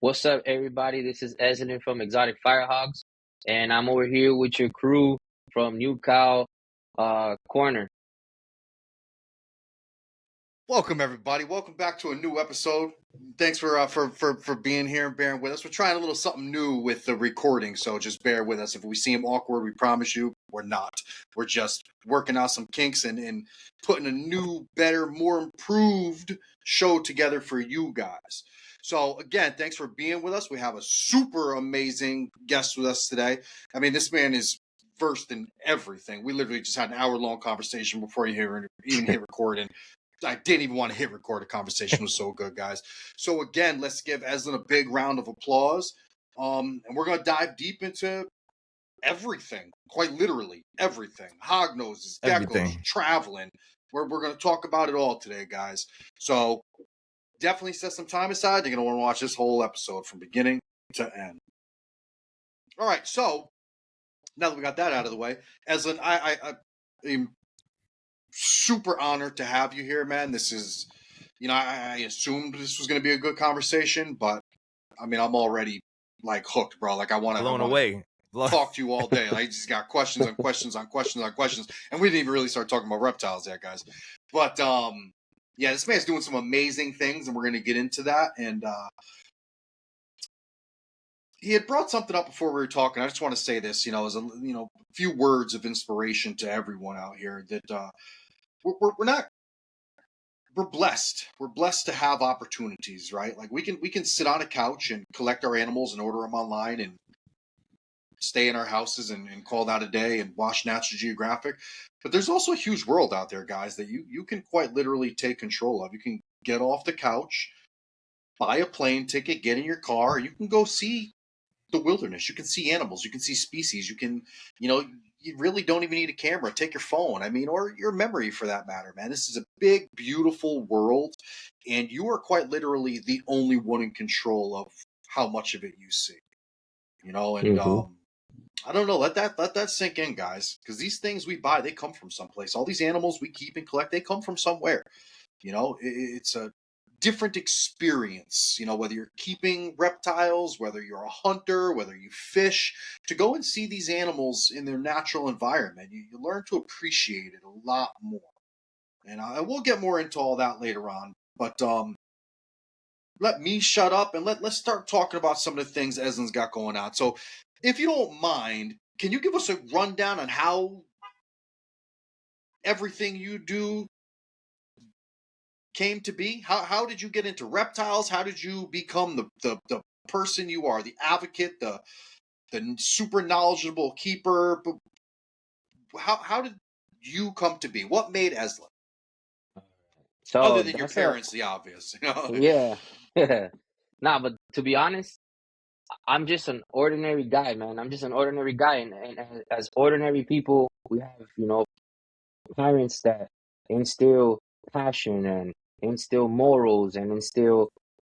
What's up, everybody? This is Eslin from Exotic Fire Hogs, and I'm over here with your crew from New Cow Corner. Welcome everybody. Welcome back to a new episode. Thanks for being here and bearing with us. We're trying a little something new with the recording, so just bear with us. If we seem awkward, we promise you we're not. We're just working out some kinks and putting a new, better, more improved show together for you guys. So again, thanks for being with us. We have a super amazing guest with us today. I mean, this man is versed in everything. We literally just had an hour-long conversation before you even hit record, and I didn't even want to hit record. The conversation was so good, guys. So again, let's give Eslin a big round of applause. And we're going to dive deep into everything, quite literally everything. Hog noses, geckos, Everything. traveling. We're going to talk about it all today, guys. So definitely set some time aside. You're going to want to watch this whole episode from beginning to end. All right, so now that we got that out of the way, Eslin, I am super honored to have you here, man. This is, I assumed this was going to be a good conversation, but I mean, I'm already like hooked, bro. Like I want to Blown away. talk to you all day. I just got questions on questions on questions on questions, and we didn't even really start talking about reptiles yet, guys. But yeah, this man's doing some amazing things, and we're going to get into that. And he had brought something up before we were talking. I just want to say this, as a few words of inspiration to everyone out here that we're blessed. We're blessed to have opportunities, right? Like we can sit on a couch and collect our animals and order them online and stay in our houses and call that a day and watch National Geographic. But there's also a huge world out there, guys, that you can quite literally take control of. You can get off the couch, buy a plane ticket, get in your car, you can go see the wilderness. You can see animals, you can see species, you can, you really don't even need a camera. Take your phone, or your memory for that matter, man. This is a big, beautiful world, and you are quite literally the only one in control of how much of it you see. I don't know. Let that sink in, guys, because these things we buy, they come from someplace. All these animals we keep and collect, they come from somewhere. It's a different experience, whether you're keeping reptiles, whether you're a hunter, whether you fish, to go and see these animals in their natural environment. You learn to appreciate it a lot more. And I will get more into all that later on. But let me shut up and let's start talking about some of the things Eslin's got going on. So if you don't mind, can you give us a rundown on how everything you do came to be? How did you get into reptiles? How did you become the person you are, the advocate, the super knowledgeable keeper? How did you come to be? What made Eslin? So Other than your parents, the obvious. Yeah. Nah, but to be honest, I'm just an ordinary guy, man. I'm just an ordinary guy, and as ordinary people, we have, parents that instill passion and instill morals and instill,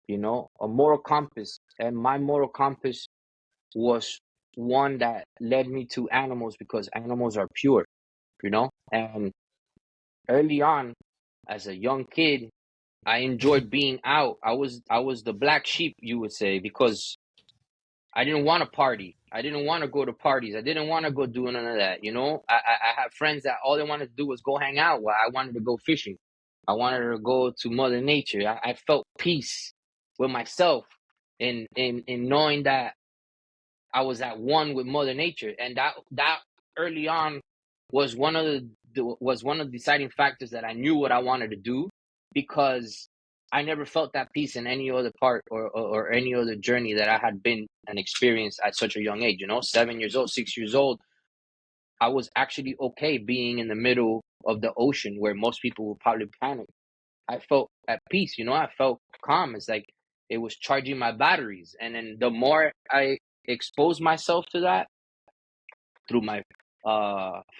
a moral compass. And my moral compass was one that led me to animals because animals are pure, And early on, as a young kid, I enjoyed being out. I was the black sheep, you would say, because I didn't want to party. I didn't want to go to parties. I didn't want to go do none of that. I have friends that all they wanted to do was go hang out. While I wanted to go fishing. I wanted to go to Mother Nature. I felt peace with myself in knowing that I was at one with Mother Nature, and that early on was one of the deciding factors that I knew what I wanted to do, because I never felt that peace in any other part or any other journey that I had been and experienced at such a young age. 7 years old, 6 years old, I was actually okay being in the middle of the ocean where most people would probably panic. I felt at peace. I felt calm. It's like it was charging my batteries, and then the more I exposed myself to that through my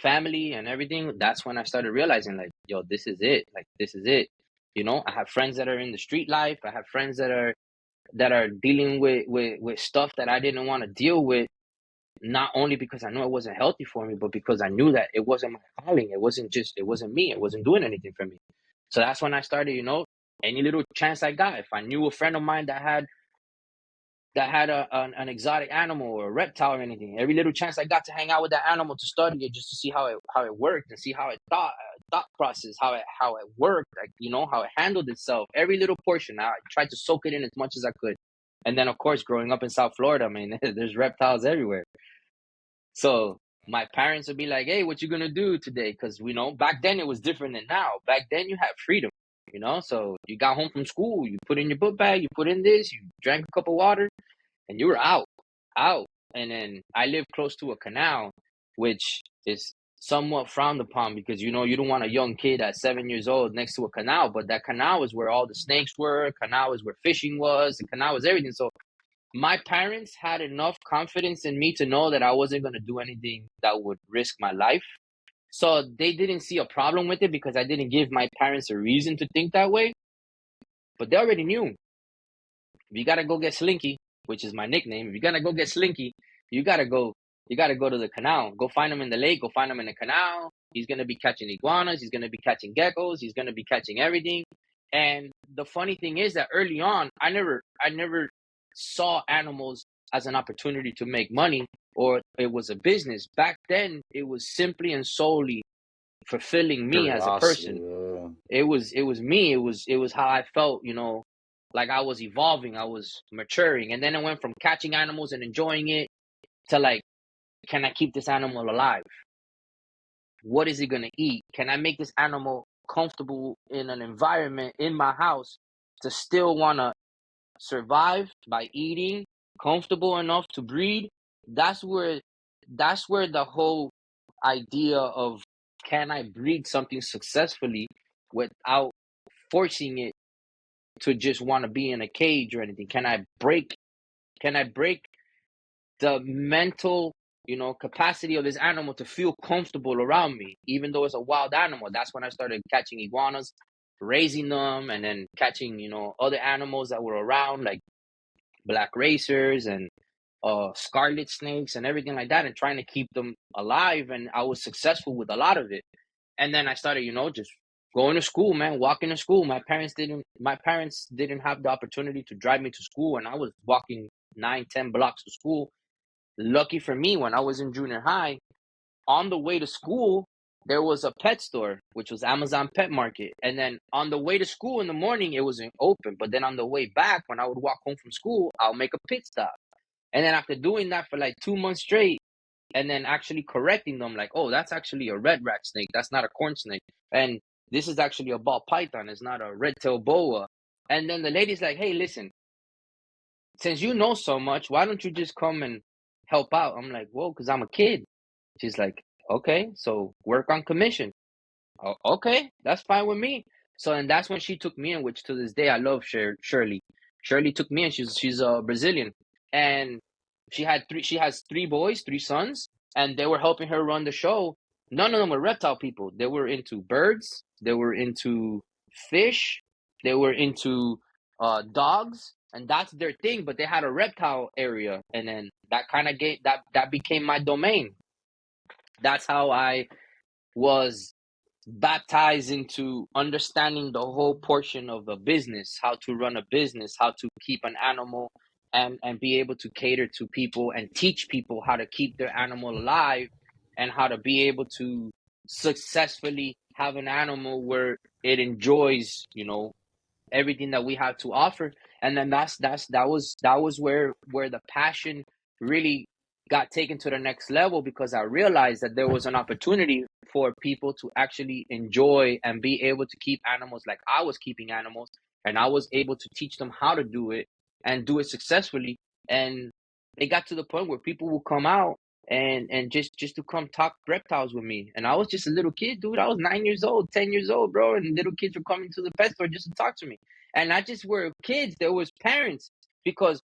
family and everything, that's when I started realizing, like, yo, this is it. Like, this is it. I have friends that are in the street life. I have friends that are dealing with stuff that I didn't want to deal with, not only because I knew it wasn't healthy for me, but because I knew that it wasn't my calling. It wasn't me. It wasn't doing anything for me. So that's when I started, any little chance I got. If I knew a friend of mine that had that had an exotic animal or a reptile or anything. Every little chance I got to hang out with that animal to study it, just to see how it worked and see how it thought process, how it worked, like, you know, how it handled itself. Every little portion, I tried to soak it in as much as I could. And then, of course, growing up in South Florida, I mean, there's reptiles everywhere. So my parents would be like, "Hey, what you gonna do today?" Because we know back then it was different than now. Back then you had freedom, you know. So you got home from school, you put in your book bag, you put in this, you drank a cup of water, and you were out. And then I live close to a canal, which is somewhat frowned upon because, you know, you don't want a young kid at 7 years old next to a canal. But that canal is where all the snakes were. Canal is where fishing was. The canal was everything. So my parents had enough confidence in me to know that I wasn't going to do anything that would risk my life. So they didn't see a problem with it because I didn't give my parents a reason to think that way. But they already knew. If you got to go get Slinky, which is my nickname, if you got to go get Slinky, you got to go to the canal. Go find him in the lake, go find him in the canal. He's going to be catching iguanas, he's going to be catching geckos, he's going to be catching everything. And the funny thing is that early on, I never saw animals as an opportunity to make money or it was a business. Back then, it was simply and solely fulfilling me as a person. Curiosity, It was me. It was how I felt, you know, like I was evolving, I was maturing. And then it went from catching animals and enjoying it to like, can I keep this animal alive? What is it gonna eat? Can I make this animal comfortable in an environment in my house to still wanna survive by eating, comfortable enough to breed? That's where the whole idea of can I breed something successfully without forcing it to just want to be in a cage or anything? Can I break the mental, you know, capacity of this animal to feel comfortable around me, even though it's a wild animal? That's when I started catching iguanas, raising them, and then catching, you know, other animals that were around, like black racers and scarlet snakes and everything like that, and trying to keep them alive. And I was successful with a lot of it. And then I started, you know, just going to school, man, walking to school. My parents didn't have the opportunity to drive me to school, and I was walking 9, 10 blocks to school. Lucky for me, when I was in junior high, on the way to school, there was a pet store, which was Amazon Pet Market. And then on the way to school in the morning, it wasn't open. But then on the way back, when I would walk home from school, I'll make a pit stop. And then after doing that for like 2 months straight, and then actually correcting them, like, oh, that's actually a red rat snake. That's not a corn snake. And this is actually a ball python. It's not a red-tailed boa. And then the lady's like, hey, listen, since you know so much, why don't you just come and help out? I'm like, well, because I'm a kid. She's like, okay, so work on commission. Oh, okay, that's fine with me. So, and that's when she took me in, which to this day I love Shirley. Shirley took me in. She's a Brazilian, and she has 3 boys, 3 sons, and they were helping her run the show. None of them were reptile people. They were into birds. They were into fish. They were into dogs, and that's their thing. But they had a reptile area, and then that kind of gave that became my domain. That's how I was baptized into understanding the whole portion of a business, how to run a business, how to keep an animal, and be able to cater to people and teach people how to keep their animal alive, and how to be able to successfully have an animal where it enjoys, you know, everything that we have to offer. And then that was where the passion really got taken to the next level, because I realized that there was an opportunity for people to actually enjoy and be able to keep animals like I was keeping animals, and I was able to teach them how to do it and do it successfully. And it got to the point where people will come out and just to come talk reptiles with me. And I was just a little kid, dude. I was 9 years old, 10 years old, bro. And little kids were coming to the pet store just to talk to me. And not just were kids, there was parents, because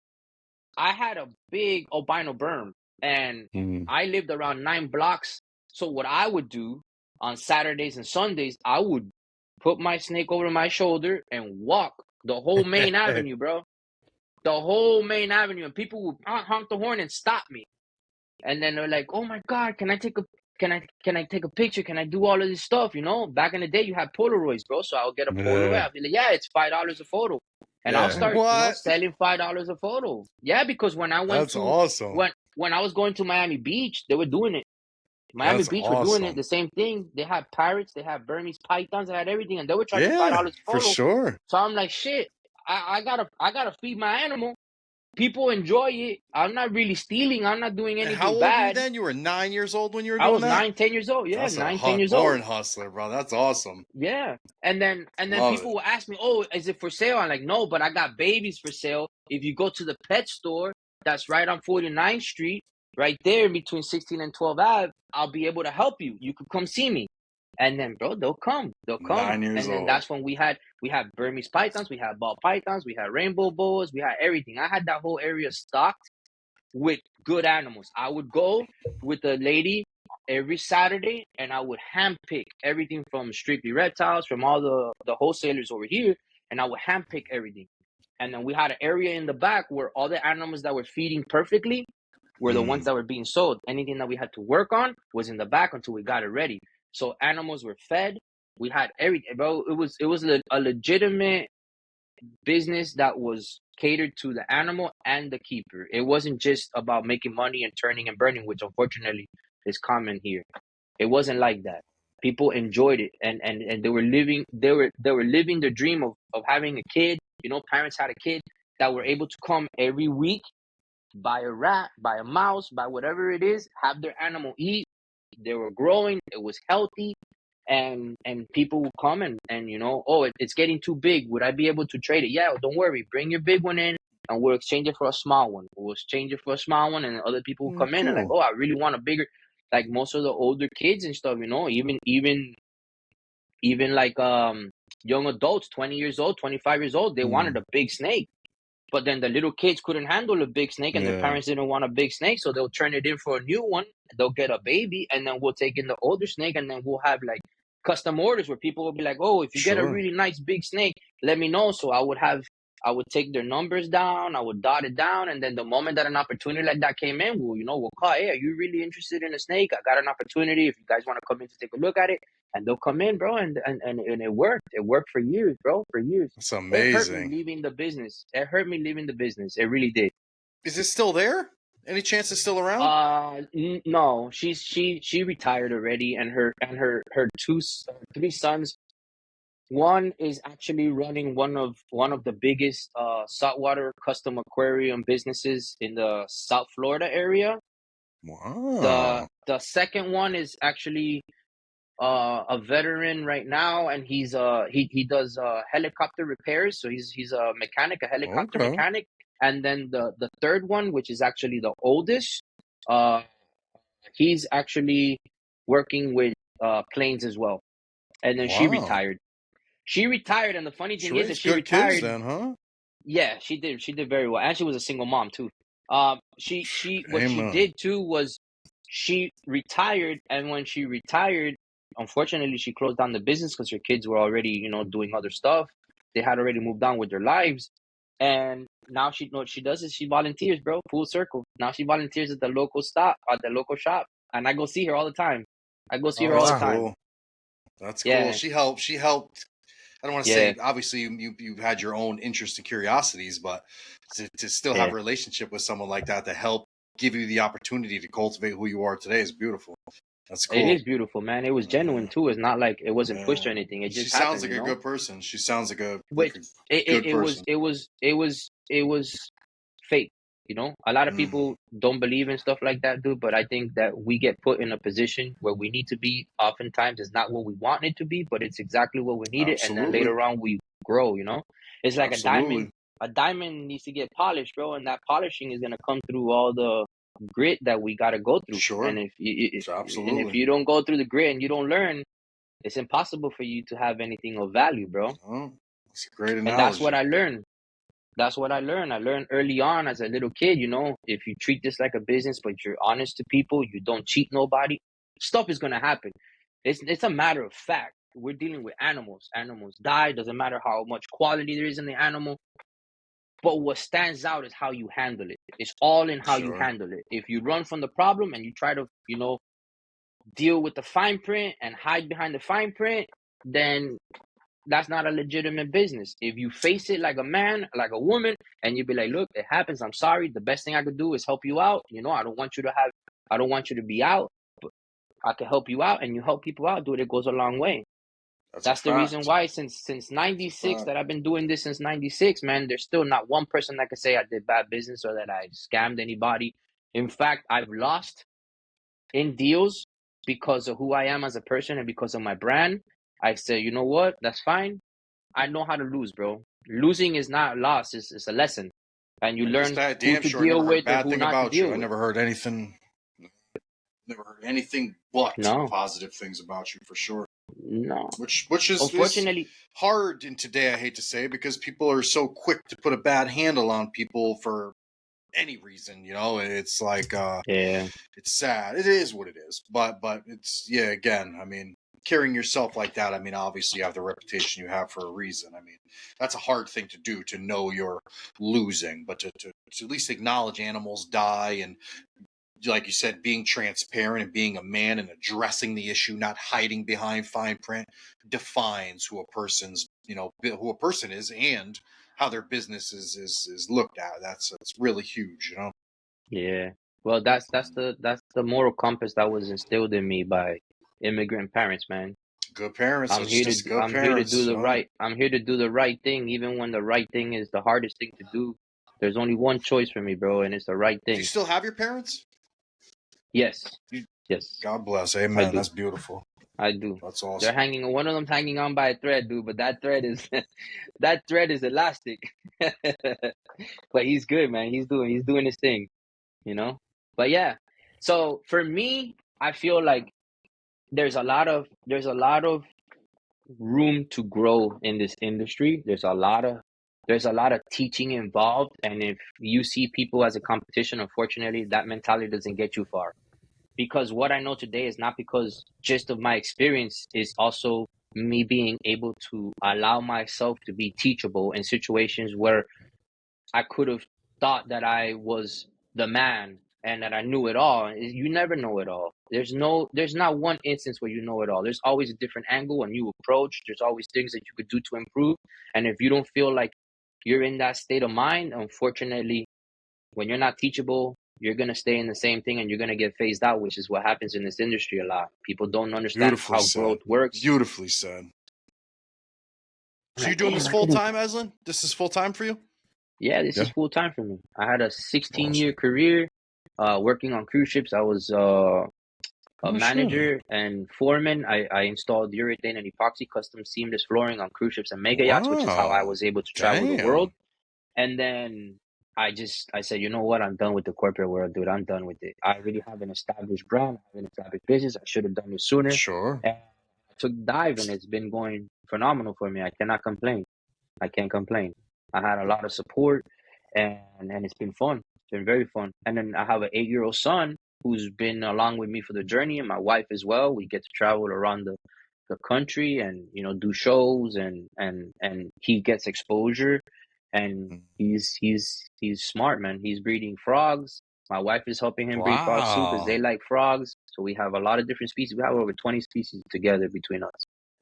I had a big albino berm, and I lived around 9 blocks. So what I would do on Saturdays and Sundays, I would put my snake over my shoulder and walk the whole main avenue, bro. The whole main avenue, and people would honk the horn and stop me. And then they're like, "Oh my God, can I take a picture? Can I do all of this stuff?" You know, back in the day, you had Polaroids, bro. So I'll get a Polaroid. Yeah. I'll be like, "Yeah, it's $5 a photo." and I'll start, What? selling $5 a photo. Yeah, because when I went That's to awesome. when I was going to Miami Beach, they were doing it. Miami That's Beach were doing it awesome. the same thing. They had parrots, they had Burmese pythons, they had everything, and they were charging Yeah, $5 a for photo. sure. So I'm like, shit, I gotta feed my animal. People enjoy it. I'm not really stealing. I'm not doing And how anything old were you bad. then? You were 9 years old when you were I doing was that? 9, 10 years old. Yeah, That's a 9, 10 years old. born hustler, bro. That's awesome. Yeah. And then Love people it. will ask me, "Oh, is it for sale?" I'm like, "No, but I got babies for sale. If you go to the pet store that's right on 49th Street, right there in between 16 and 12 Ave, I'll be able to help you. You could come see me." And then, bro, they'll come. They'll come. 9 years And then old. that's when we had Burmese pythons, we had ball pythons, we had rainbow boas, we had everything. I had that whole area stocked with good animals. I would go with a lady every Saturday, and I would handpick everything from Strictly Reptiles, from all the wholesalers over here, and I would handpick everything. And then we had an area in the back where all the animals that were feeding perfectly were the ones that were being sold. Anything that we had to work on was in the back until we got it ready. So animals were fed. We had everything, bro. It was a legitimate business that was catered to the animal and the keeper. It wasn't just about making money and turning and burning, which unfortunately is common here. It wasn't like that. People enjoyed it, and they were living the dream of having a kid. Parents had a kid that were able to come every week, buy a rat, buy a mouse, buy whatever it is, have their animal eat. They were growing, it was healthy, and people will come and oh, it's getting too big, would I be able to trade it? Yeah, well, don't worry, bring your big one in, and we'll exchange it for a small one. We'll exchange it for a small one, and other people will come in and like, Cool. oh, I really want a bigger. Like most of the older kids and stuff, even like young adults, 20 years old, 25 years old, they wanted a big snake. But then the little kids couldn't handle a big snake, and their Yeah, parents didn't want a big snake, so they'll turn it in for a new one. They'll get a baby, and then we'll take in the older snake, and then we'll have like custom orders where people will be like, "Oh, if you get a sure. really nice big snake, let me know." So I would take their numbers down, I would dot it down, and then the moment that an opportunity like that came in, we'll call. Hey, are you really interested in a snake? I got an opportunity. If you guys want to come in to take a look at it, and they'll come in, bro, and it worked. It worked for years, bro, for years. That's It hurt me amazing. leaving the business. It hurt me leaving the business. It really did. Is it still there? Any chance it's still around? No, she retired already, and her three sons. One is actually running one of the biggest saltwater custom aquarium businesses in the South Florida area. The Wow. the second one is actually a veteran right now, and he does helicopter repairs. So he's a mechanic, a helicopter Okay. mechanic. And then the third one, which is actually the oldest, uh, he's actually working with planes as well. And then she Wow. retired. She retired, and the funny She thing is that raised she good kids retired. then, huh? Yeah, she did. She did very well, and she was a single mom too. She what she Amen. did too was she retired, and when she retired, unfortunately, she closed down the business because her kids were already, doing other stuff. They had already moved on with their lives, and now she know what she does is she volunteers, bro. Full circle. Now she volunteers at the local shop, and I go see her all the time. I go see Oh, her all that's the time. cool. That's cool. Yeah, She helped. I don't want to yeah, say, obviously you had your own interests and curiosities, but to still have yeah. a relationship with someone like that to help give you the opportunity to cultivate who you are today is beautiful. That's It cool. is beautiful, man. It was Yeah, genuine too. It's not like it wasn't pushed yeah. or anything. It She just sounds happened, like a good person. She sounds like a Which it, it, good it was person. it was it was it was fake. A lot of Mm, people don't believe in stuff like that, dude. But I think that we get put in a position where we need to be. Oftentimes, it's not what we want it to be, but it's exactly what we needed. And then absolutely, later on, we grow. It's like a absolutely. diamond. A diamond needs to get polished, bro, and that polishing is gonna come through all the grit that we gotta go through. And Sure, if absolutely. you don't go through the grit and you don't learn, it's impossible for you to have anything of value, bro. Oh, that's a great And that's what analogy. I learned. That's what I learned. I learned early on as a little kid, if you treat this like a business, but you're honest to people, you don't cheat nobody, stuff is gonna happen. It's a matter of fact. We're dealing with animals. Animals die. Doesn't matter how much quality there is in the animal. But what stands out is how you handle it. It's all in how you Sure. handle it. If you run from the problem and you try to, deal with the fine print and hide behind the fine print, then that's not a legitimate business. If you face it like a man, like a woman, and you be like, look, it happens. I'm sorry. The best thing I could do is help you out. I don't want you to be out, but I can help you out, and you help people out, dude. It goes a long way. That's a That's the reason fact. why since '96 that I've been doing this since '96, man. There's still not one person that can say I did bad business or that I scammed anybody. In fact, I've lost in deals because of who I am as a person and because of my brand. I say, you know what? That's fine. I know how to lose, bro. Losing is not a loss; it's a lesson, and you I just learn who damn to sure never deal heard a with and bad who thing not to about you. deal I with. never heard anything. Never heard anything but No, positive things about you for sure. no. Which is Unfortunately, hard in today, I hate to say, because people are so quick to put a bad handle on people for any reason. It's like yeah, it's sad. It is what it is. But it's, yeah, again, I mean, carrying yourself like that, I mean, obviously you have the reputation you have for a reason. I mean, that's a hard thing to do, to know you're losing, but to at least acknowledge animals die, and like you said, being transparent and being a man and addressing the issue, not hiding behind fine print, defines who a person's, who a person is, and how their business is looked at. That's really huge. yeah. Well, that's the moral compass that was instilled in me by immigrant parents, man. Good parents. I'm That's here to just do, good I'm here to do parents. the right I'm here to do the right thing, even when the right thing is the hardest thing to do. There's only one choice for me, bro, and it's the right Do you thing. still have your parents? Yes, You, yes, God bless. I Amen. do. That's beautiful. I do. That's They're awesome. hanging. One of them's hanging on by a thread, dude. But that thread is that thread is elastic. But he's good, man. He's doing his thing, you know. But yeah. So for me, I feel like there's a lot of room to grow in this industry. There's a lot of teaching involved, and if you see people as a competition, unfortunately, that mentality doesn't get you far. Because what I know today is not because just of my experience, is also me being able to allow myself to be teachable in situations where I could have thought that I was the man and that I knew it all. You never know it all. There's not one instance where you know it all. There's always a different angle, a new approach. There's always things that you could do to improve. And if you don't feel like you're in that state of mind, unfortunately, when you're not teachable, you're gonna stay in the same thing and you're gonna get phased out, which is what happens in this industry a lot. People don't understand Beautifully how said. growth works. Beautifully said. I'm So you're like, doing damn, this I full didn't. time, Eslin? This is full time for you? Yeah, this is Yeah. full time for me. I had a 16-year Awesome. career working on cruise ships. I was a Oh shit. manager and foreman. I installed urethane and epoxy custom seamless flooring on cruise ships and mega yachts, which is how I Wow. was able to travel the world. Damn. And then I said, you know what? I'm done with the corporate world, dude. I'm done with it. I really have an established brand. I have an established business. I should have done it sooner. Sure. And I took the dive, and it's been going phenomenal for me. I cannot complain. I can't complain. I had a lot of support, and it's been fun. It's been very fun. And then I have an 8-year-old son who's been along with me for the journey, and my wife as well. We get to travel around the country and do shows, and he gets exposure, and he's smart, man. He's breeding frogs. My wife is helping him breed frogs too because they Wow. like frogs. So we have a lot of different species. We have over 20 species together between us.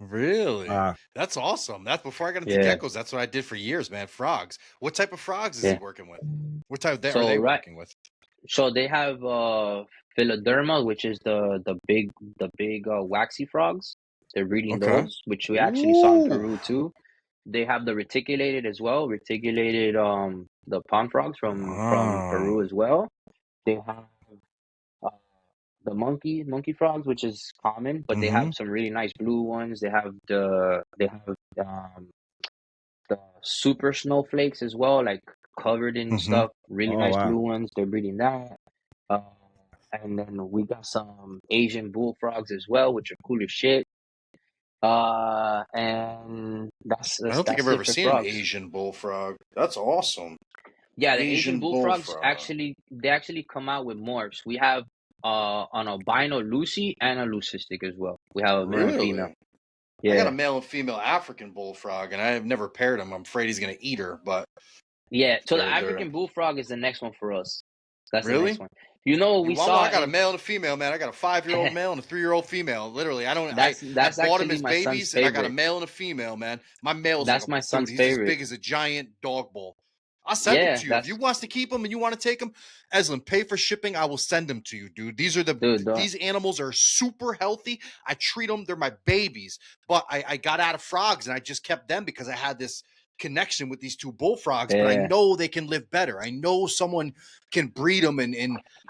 Really? That's awesome. That's before I got into Yeah, geckos. That's what I did for years, man. Frogs. What type of frogs is he yeah. working with? What type are So they right, working with? so they have Philoderma, which is the big waxy frogs. They're breeding Okay. those, which we actually saw in Ooh. Peru too. They have the reticulated as well, reticulated the pond frogs from Wow. Peru as well. They have uh, the monkey frogs, which is common, but they Mm-hmm. have some really nice blue ones. They have the super snowflakes as well, like covered in Mm-hmm. stuff. Really Oh nice blue wow. ones. They're breeding that. Uh, and then we got some Asian bullfrogs as well, which are cool as shit. And that's I that's, don't think I've that's ever it for seen an frogs. Asian bullfrog. That's awesome. Yeah, the Asian Asian bullfrogs bullfrog. actually come out with morphs. We have an albino Lucy and a leucistic as well. We have a male and female. Really? I got a Yeah, male and female African bullfrog, and I have never paired them. I'm afraid he's gonna eat her, but yeah. So the they're African bullfrog is the next one for us. That's the next really. one. You know, we Well, no, saw I got a in male and a female, man. I got a 5-year-old male and a 3-year-old female. Literally, I that's bought them actually as my son's babies, and I got a favorite. male and a female, man. My male's like That's my dude, son's he's as favorite. big as a giant dog bowl. I'll send them Yeah, to you if you that's wants to keep them and you want to take them. Eslin, pay for shipping. I will send them to you, dude. dude. These animals are super healthy. I treat them; they're my babies. But I got out of frogs and I just kept them because I had this connection with these two bullfrogs. But I Yeah, know they can live better. I know someone can breed them, and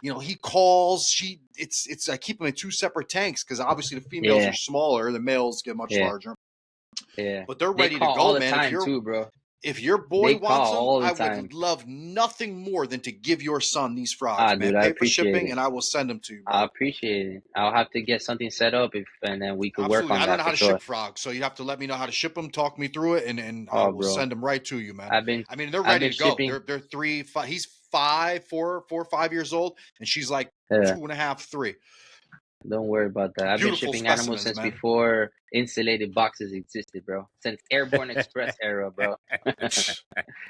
he calls. It's I keep them in two separate tanks because obviously the females are yeah, smaller, the males get much yeah, larger. yeah. But they're They ready to call go, all the man. time too, bro. If your boy They wants call them, all the I time. would love nothing more than to give your son these frogs, man. Dude, I Pay for appreciate shipping, it. and I will send them to you, I bro. appreciate it. I'll have to get something set up and then we could work Absolutely. on I don't that know for how to sure. ship frogs, so you have to let me know how to ship them. Talk me through it, and I Oh, will bro, send them right to you, man. I've been I mean, they're I've ready been to go. shipping. They're 3, 5. He's 5, 4, 5 years old, and she's like Yeah, 2.5, 3. don't worry about that. I've been Beautiful shipping animals specimens, since man. before insulated boxes existed, bro. Since Airborne Express era, bro.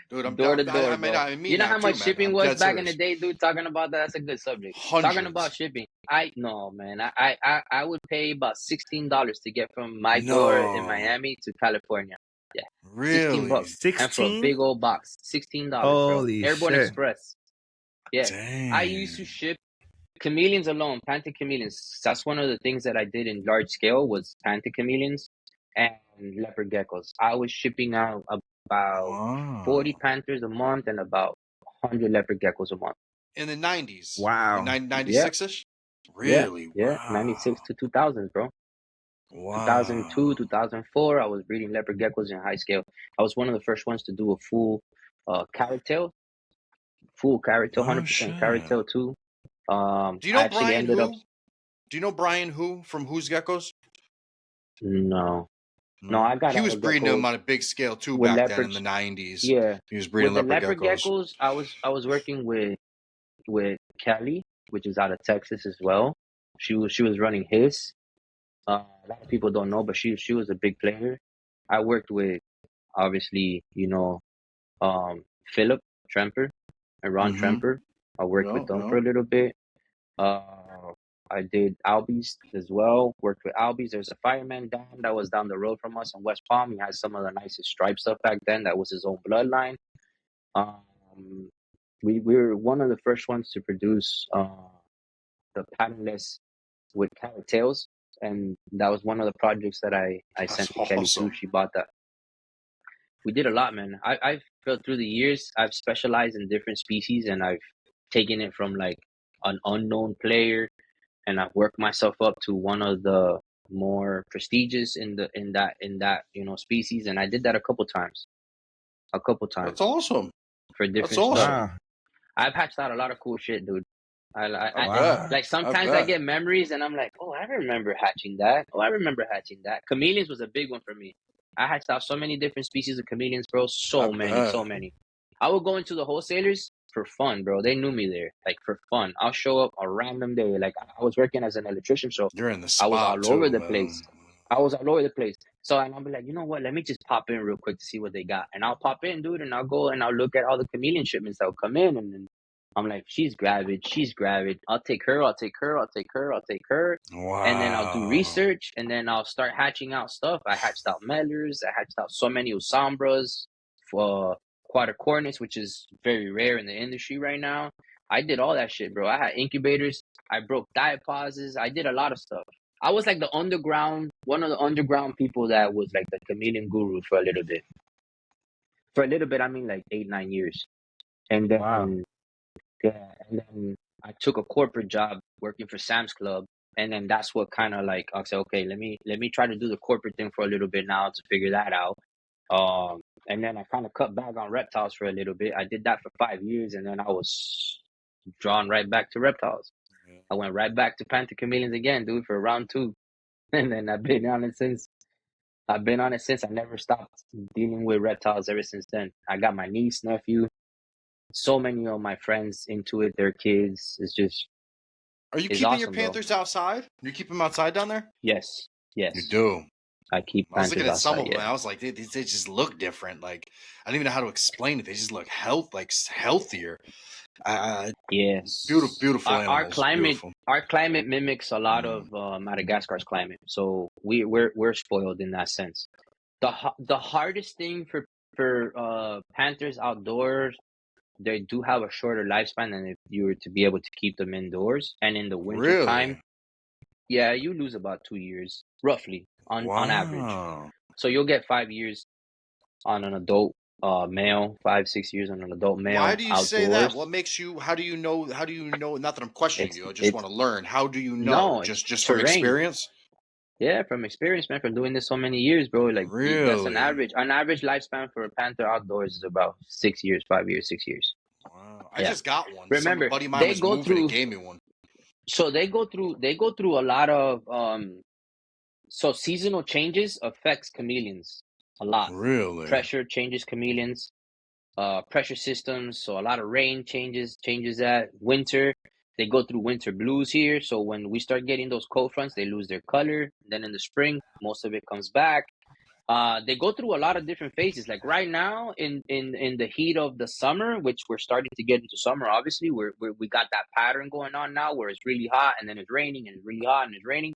Dude, Door to door, bro. I You mean know that how too, much man. shipping I'm was dead back in the serious. day, dude? Talking about that, that's a good subject. Talking about Hundreds. shipping, I no man. I would pay about $16 to get from my door in No, Miami to California. Yeah, 16 really? bucks, and for a 16? big old box, $16, bro. Holy Airborne shit. Express. Yeah, I used to Dang. ship chameleons alone, panther chameleons. That's one of the things that I did in large scale was panther chameleons and leopard geckos. I was shipping out about 40 Wow. panthers a month and about 100 leopard geckos a month. In the 90s, like Wow. 96 ish. Yeah, Really? yeah, Wow. 96 to 2000s, bro. 2002, Wow. 2004, I was breeding leopard geckos in high scale. I was one of the first ones to do a carrot tail, full carrot tail, No 100% carrot shit. tail too. Do you I know actually Brian ended up, Who? Do you know Brian Who from Who's Geckos? no, no, No. I got He out was of breeding them geckos on a big scale too with back then in the leopards. 90s. Yeah, He was breeding with the leopard leopard geckos. geckos, I was working with Kelly, which is out of Texas as well. She was running his. A lot of people don't know, but she was a big player. I worked with obviously, Philip Tremper and Ron Mm-hmm. Tremper. I worked with No, them for no. a little bit. Uh, I did Albies as well. Worked with Albies. There's a fireman Dan that was down the road from us in West Palm. He had some of the nicest stripe stuff back then. That was his own bloodline. Um, we were one of the first ones to produce the patternless with carrot tails, and that was one of the projects that I That's sent to Kelly too. awesome. She bought that. We did a lot, man. I've felt through the years. I've specialized in different species, and I've taken it from like an unknown player, and I've worked myself up to one of the more prestigious in that species, and I did that a couple That's times awesome. for That's different stuff. awesome. Wow. I've hatched out a lot of cool shit, dude. I Wow. bet. Like I sometimes I bet. get memories and I'm like, oh, I remember hatching that. Oh, I remember hatching that. Chameleons was a big one for me. I hatched out so many different species of chameleons, bro. I So many, so bet. many. I would go into the wholesalers for fun, bro. They knew me there, like for fun. I'll show up a random day. Like I was working as an electrician, so You're in the I was spot all over too, the man. place. I was all over the place. So and I'll be like, you know what? Let me just pop in real quick to see what they got. And I'll pop in, dude, and I'll go and I'll look at all the chameleon shipments that will come in, and then I'm like, she's gravid, she's gravid. I'll take her, I'll take her, I'll take her, I'll take her. And then I'll do Wow. research and then I'll start hatching out stuff. I hatched out Mellors, I hatched out so many Usambras for quadricornis, which is very rare in the industry right now. I did all that shit, bro. I had incubators, I broke diapauses, I did a lot of stuff. I was like one of the underground people that was like the chameleon guru for a little bit. For a little bit, I mean like 8, 9 years. And Wow. then yeah, and then I took a corporate job working for Sam's Club, and then that's what kind of like I said, okay, let me try to do the corporate thing for a little bit now to figure that out. And then I kind of cut back on reptiles for a little bit. I did that for 5 years, and then I was drawn right back to reptiles. I went right back to panther chameleons again, dude, for round two, and then I've been on it since. I've been on it since. I never stopped dealing with reptiles ever since then. I got my niece, nephew, so many of my friends into it, their kids. Are you It's keeping your awesome, bro. panthers outside? You keep them outside down there? Yes, You yes. do. I keep I was looking panthers at some outside. of them, Yeah, and I was like, they just look different. Like I don't even know how to explain it. They just look healthier. Beautiful, Yes, beautiful animals. Beautiful. our climate mimics a lot of Madagascar's climate, so we're spoiled in that sense. The hardest thing for panthers outdoors, they do have a shorter lifespan than if you were to be able to keep them indoors. And in the winter time, Really? yeah, you lose about 2 years roughly on average. Wow. So you'll get 5 years on an adult male, 5 6 years on an adult Why male do you say that? outdoors. What makes you? How do you know? How do you know? Not that I'm questioning It's you. I just it's want to learn. How do you know? no, it's Just from terrain. experience? Yeah, from experience, man, from doing this so many years, bro. Like that's an Really? average. An average lifespan for a panther outdoors is about 6 years, 5 years, 6 years. Wow. I Yeah. just got one. Some Remember, buddy of mine they was go moving and through. gave me one. So they go through a lot of So seasonal changes affects chameleons a lot. Really? Pressure changes chameleons. Pressure systems. So a lot of rain changes that. Winter, they go through winter blues here. So when we start getting those cold fronts, they lose their color. Then in the spring, most of it comes back. They go through a lot of different phases. Like right now, in the heat of the summer, which we're starting to get into summer. Obviously, we got that pattern going on now, where it's really hot and then it's raining and it's really hot and it's raining.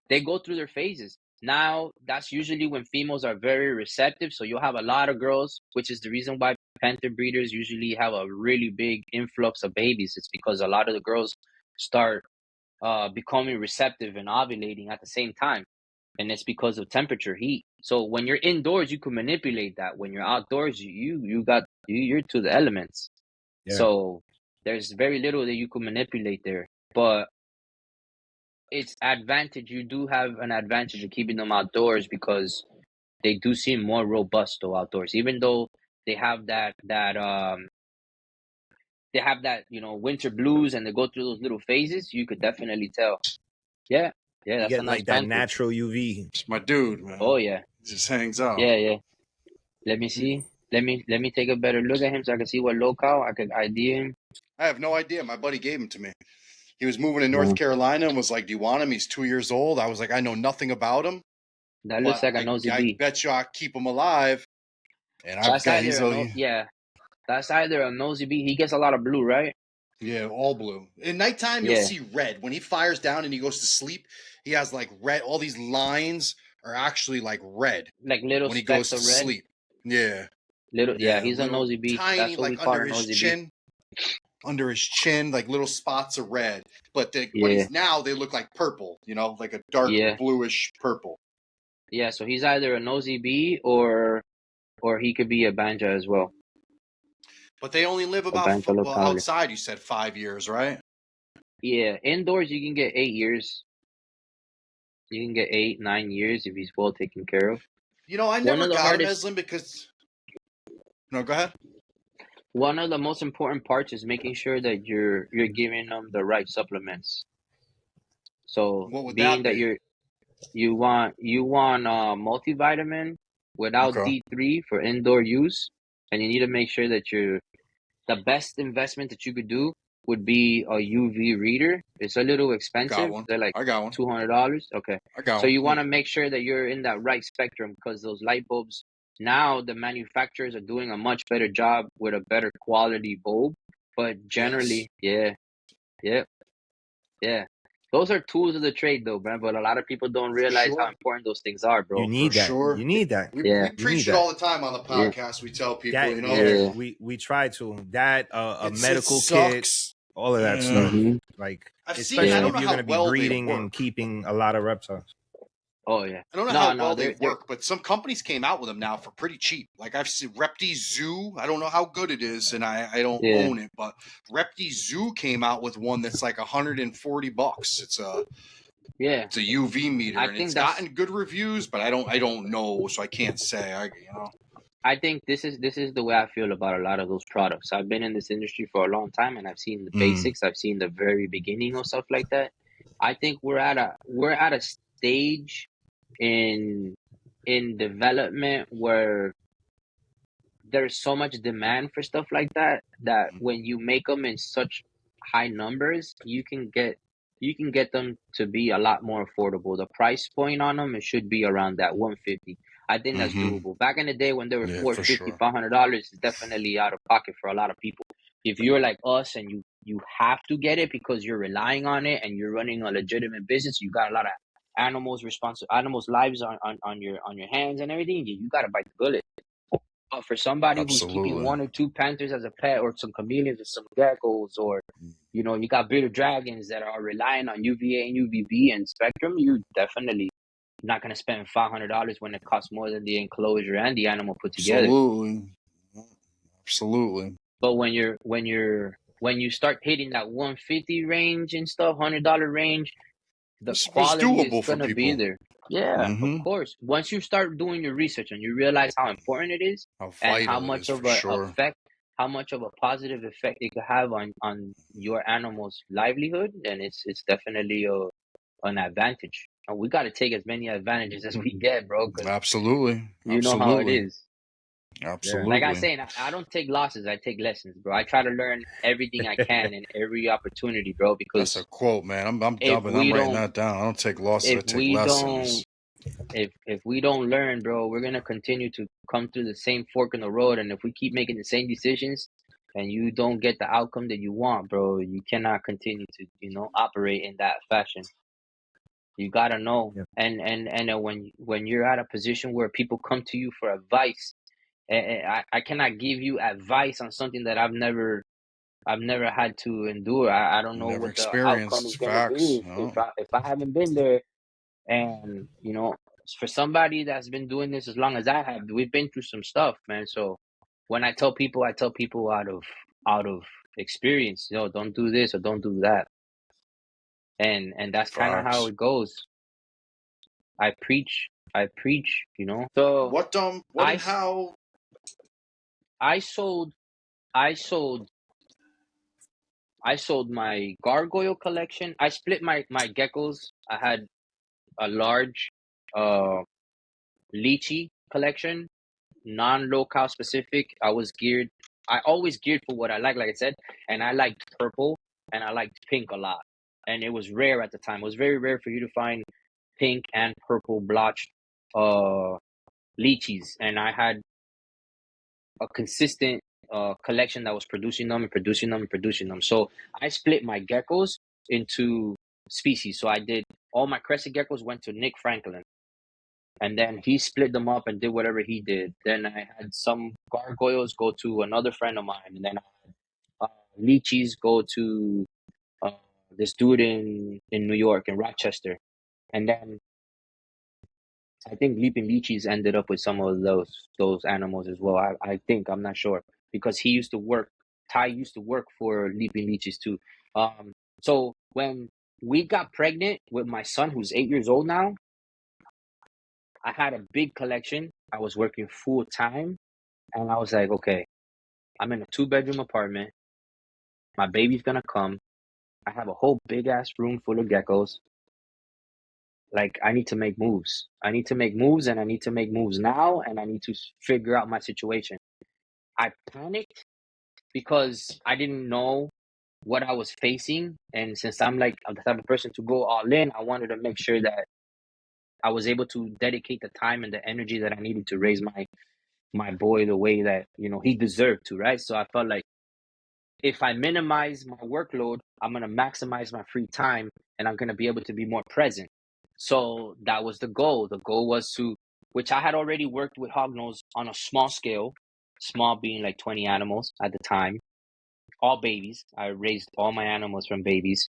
They go through their phases. Now, that's usually when females are very receptive. So you'll have a lot of girls, which is the reason why panther breeders usually have a really big influx of babies. It's because a lot of the girls start becoming receptive and ovulating at the same time. And it's because of temperature, heat. So when you're indoors, you can manipulate that. When you're outdoors, you're to the elements. Yeah. So there's very little that you can manipulate there. But it's advantage. You do have an advantage of keeping them outdoors because they do seem more robust though outdoors. Even though they have that winter blues and they go through those little phases, you could definitely tell. Yeah, yeah, You that's a get nice like that panther. natural UV. It's my dude, Oh man. yeah, He just hangs out. yeah, yeah. Let me see. Let me take a better look at him so I can see what locale I could ID him. I have no idea. My buddy gave him to me. He was moving to North Well, Carolina and was like, "Do you want him?" He's 2 years old. I was like, "I know nothing about him, that looks but like a nosy I bee. bet you I keep him alive." And I've That's got either a no. Yeah, that's either a nosy bee. He gets a lot of blue, right? yeah, all blue. In nighttime, you'll Yeah, see red. When he fires down and he goes to sleep, he has like red. All these lines are actually like red like little when he goes specks to of red. sleep. Yeah, Little, yeah, yeah, he's a little nosy bee. tiny, That's what we like call a nosy bee. under his chin, like little spots of red. But Yeah, he's now they look like purple. Like a dark yeah, bluish purple. yeah. So he's either a nosy bee or he could be a banja as well. But they only live A about banja well locale. outside. You said 5 years, right? Yeah, indoors you can get 8 years. You can get 8 9 years if he's well taken care of. I One never of the got him, hardest, Eslin, because no, go ahead. one of the most important parts is making sure that you're giving them the right supplements. So What would being that that be? you want multivitamin without Okay, D3 for indoor use, and you need to make sure that the best investment that you could do would be a UV reader. It's a little got expensive. one. They're like I got one. $200. Okay. I got So one. you want Yeah. to make sure that you're in that right spectrum because those light bulbs, now the manufacturers are doing a much better job with a better quality bulb. But Yes. generally, yeah, yeah, yeah. Those are tools of the trade though, man. But a lot of people don't For realize how sure. important those things are, You bro. For need that. sure. You need that. We Yeah, You need preach it that. all the time on the yeah, podcast. We tell people, That yeah, yeah. we try to that a it medical kit, sucks. all of that Yeah. stuff. Mm-hmm. Like I've seen. I especially Yeah. don't if know you're how gonna be well they breeding and work. keeping a lot of reptiles. Oh yeah. I don't know No, how no, well they they're work, but some companies came out with them now for pretty cheap. Like I've seen Repti Zoo. I don't know how good it is, and I don't yeah, own it, but Repti Zoo came out with one that's like $140. yeah. It's a UV meter, I and it's think that's gotten good reviews, but I don't know, so I can't say. I think this is the way I feel about a lot of those products. I've been in this industry for a long time and I've seen the Mm, basics. I've seen the very beginning of stuff like that. I think we're at a stage in development where there's so much demand for stuff like that mm, when you make them in such high numbers, you can get them to be a lot more affordable. The price point on them, it should be around that 150. I think that's mm-hmm. doable. Back in the day when they were Yeah, four for fifty, sure. $500 is definitely out of pocket for a lot of people. If you're like us and you have to get it because you're relying on it and you're running a legitimate business, you got a lot of animals lives on your hands and everything, you got to bite the bullet. But for somebody who's keeping Absolutely. 1 or 2 panthers as a pet, or some chameleons or some geckos, or you got bearded dragons that are relying on UVA and UVB and spectrum, you're definitely not going to spend $500 when it costs more than the enclosure and the animal put together. Absolutely. Absolutely. But when you start hitting that 150 range and stuff, $100 range, the It's quality is doable for gonna be people. there. Yeah, of Mm-hmm. course. Once you start doing your research and you realize how important it is How and how vital it is much for of a sure. effect, how much of a positive effect it could have on your animal's livelihood, then it's definitely an advantage. And we got to take as many advantages as we get, bro, because Absolutely. you know how it Absolutely. is. Yeah. Like I Absolutely. say, I don't take losses. I take lessons, bro. I try to learn everything I can in every opportunity, bro. That's a Because quote, man. I'm if dubbing. I'm we writing don't, that down. I don't take losses. I if take we don't, lessons. if we don't learn, bro, we're gonna continue to come through the same fork in the road. And if we keep making the same decisions, and you don't get the outcome that you want, bro, you cannot continue to, operate in that fashion. You gotta know, Yeah. and when you're at a position where people come to you for advice, I cannot give you advice on something that I've never had to endure. I don't know Never what the outcome is experienced gonna facts. be if No. I haven't been there. And for somebody that's been doing this as long as I have, we've been through some stuff, man. So when I tell people out of experience, don't do this or don't do that. And that's kind of how Facts. it goes. I preach. So What I and s- how? I sold I sold I sold my gargoyle collection. I split my geckos. I had a large uh lychee collection, non-locale specific. I always geared for what I like I said, and I liked purple and I liked pink a lot. And it was rare at the time. It was very rare for you to find pink and purple blotched uh lychees. And I had a consistent collection that was producing them and producing them and producing them. So I split my geckos into species. So I did all my crescent geckos went to Nick Franklin, and then he split them up and did whatever he did. Then I had some gargoyles go to another friend of mine, and then lychees go to uh, this dude in New York, in Rochester, and then I think Leaping Lychees ended up with some of those animals as well. I think, I'm not sure, because Ty used to work for Leaping Lychees too. So when we got pregnant with my son, who's 8 years old now, I had a big collection. I was working full time, and I was like, okay, I'm in a 2-bedroom apartment. My baby's gonna come. I have a whole big ass room full of geckos. Like, I need to make moves. I need to make moves, and I need to make moves now, and I need to figure out my situation. I panicked because I didn't know what I was facing, and since I'm like the type of person to go all in, I wanted to make sure that I was able to dedicate the time and the energy that I needed to raise my boy the way that he deserved to, right? So I felt like if I minimize my workload, I'm gonna maximize my free time, and I'm gonna be able to be more present. So that was the goal. The goal was to, which I had already worked with hognose on a small scale, small being like 20 animals at the time, all babies. I raised all my animals from babies.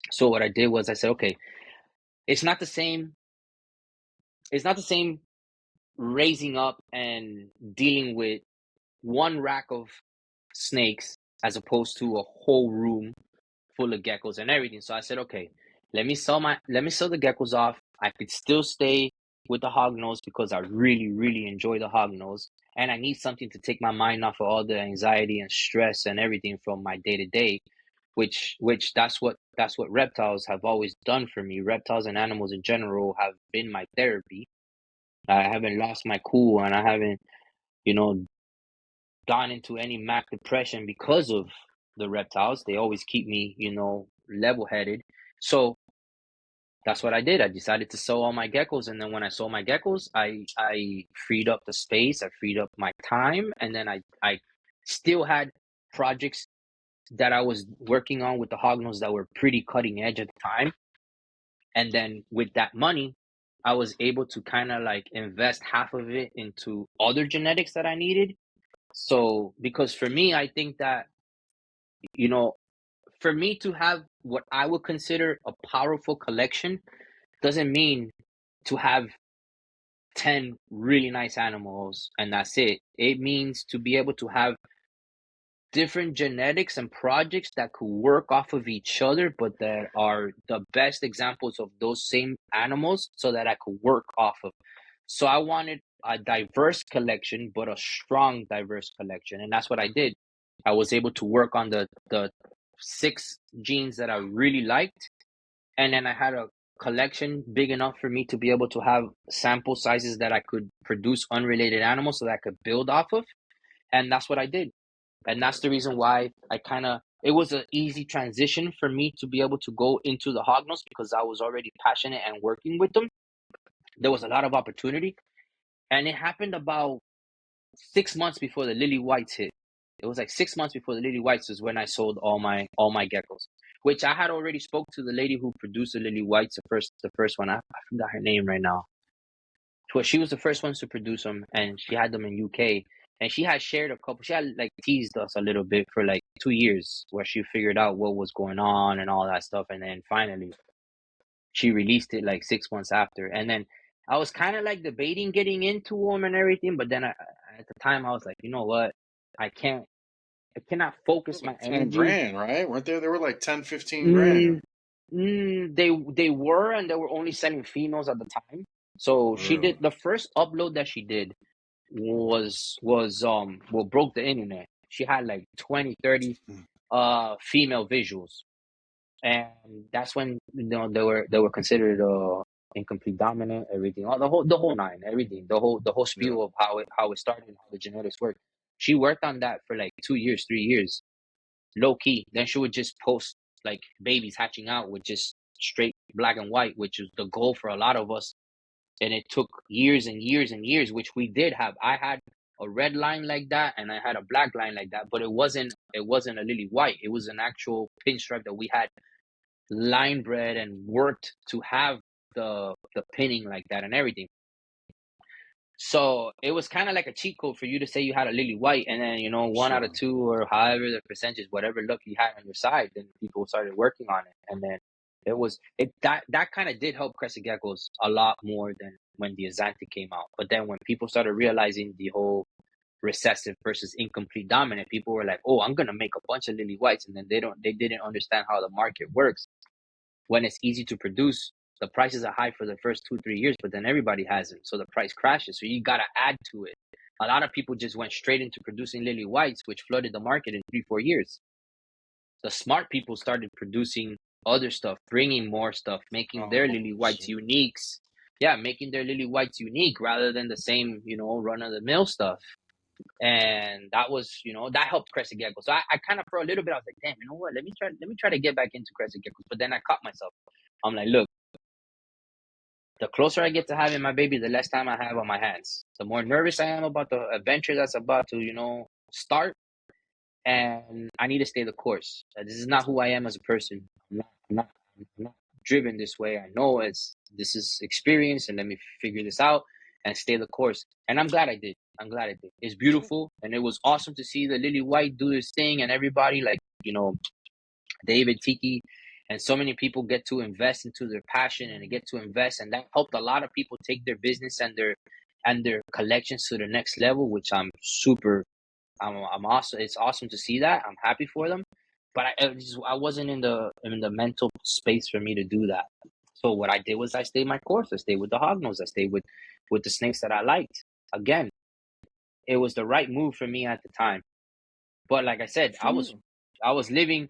So what I did was I said, okay, it's not the same. It's not the same raising up and dealing with one rack of snakes as opposed to a whole room full of geckos and everything. So I said, okay, let me sell the geckos off. I could still stay with the hognose because I really, really enjoy the hognose. And I need something to take my mind off of all the anxiety and stress and everything from my day to day, which that's what reptiles have always done for me. Reptiles and animals in general have been my therapy. I haven't lost my cool, and I haven't, you know, gone into any Mac depression because of the reptiles. They always keep me, level headed. So that's what I did. I decided to sell all my geckos, and then when I sold my geckos, I freed up the space, I freed up my time, and then I still had projects that I was working on with the hognose that were pretty cutting edge at the time. And then with that money, I was able to kind of like invest half of it into other genetics that I needed. So, because for me, I think that, you know, for me to have what I would consider a powerful collection doesn't mean to have 10 really nice animals and that's it. It means to be able to have different genetics and projects that could work off of each other, but that are the best examples of those same animals so that I could work off of. So I wanted a diverse collection, but a strong, diverse collection. And that's what I did. I was able to work on the 6 genes that I really liked. And then I had a collection big enough for me to be able to have sample sizes that I could produce unrelated animals so that I could build off of. And that's what I did. And that's the reason why it was an easy transition for me to be able to go into the hognose because I was already passionate and working with them. There was a lot of opportunity. And it happened about 6 months before the lily whites hit. It was like 6 months before the lily whites was when I sold all my geckos, which I had already spoke to the lady who produced the lily whites, the first one. I forgot her name right now. Well, she was the first one to produce them, and she had them in UK. And she had shared a couple. She had like teased us a little bit for like 2 years, where she figured out what was going on and all that stuff. And then finally, she released it like 6 months after. And then I was kind of like debating getting into them and everything, but then at the time I was like, you know what, I cannot focus my Like 10 energy. grand, right? Weren't they were like 10, 15 Mm, grand. they were, and they were only selling females at the time. So she Really? did the first upload that she did was what broke the internet. She had like 20, 30 female visuals, and that's when they were considered incomplete dominant, everything, all the whole nine, everything, the whole Yeah. spiel of how it started and how the genetics work. She worked on that for like 2 years, 3 years, low key. Then she would just post like babies hatching out with just straight black and white, which is the goal for a lot of us. And it took years and years and years, which we did have. I had a red line like that, and I had a black line like that, but it wasn't a lily white. It was an actual pinstripe that we had line bred and worked to have the pinning like that and everything. So it was kind of like a cheat code for you to say you had a lily white, and then one out Sure. of two or however the percentage, whatever luck you had on your side, then people started working on it, and then that kind of did help crescent geckos a lot more than when the Azantic came out. But then when people started realizing the whole recessive versus incomplete dominant, people were like, "Oh, I'm gonna make a bunch of lily whites," and then they didn't understand how the market works. When it's easy to produce, the prices are high for the first 2-3 years, but then everybody has them, so the price crashes. So you gotta add to it. A lot of people just went straight into producing lily whites, which flooded the market in 3-4 years. The smart people started producing other stuff, bringing more stuff, making their lily whites Shit. uniques. Yeah, making their lily whites unique rather than the same, run of the mill stuff. And that was, that helped crescent geckos. So I kind of for a little bit I was like, damn, you know what? Let me try to get back into crescent geckos. But then I caught myself. I'm like, look, the closer I get to having my baby, the less time I have on my hands. The more nervous I am about the adventure that's about to, start. And I need to stay the course. This is not who I am as a person. I'm not driven this way. I know this is experience, and let me figure this out and stay the course. And I'm glad I did. It's beautiful, and it was awesome to see the lily white do this thing, and everybody like David Tiki, and so many people get to invest into their passion and get to invest, and that helped a lot of people take their business and their collections to the next level, which I'm awesome. It's awesome to see that. I'm happy for them, but I wasn't in the mental space for me to do that. So what I did was I stayed my course. I stayed with the hognose. I stayed with the snakes that I liked. Again, it was the right move for me at the time. But like I said, I was living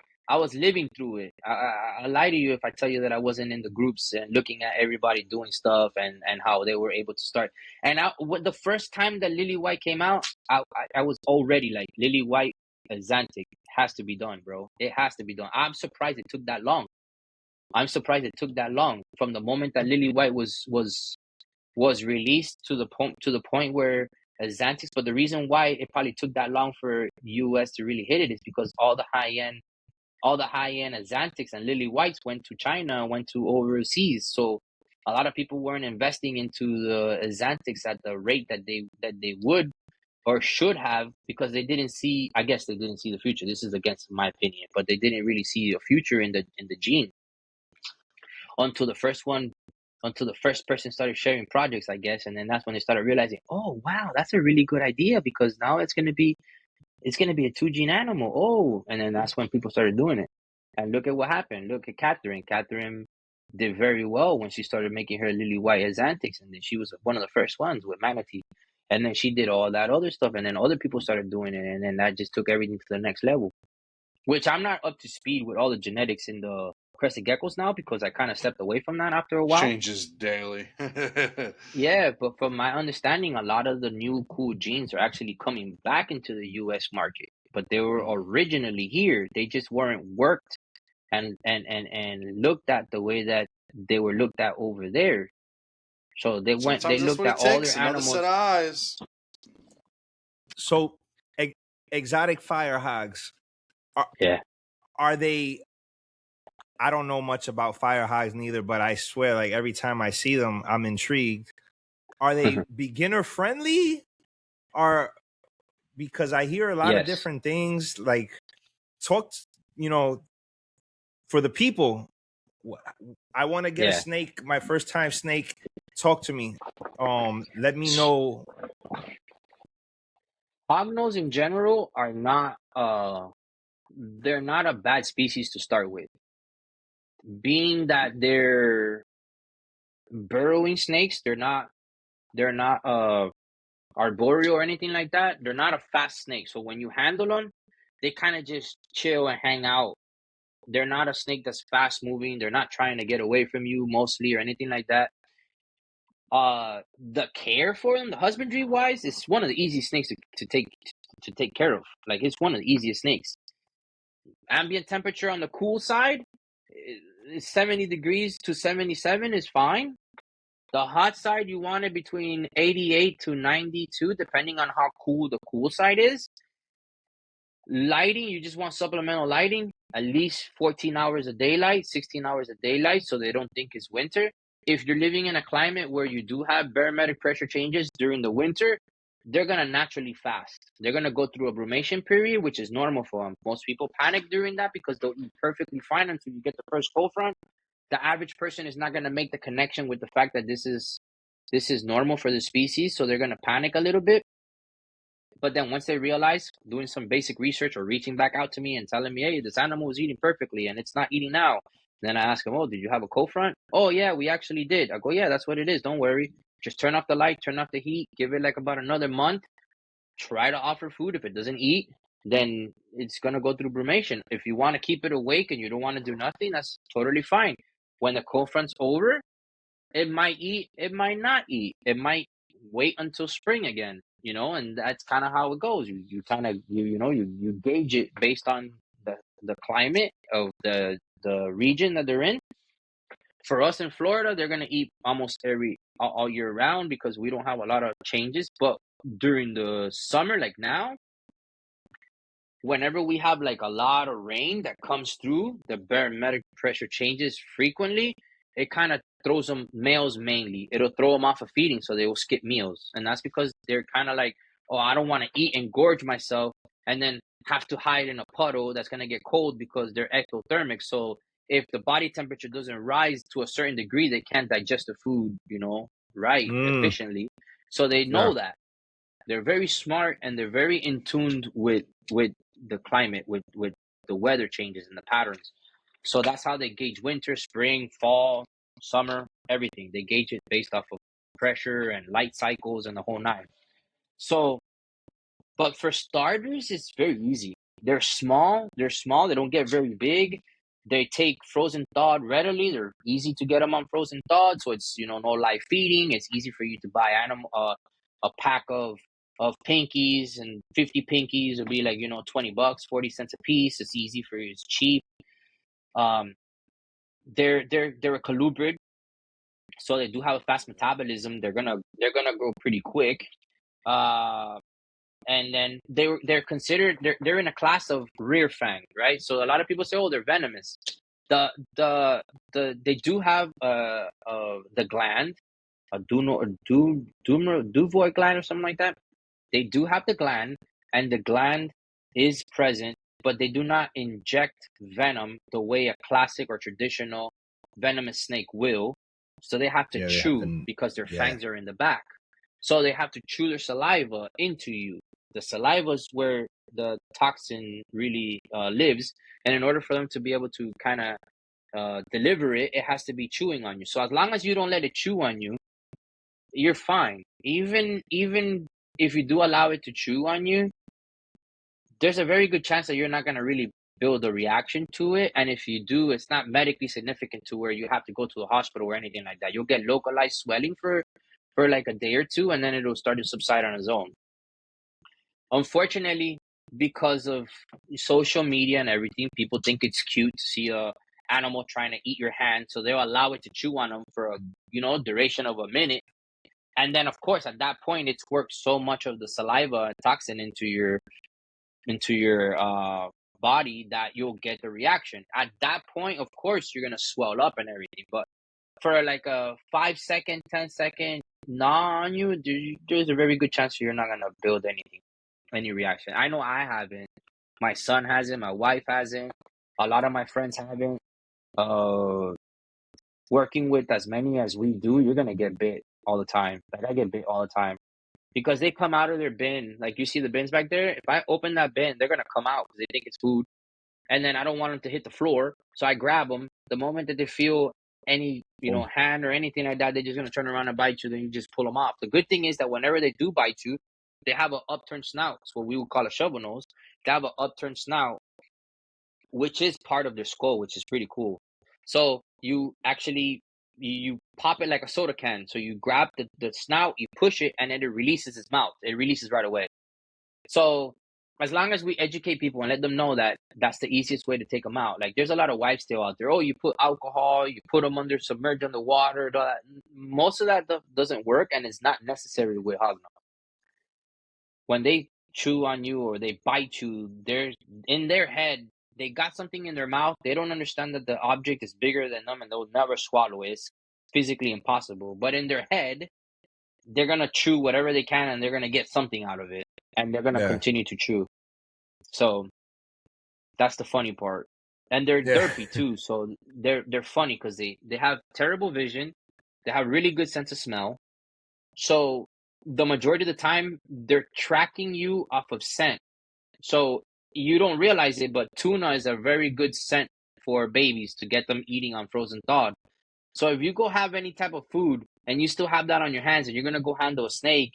through it. I lie to you if I tell you that I wasn't in the groups and looking at everybody doing stuff and how they were able to start. And the first time that Lily White came out, I was already like, Lily White Xantic has to be done, bro. It has to be done. I'm surprised it took that long. From the moment that Lily White was released to the point where Azantics. But the reason why it probably took that long for US to really hit it is because all the high end Azantics and Lily Whites went to China, went to overseas. So a lot of people weren't investing into the Azantics at the rate that they would or should have, because they didn't see. I guess they didn't see the future. This is against my opinion, but they didn't really see a future in the gene until the first person started sharing projects, I guess, and then that's when they started realizing, oh wow, that's a really good idea, because now it's gonna be a two gene animal. Oh, and then that's when people started doing it. And look at what happened. Look at Catherine. Catherine did very well when she started making her lily white Azantics, and then she was one of the first ones with Manatee. And then she did all that other stuff, and then other people started doing it, and then that just took everything to the next level. Which I'm not up to speed with all the genetics in the crested geckos now, because I kind of stepped away from that after a while. Changes daily. Yeah, but from my understanding, a lot of the new cool genes are actually coming back into the US market, but they were originally here. They just weren't worked and looked at the way that they were looked at over there. So they Sometimes that's looked what at it all takes. their Another animals. set of eyes. So, exotic fire hogs, are, Yeah. are they? I don't know much about fire hogs neither, but I swear, like every time I see them, I'm intrigued. Are they beginner friendly? Or because I hear a lot of Yes. different things, like talk, for the people. I want to get a Yeah. snake, my first time snake. Talk to me. Let me know. Hognose in general are not they're not a bad species to start with. Being that they're burrowing snakes, they're not arboreal or anything like that. They're not a fast snake. So when you handle them, they kind of just chill and hang out. They're not a snake that's fast moving. They're not trying to get away from you mostly or anything like that. The care for them, the husbandry wise, is one of the easiest snakes to take care of. Like, it's one of the easiest snakes. Ambient temperature on the cool side, 70 degrees to 77 is fine. The hot side, you want it between 88 to 92, depending on how cool the cool side is. Lighting, you just want supplemental lighting, at least 14 hours of daylight, 16 hours of daylight, so they don't think it's winter. If you're living in a climate where you do have barometric pressure changes during the winter, they're going to naturally fast. They're going to go through a brumation period, which is normal for them. Most people panic during that because they'll eat perfectly fine until you get the first cold front. The average person is not going to make the connection with the fact that this is normal for the species, so they're going to panic a little bit. But then once they realize, doing some basic research or reaching back out to me and telling me, hey, this animal is eating perfectly and it's not eating now. Then I ask them, oh, did you have a cold front? Oh, yeah, we actually did. I go, yeah, that's what it is. Don't worry. Just turn off the light, turn off the heat, give it like about another month. Try to offer food. If it doesn't eat, then it's going to go through brumation. If you want to keep it awake and you don't want to do nothing, that's totally fine. When the cold front's over, it might eat, it might not eat. It might wait until spring again, and that's kind of how it goes. You kind of you gauge it based on the climate of the region that they're in. For us in Florida, they're gonna eat almost all year round because we don't have a lot of changes. But during the summer, like now, whenever we have like a lot of rain that comes through, the barometric pressure changes frequently. It kind of throws them, males mainly, it'll throw them off of feeding, so they will skip meals. And that's because they're kind of like, oh, I don't want to eat and gorge myself and then have to hide in a puddle that's going to get cold because they're ectothermic. So if the body temperature doesn't rise to a certain degree, they can't digest the food, right, efficiently. So they know that. They're very smart and they're very in tuned with the climate, with the weather changes and the patterns. So that's how they gauge winter, spring, fall, summer, everything. They gauge it based off of pressure and light cycles and the whole nine. So, but for starters, it's very easy. They're small. They don't get very big. They take frozen thawed readily. They're easy to get them on frozen thawed. So it's, no live feeding. It's easy for you to buy a pack of pinkies, and 50 pinkies will be like, $20, 40 cents a piece. It's easy for you. It's cheap. They're a colubrid, so they do have a fast metabolism. They're gonna grow pretty quick. And then they're considered they're in a class of rear fang, right? So a lot of people say, oh, they're venomous. The they do have the gland, a Duvoy gland or something like that. They do have the gland, and the gland is present, but they do not inject venom the way a classic or traditional venomous snake will. So they have to chew because their fangs are in the back. So they have to chew their saliva into you. The saliva is where the toxin really lives, and in order for them to be able to kind of deliver it, it has to be chewing on you. So as long as you don't let it chew on you, you're fine. Even if you do allow it to chew on you, there's a very good chance that you're not going to really build a reaction to it. And if you do, it's not medically significant to where you have to go to the hospital or anything like that. You'll get localized swelling for like a day or two, and then it'll start to subside on its own. Unfortunately, because of social media and everything, people think it's cute to see a animal trying to eat your hand, so they'll allow it to chew on them for a duration of a minute. And then, of course, at that point, it's worked so much of the saliva and toxin into your body that you'll get the reaction. At that point, of course, you're gonna swell up and everything. But for like a 5-second, 10-second gnaw on you, there's a very good chance you're not gonna build any reaction. I know I haven't. My son hasn't. My wife hasn't. A lot of my friends haven't. Working with as many as we do, you're gonna get bit all the time. Like I get bit all the time because they come out of their bin. Like you see the bins back there. If I open that bin, they're gonna come out because they think it's food, and then I don't want them to hit the floor, so I grab them. The moment that they feel any hand or anything like that, they're just gonna turn around and bite you. Then you just pull them off. The good thing is that whenever they do bite you, they have an upturned snout. It's what we would call a shovel nose. They have an upturned snout, which is part of their skull, which is pretty cool. So you actually you pop it like a soda can. So you grab the snout, you push it, and then it releases its mouth. It releases right away. So as long as we educate people and let them know that that's the easiest way to take them out. Like there's a lot of wives still out there. Oh, you put alcohol, you put them submerged under water. Most of that doesn't work, and it's not necessary with hognose. When they chew on you or they bite you, they're in their head. They got something in their mouth. They don't understand that the object is bigger than them and they'll never swallow it. It's physically impossible. But in their head, they're going to chew whatever they can and they're going to get something out of it. And they're going to continue to chew. So that's the funny part. And they're derpy too. So they're funny because they have terrible vision. They have really good sense of smell. So the majority of the time, they're tracking you off of scent. So you don't realize it, but tuna is a very good scent for babies to get them eating on frozen thawed. So if you go have any type of food and you still have that on your hands and you're going to go handle a snake,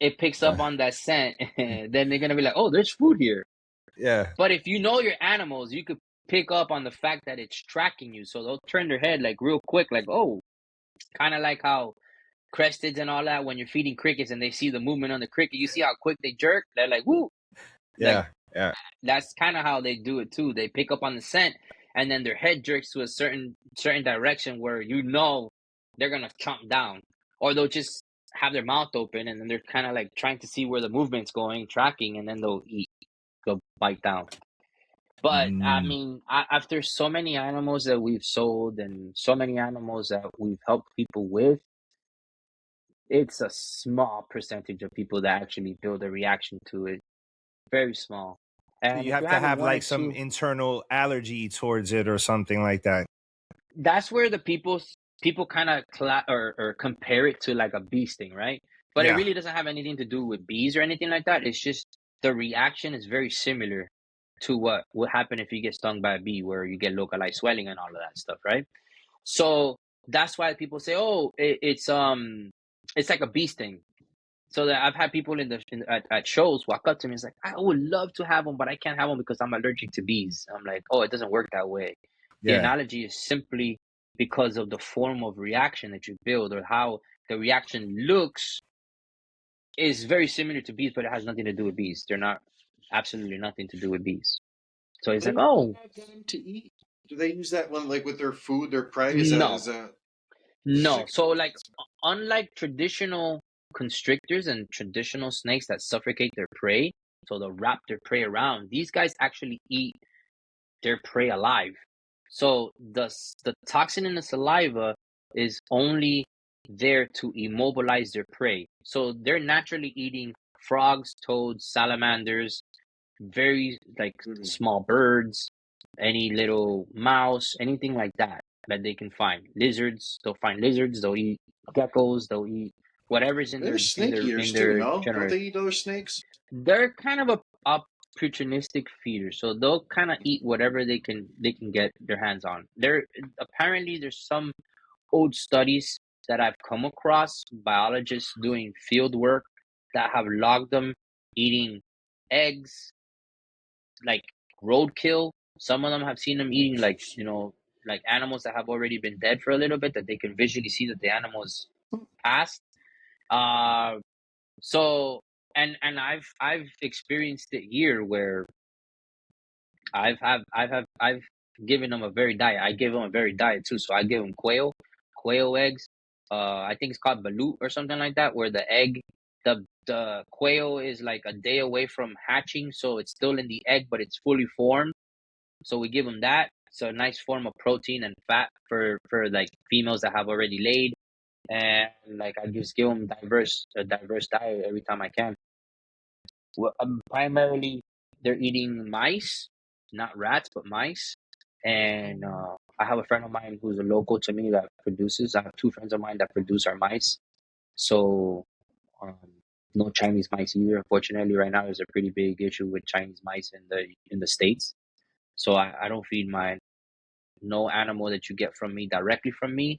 it picks up on that scent. Then they're going to be like, oh, there's food here. Yeah. But if you know your animals, you could pick up on the fact that it's tracking you. So they'll turn their head like real quick, like, oh, kind of like how cresteds and all that, when you're feeding crickets and they see the movement on the cricket, you see how quick they jerk? They're like, woo. Yeah, like, that's kind of how they do it too. They pick up on the scent, and then their head jerks to a certain direction where they're gonna chomp down, or they'll just have their mouth open, and then they're kind of like trying to see where the movement's going, tracking, and then they'll bite down. But I mean, after so many animals that we've sold and so many animals that we've helped people with, it's a small percentage of people that actually build a reaction to it. Very small. And you have to have like some internal allergy towards it or something like that. That's where the people kind of or compare it to like a bee sting, right? But it really doesn't have anything to do with bees or anything like that. It's just the reaction is very similar to what would happen if you get stung by a bee, where you get localized swelling and all of that stuff, right? So that's why people say, oh, it's like a bee sting. So that I've had people at shows walk up to me. It's like, I would love to have them, but I can't have them because I'm allergic to bees. I'm like, oh, it doesn't work that way. The analogy is simply because of the form of reaction that you build, or how the reaction looks is very similar to bees, but it has nothing to do with bees. They're not absolutely nothing to do with bees. So it's like, oh, to eat. Do they use that one like with their food, their prey? No. So like, unlike traditional constrictors and traditional snakes that suffocate their prey, so they'll wrap their prey around. These guys actually eat their prey alive. So the toxin in the saliva is only there to immobilize their prey. So they're naturally eating frogs, toads, salamanders, very like small birds, any little mouse, anything like that they can find. Lizards, they'll find lizards, they'll eat geckos, they'll eat whatever's in They're their in snake their eaters in too, their no? Don't generation. they eat other snakes? They're kind of a opportunistic feeder, so they'll kind of eat whatever they can get their hands on. There apparently there's some old studies that I've come across, biologists doing field work that have logged them eating eggs, like roadkill. Some of them have seen them eating like like animals that have already been dead for a little bit that they can visually see that the animals passed. Uh, so and I've experienced it here where I've given them a very diet. I give them a very diet too. So I give them quail eggs. I think it's called balut or something like that, where the egg, the quail is like a day away from hatching, so it's still in the egg, but it's fully formed. So we give them that. It's a nice form of protein and fat for like females that have already laid, and like I just give them a diverse diet every time I can. Well, primarily they're eating mice, not rats, but mice. And I have a friend of mine who's a local to me that produces. I have two friends of mine that produce our mice. So um, no Chinese mice either. Unfortunately, right now there's a pretty big issue with Chinese mice in the states. So I don't feed mine. No animal that you get from me directly from me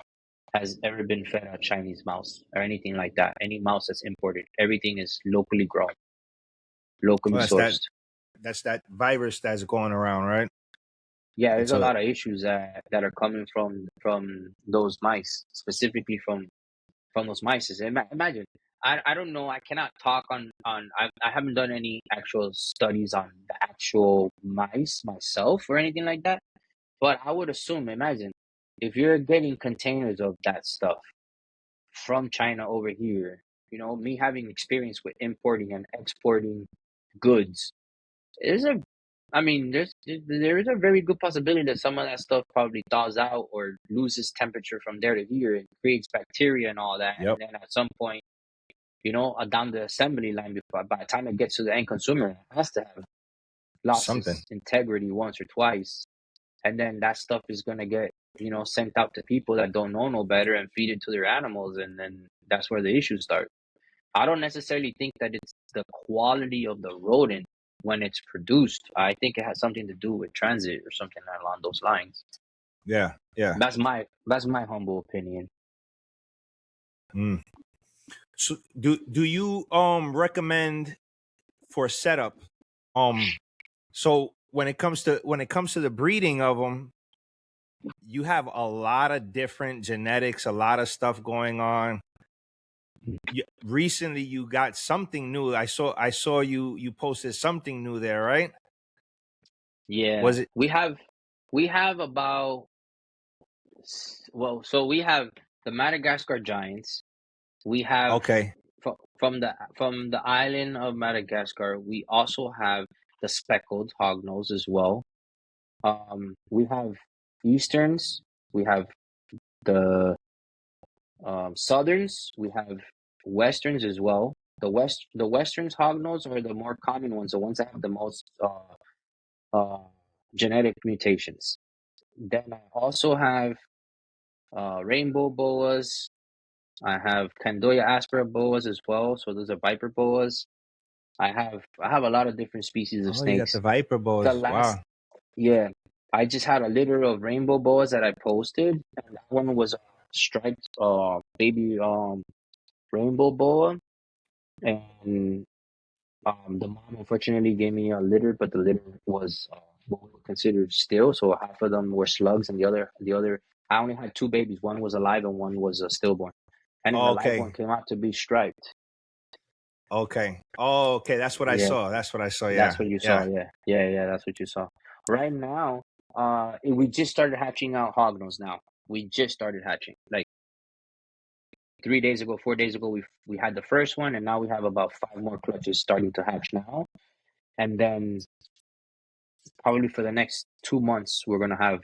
has ever been fed a Chinese mouse or anything like that. Any mouse that's imported, everything is locally grown, locally Well, sourced. that's that virus that's going around, right? Yeah, there's It's a a lot of issues that are coming from those mice, specifically from those mice. Imagine, I don't know, I cannot talk on I haven't done any actual studies on the actual mice myself or anything like that, but I would assume, imagine, if you're getting containers of that stuff from China over here, me having experience with importing and exporting goods, there's a, I mean, there is a very good possibility that some of that stuff probably thaws out or loses temperature from there to here and creates bacteria and all that. And yep, then at some point, down the assembly line, before by the time it gets to the end consumer, it has to have lost something. its integrity once or twice. And then that stuff is gonna get, sent out to people that don't know no better and feed it to their animals, and then that's where the issues start. I don't necessarily think that it's the quality of the rodent when it's produced. I think it has something to do with transit or something along those lines. Yeah, yeah. That's my humble opinion. Mm. So do you recommend for setup? So when it comes to the breeding of them, you have a lot of different genetics, a lot of stuff going on. Recently, you got something new. I saw you posted something new there, right? Yeah, Was it we have about, well, so we have the Madagascar giants. We have okay? from the island of Madagascar. We also have the speckled hognose as well. We have easterns. We have the southerns. We have westerns as well. The westerns hognose are the more common ones, the ones that have the most uh, genetic mutations. Then I also have rainbow boas. I have Candoya aspera boas as well. So those are viper boas. I have a lot of different species of Oh, you got snakes. the viper The boas. last Wow. Yeah, I just had a litter of rainbow boas that I posted, and that one was a striped baby rainbow boa, and the mom unfortunately gave me a litter, but the litter was what we would consider still. So half of them were slugs, and the other I only had two babies. One was alive, and one was a stillborn. And then the live one Okay. came out to be striped. Okay. Oh, okay. That's what I Yeah, saw. That's what I saw. that's Yeah. what you saw. Yeah. Yeah, yeah, yeah. That's what you saw. Right now, we just started hatching out hognose. Now we just started hatching. Like 3 days ago, 4 days ago, we had the first one, and now we have about 5 more clutches starting to hatch now. And then probably for the next 2 months, we're gonna have,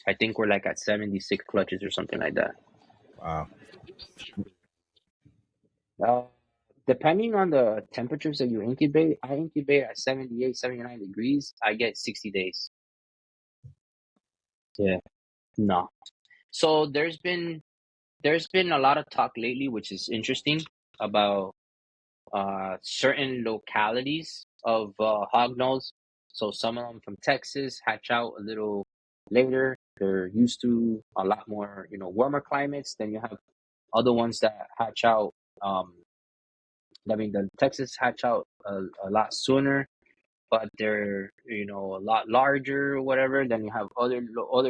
I think we're like at 76 clutches or something like that. Wow. Uh, Depending on the temperatures that you incubate, I incubate at 78, 79 degrees. I get 60 days. Yeah. No. So there's been a lot of talk lately, which is interesting, about certain localities of hognose. So some of them from Texas hatch out a little later. They're used to a lot more, warmer climates. Then you have other ones that hatch out. The Texas hatch out a lot sooner, but they're a lot larger or whatever. Then you have other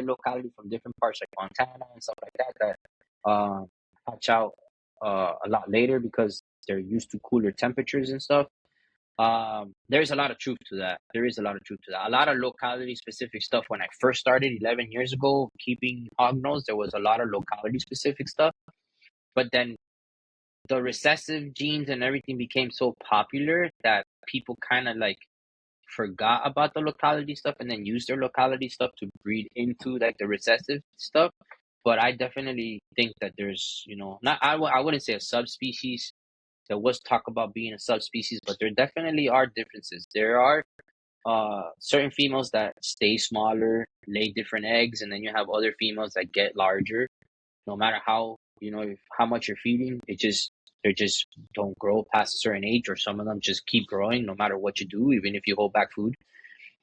localities from different parts like Montana and stuff like that hatch out a lot later because they're used to cooler temperatures and stuff. There's a lot of truth to that. There is a lot of truth to that. A lot of locality specific stuff. When I first started 11 years ago keeping hognose, there was a lot of locality specific stuff. But then the recessive genes and everything became so popular that people kind of like forgot about the locality stuff and then used their locality stuff to breed into like the recessive stuff. But I definitely think that there's, not I wouldn't say a subspecies. There was talk about being a subspecies, but there definitely are differences. There are certain females that stay smaller, lay different eggs, and then you have other females that get larger. No matter how how much you're feeding, they just don't grow past a certain age, or some of them just keep growing no matter what you do, even if you hold back food.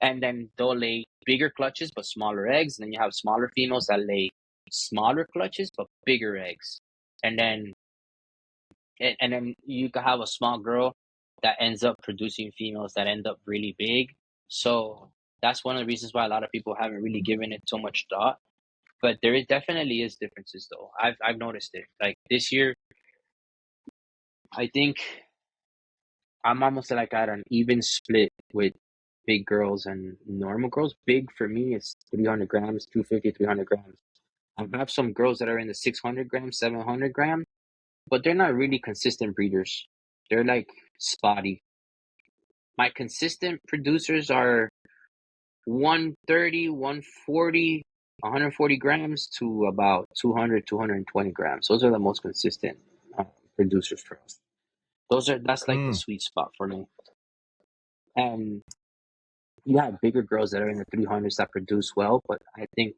And then they'll lay bigger clutches but smaller eggs. And then you have smaller females that lay smaller clutches but bigger eggs. And then you could have a small girl that ends up producing females that end up really big. So that's one of the reasons why a lot of people haven't really given it so much thought. But definitely is differences though. I've noticed it. Like this year, I think I'm almost like at an even split with big girls and normal girls. Big for me is 300 grams, 250, 300 grams. I have some girls that are in the 600 grams, 700 grams, but they're not really consistent breeders. They're like spotty. My consistent producers are 130, 140, 140 grams to about 200, 220 grams. Those are the most consistent producers for us. That's like the sweet spot for me. And you have bigger girls that are in the 300s that produce well, but I think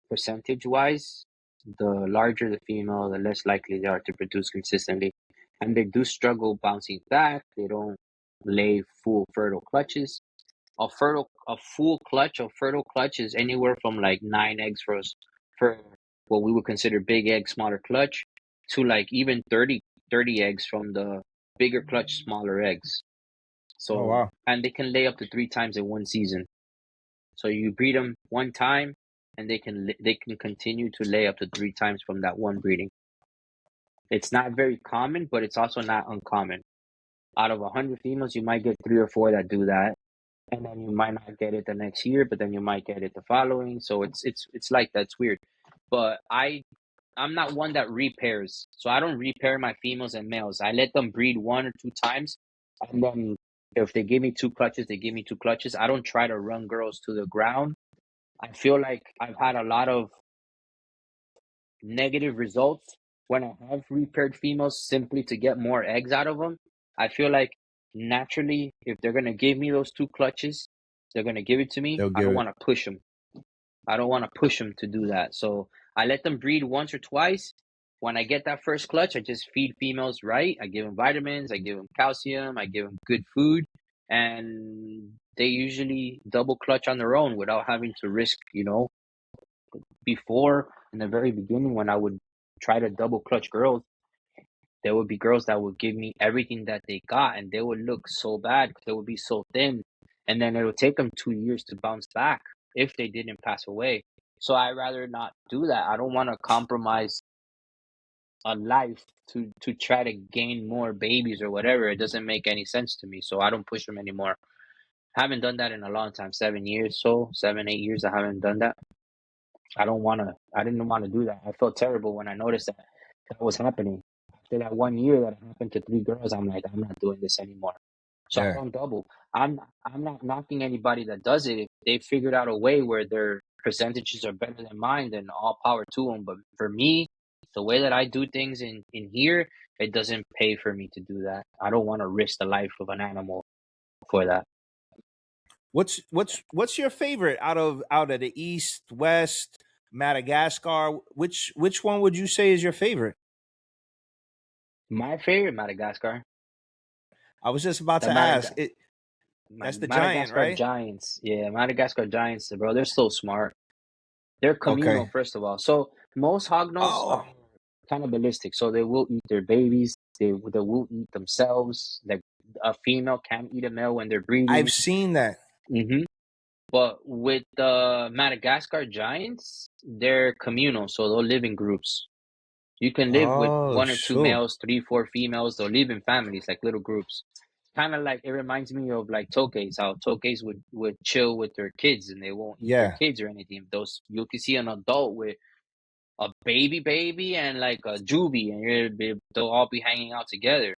percentage wise, the larger the female, the less likely they are to produce consistently. And they do struggle bouncing back. They don't lay full fertile clutches. A full clutch, a fertile clutch is anywhere from like 9 eggs for what we would consider big egg, smaller clutch, to like even 30 eggs from the bigger clutch, smaller eggs. Oh, So, wow. and they can lay up to 3 times in one season. So you breed them one time, and they can continue to lay up to 3 times from that one breeding. It's not very common, but it's also not uncommon. Out of 100 females, you might get 3 or 4 that do that, and then you might not get it the next year, but then you might get it the following. So it's like that's weird. But I'm not one that repairs, so I don't repair my females and males. I let them breed 1 or 2 times, and then if they give me 2 clutches, they give me 2 clutches. I don't try to run girls to the ground. I feel like I've had a lot of negative results when I have repaired females simply to get more eggs out of them. I feel like naturally, if they're gonna give me those 2 clutches, they're gonna give it to me. They'll I give don't it. want to push them. I don't want to push them to do that. So I let them breed once or twice. When I get that first clutch, I just feed females right. I give them vitamins, I give them calcium, I give them good food, and they usually double clutch on their own without having to risk, before in the very beginning when I would try to double clutch girls, there would be girls that would give me everything that they got, and they would look so bad because they would be so thin, and then it would take them 2 years to bounce back if they didn't pass away. So I rather not do that. I don't want to compromise a life to try to gain more babies or whatever. It doesn't make any sense to me, so I don't push them anymore. I haven't done that in a long time, 7 years, so 7, 8 years. I haven't done that. I didn't want to do that. I felt terrible when I noticed that that was happening. After that 1 year that happened to 3 girls, I'm like, I'm not doing this anymore. So I Yeah. don't double. I'm not knocking anybody that does it. If they figured out a way where their percentages are better than mine, then all power to them. But for me, the way that I do things in here, it doesn't pay for me to do that. I don't want to risk the life of an animal for that. What's your favorite out of the East, West, Madagascar? Which one would you say is your favorite? My favorite, Madagascar. I was just about The to ask. That's the giant, Madagascar right? Giants. Yeah, Madagascar Giants, bro. They're so smart. They're communal, Okay. first of all. So most hognose Oh, are cannibalistic. So they will eat their babies. They will eat themselves. Like a female can eat a male when they're I've breeding. seen that. hmm But with the Madagascar Giants, they're communal. So they'll live in groups. You can live with Oh, one or two shoot. males, three, four females. They'll live in families, like little groups. Kind of like it reminds me of like tokays, how tokays would chill with their kids and they won't eat their Yeah, kids or anything. Those you can see an adult with a baby and like a juvie, and they'll all be hanging out together.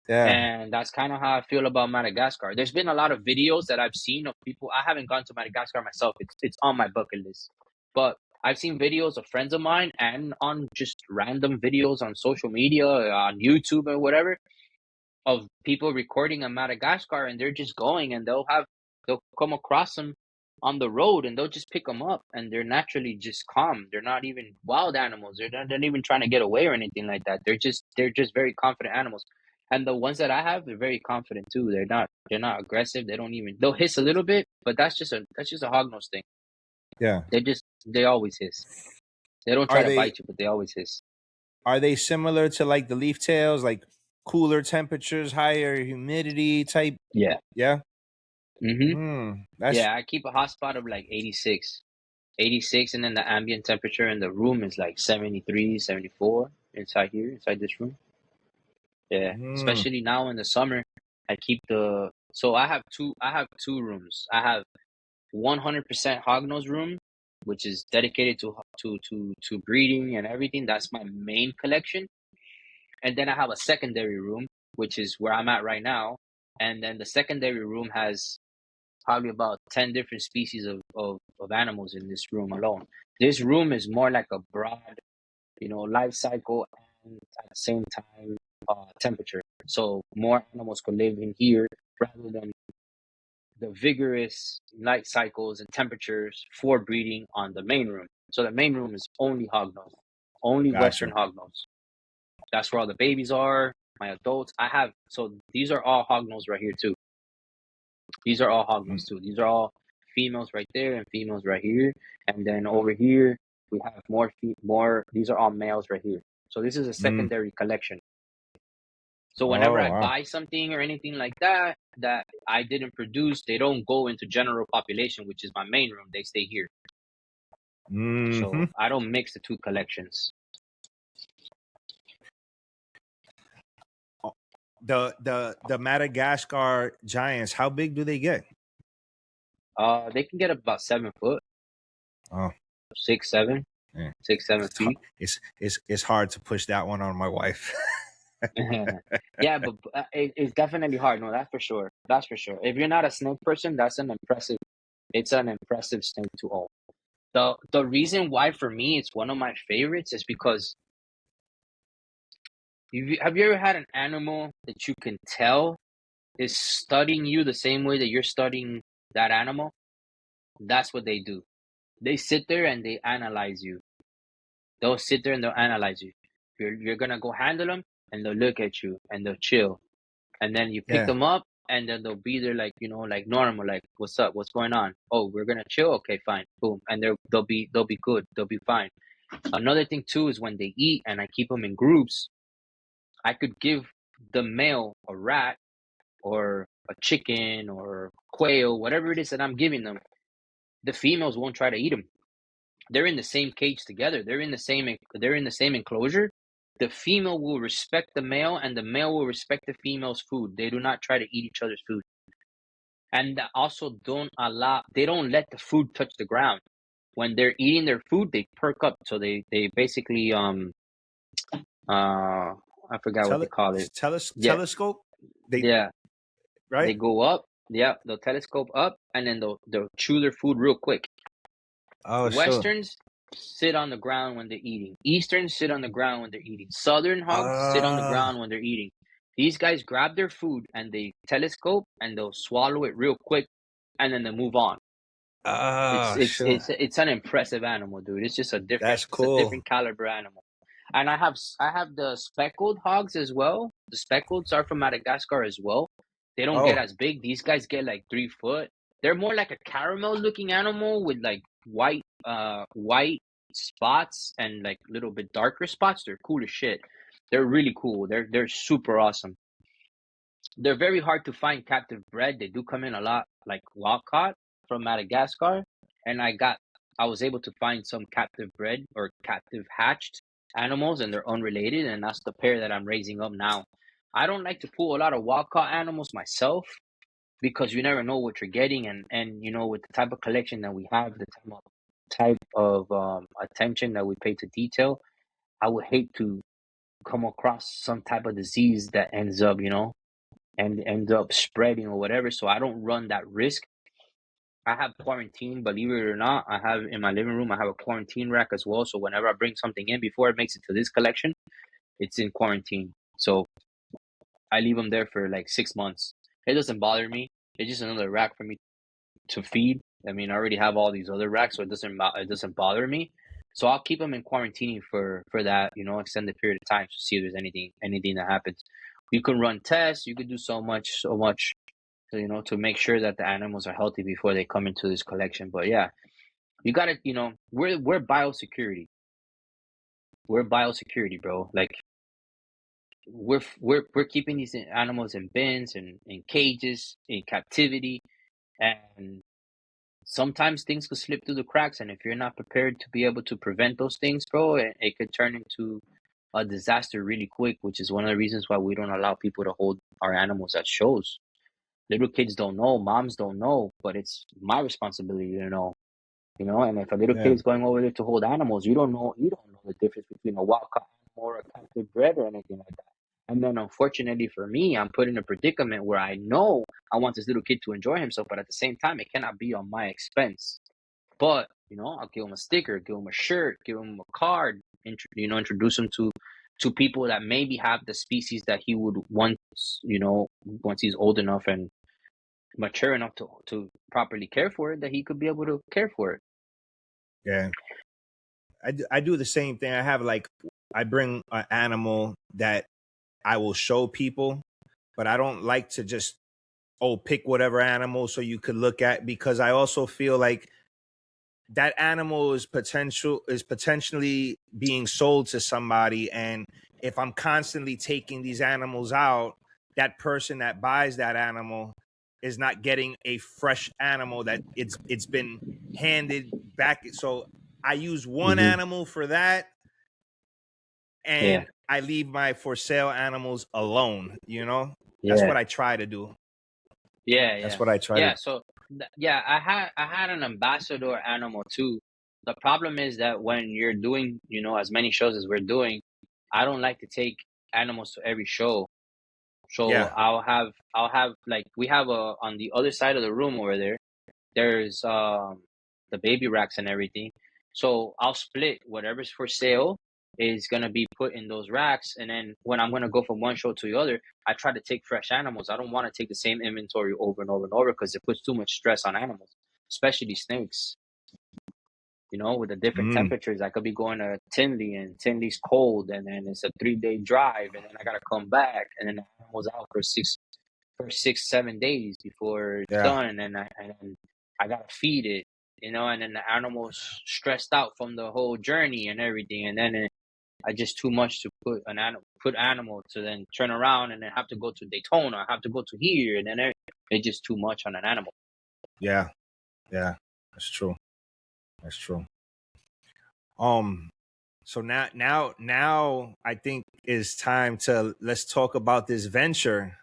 yeah. And that's kind of how I feel about Madagascar. There's been a lot of videos that I've seen of people. I haven't gone to Madagascar myself. It's on my bucket list, but I've seen videos of friends of mine and on just random videos on social media, on YouTube or whatever, of people recording in Madagascar, and they're just going, and they'll come across them on the road, and they'll just pick them up, and they're naturally just calm. They're not even wild animals. They're not even trying to get away or anything like that. They're just very confident animals. And the ones that I have, they're very confident too. They're not aggressive. They'll hiss a little bit, but that's just a hognose thing. Yeah. They always hiss. They don't try Are to they bite you, but they always hiss. are they similar to like the leaf tails, like cooler temperatures, higher humidity type? Yeah. Yeah. Mm-hmm. That's Yeah, I keep a hot spot of like 86, and then the ambient temperature in the room is like 73, 74 inside here, inside this room. Yeah, mm, especially now in the summer, I keep the so I have two rooms. I have 100% hognose room, which is dedicated to breeding and everything. That's my main collection. And then I have a secondary room, which is where I'm at right now. And then the secondary room has probably about 10 different species of animals in this room alone. This room is more like a broad, life cycle and at the same time temperature. So more animals could live in here rather than the vigorous light cycles and temperatures for breeding on the main room. So the main room is only hognose, only Western gotcha. hognose. That's where all the babies are, my adults. So these are all hognose right here too. These are all Mm, hognose too. These are all females right there and females right here. And then over here we have more. These are all males right here. So this is a mm. secondary collection. So whenever Oh I wow. buy something or anything like that I didn't produce, they don't go into general population, which is my main room. They stay here. Hmm. So I don't mix the two collections. The Madagascar giants, how big do they get? They can get about 7 foot, Oh, 6, 7, yeah. 6, 7 feet. It's hard to push that one on my wife. Yeah, but it's definitely hard. No, that's for sure. That's for sure. If you're not a snake person, it's an impressive snake to own. The reason why for me it's one of my favorites is because have you ever had an animal that you can tell is studying you the same way that you're studying that animal? That's what they do. They sit there and they analyze you. They'll sit there and they'll analyze you. You're gonna go handle them and they'll look at you and they'll chill. And then you pick Yeah. them up and then they'll be there like, like normal, like what's up, what's going on? Oh, we're gonna chill. Okay, fine, boom. And they'll be good. They'll be fine. Another thing too is when they eat and I keep them in groups, I could give the male a rat or a chicken or quail, whatever it is that I'm giving them. The females won't try to eat them. They're in the same cage together. They're in the same enclosure. The female will respect the male and the male will respect the female's food. They do not try to eat each other's food. And also they don't let the food touch the ground. When they're eating their food, they perk up. So they basically I forgot what they call it. Yeah, Telescope. They yeah. They right. go up. Yeah, they'll telescope up, and then they'll chew their food real quick. Oh, sure. Westerns sit on the ground when they're eating. Easterns sit on the ground when they're eating. Southern hogs sit on the ground when they're eating. These guys grab their food and they telescope and they'll swallow it real quick, and then they move on. Sure. It's an impressive animal, dude. That's It's a cool. different caliber animal. And I have the speckled hogs as well. The speckleds are from Madagascar as well. They don't get Oh, as big. These guys get like 3 foot. They're more like a caramel looking animal with like white spots and like a little bit darker spots. They're cool as shit. They're really cool. They're super awesome. They're very hard to find captive bred. They do come in a lot like wild caught from Madagascar, and I was able to find some captive bred or captive hatched animals, and they're unrelated, and that's the pair that I'm raising up now. I don't like to pull a lot of wild caught animals myself because you never know what you're getting, and you know with the type of collection that we have, the type of attention that we pay to detail, I would hate to come across some type of disease that ends up, and end up spreading or whatever. So I don't run that risk. I have quarantine, believe it or not. I have in my living room, I have a quarantine rack as well. So whenever I bring something in before it makes it to this collection, it's in quarantine. So I leave them there for like 6 months. It doesn't bother me. It's just another rack for me to feed. I mean, I already have all these other racks, so it doesn't bother me. So I'll keep them in quarantine for that, extended period of time to see if there's anything that happens. You can run tests. You could do so much, to make sure that the animals are healthy before they come into this collection. But yeah, you gotta, we're biosecurity. We're biosecurity, bro. Like we're keeping these animals in bins and in cages in captivity, and sometimes things could slip through the cracks. And if you're not prepared to be able to prevent those things, bro, it could turn into a disaster really quick. Which is one of the reasons why we don't allow people to hold our animals at shows. Little kids don't know, moms don't know, but it's my responsibility to know. And if a little kid yeah. is going over there to hold animals, you don't know the difference between a wild caught animal or a captive bred or anything like that. And then unfortunately for me, I'm put in a predicament where I know I want this little kid to enjoy himself, but at the same time, it cannot be on my expense. But I'll give him a sticker, give him a shirt, give him a card, introduce him to people that maybe have the species that he would want, once he's old enough and mature enough to properly care for it, that he could be able to care for it. Yeah. I do the same thing. I bring an animal that I will show people, but I don't like to just pick whatever animal so you could look at, because I also feel like that animal is potentially being sold to somebody, and if I'm constantly taking these animals out, that person that buys that animal is not getting a fresh animal that it's been handed back. So I use one Hmm. animal for that, Yeah, and I leave my for sale animals alone. That's yeah, what I try to do. yeah, That's yeah, what I try to yeah. do. So yeah, I had an ambassador animal too. The problem is that when you're doing, as many shows as we're doing, I don't like to take animals to every show. So Yeah. I'll have like we have a on the other side of the room over there. There's the baby racks and everything. So I'll split whatever's for sale is gonna be put in those racks, and then when I'm gonna go from one show to the other, I try to take fresh animals. I don't want to take the same inventory over and over and over because it puts too much stress on animals, especially snakes. With the different Mm, temperatures, I could be going to Tinley, and Tinley's cold, and then it's a 3-day drive, and then I gotta come back, and then the animal's out for 6, 7 days before it's yeah. done, and then I gotta feed it, and then the animal's stressed out from the whole journey and everything, and then I just too much to put animal to then turn around and then have to go to Daytona, have to go to here, and then it's just too much on an animal. Yeah. Yeah. That's true. That's true. Um, so now I think it's time to let's talk about this venture.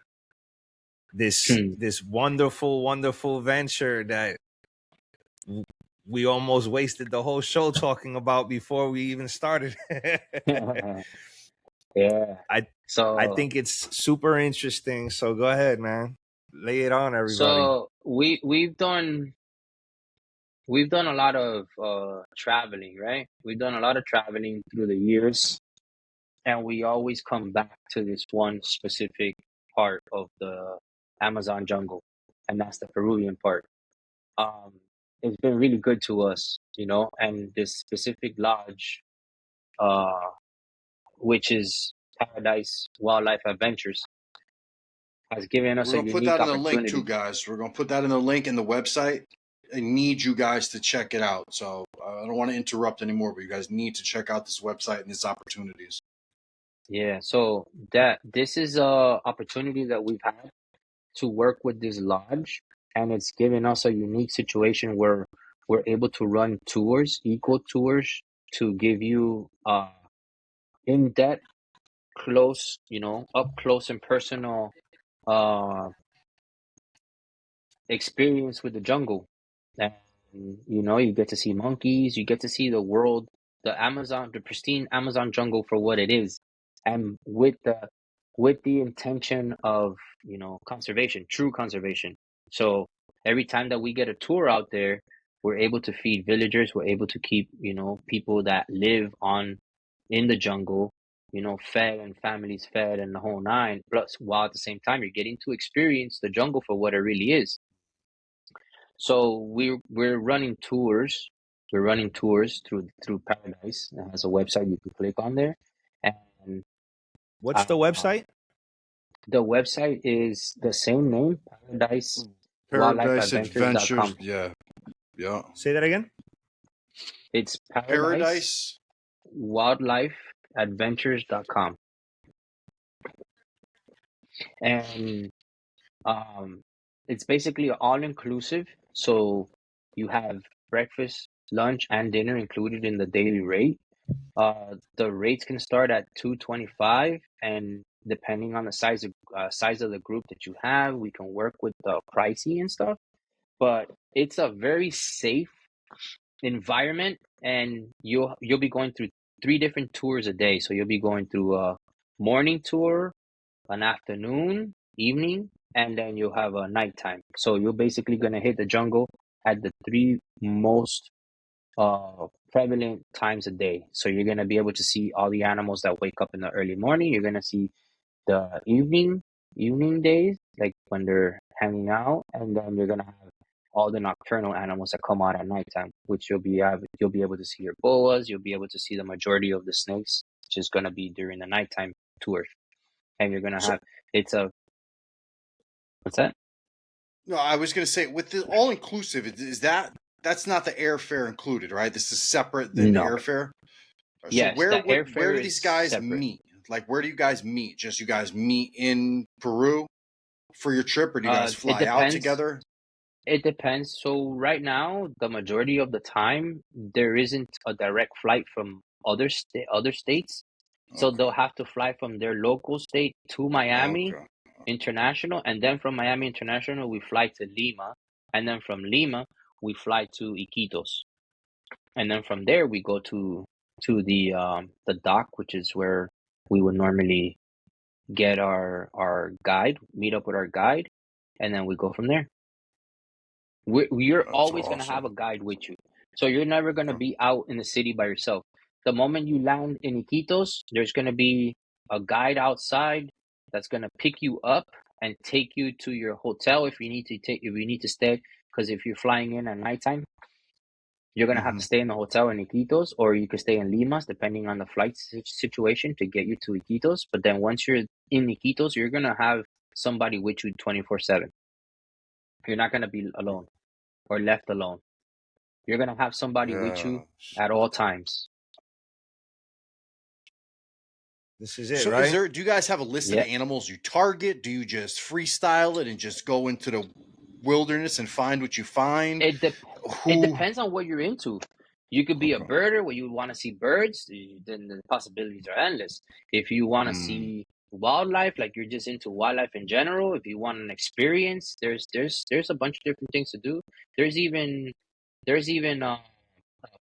This Hmm. this wonderful venture that we almost wasted the whole show talking about before we even started. Yeah. I I So think it's super interesting. So go ahead, man. Lay it on everybody. so we've done a lot of traveling, right? We've done a lot of traveling through the years, and we always come back to this one specific part of the Amazon jungle, and that's the Peruvian part. Um, it's been really good to us, and this specific lodge, uh, which is Paradise Wildlife Adventures, has given We're us a gonna put unique that in the link too, opportunity. guys. We're gonna put that in the link in the website. I need you guys to check it out. So I don't want to interrupt anymore, but you guys need to check out this website and its opportunities. Yeah, so this is a opportunity that we've had to work with this lodge, and it's given us a unique situation where we're able to run tours, eco tours, to give you in-depth, close, up close and personal uh experience with the jungle. And you get to see monkeys, you get to see the world, the pristine Amazon jungle for what it is, and with the intention of conservation, true conservation. So every time that we get a tour out there, we're able to feed villagers, we're able to keep people that live on in the jungle, fed, and families fed, and the whole nine. Plus, while at the same time, you're getting to experience the jungle for what it really is. So we're running tours. We're running tours through Paradise. It has a website you can click on there, and What's the uh, website? the website is the same name, Paradise Adventures. paradisewildlifeadventures.com. Yeah. Yeah. Say that again. It's Paradise. paradisewildlifeadventures.com, and um, it's basically all inclusive. So you have breakfast, lunch, and dinner included in the daily rate. The rates can start at 225, and depending on the size of the group that you have, we can work with the pricing and stuff. But it's a very safe environment, and you'll be going through three different tours a day. So you'll be going through a morning tour, an afternoon, evening, and then you'll have a nighttime. So you're basically gonna hit the jungle at the three most prevalent times a day. So you're gonna be able to see all the animals that wake up in the early morning. You're gonna see the evening days, like when they're hanging out, and then you're gonna have all the nocturnal animals that come out at nighttime, which you'll be able to see your boas. You'll be able to see the majority of the snakes, which is gonna be during the nighttime tours. And you're gonna So have it's a what's that? no, I was gonna say with the all inclusive, is that's not the airfare included, right? This is separate than the No. airfare. So Yes, the where airfare do is these guys separate. meet? Like where do you guys meet? Just you guys meet in Peru for your trip, or do you guys It fly out depends. together? It depends. So right now, the majority of the time, there isn't a direct flight from other states. So Okay. they'll have to fly from their local state to Miami Okay. International, and then from Miami International, we fly to Lima, and then from Lima, we fly to Iquitos, and then from there we go to the dock, which is where we would normally get our guide, meet up with our guide, and then we go from there. You're That's always going to awesome. have a guide with you. So you're never going to Okay. be out in the city by yourself. The moment you land in Iquitos, there's going to be a guide outside that's going to pick you up and take you to your hotel if you need to stay, because if you're flying in at nighttime, you're going to have Mm-hmm. to stay in the hotel in Iquitos, or you could stay in Limas depending on the flight situation to get you to Iquitos. But then once you're in Iquitos, you're going to have somebody with you 24/7. You're not going to be alone or left alone. You're gonna have somebody with Yeah. you at all times. This is it, So is right? there? Do you guys have a list of Yeah. animals you target? Do you just freestyle it and just go into the wilderness and find what you find? It dep it Who? depends on what you're into. You could be a Okay. birder where you want to see birds, then the possibilities are endless. If you want to Mm, see wildlife, like you're just into wildlife in general, if you want an experience, there's a bunch of different things to do. There's even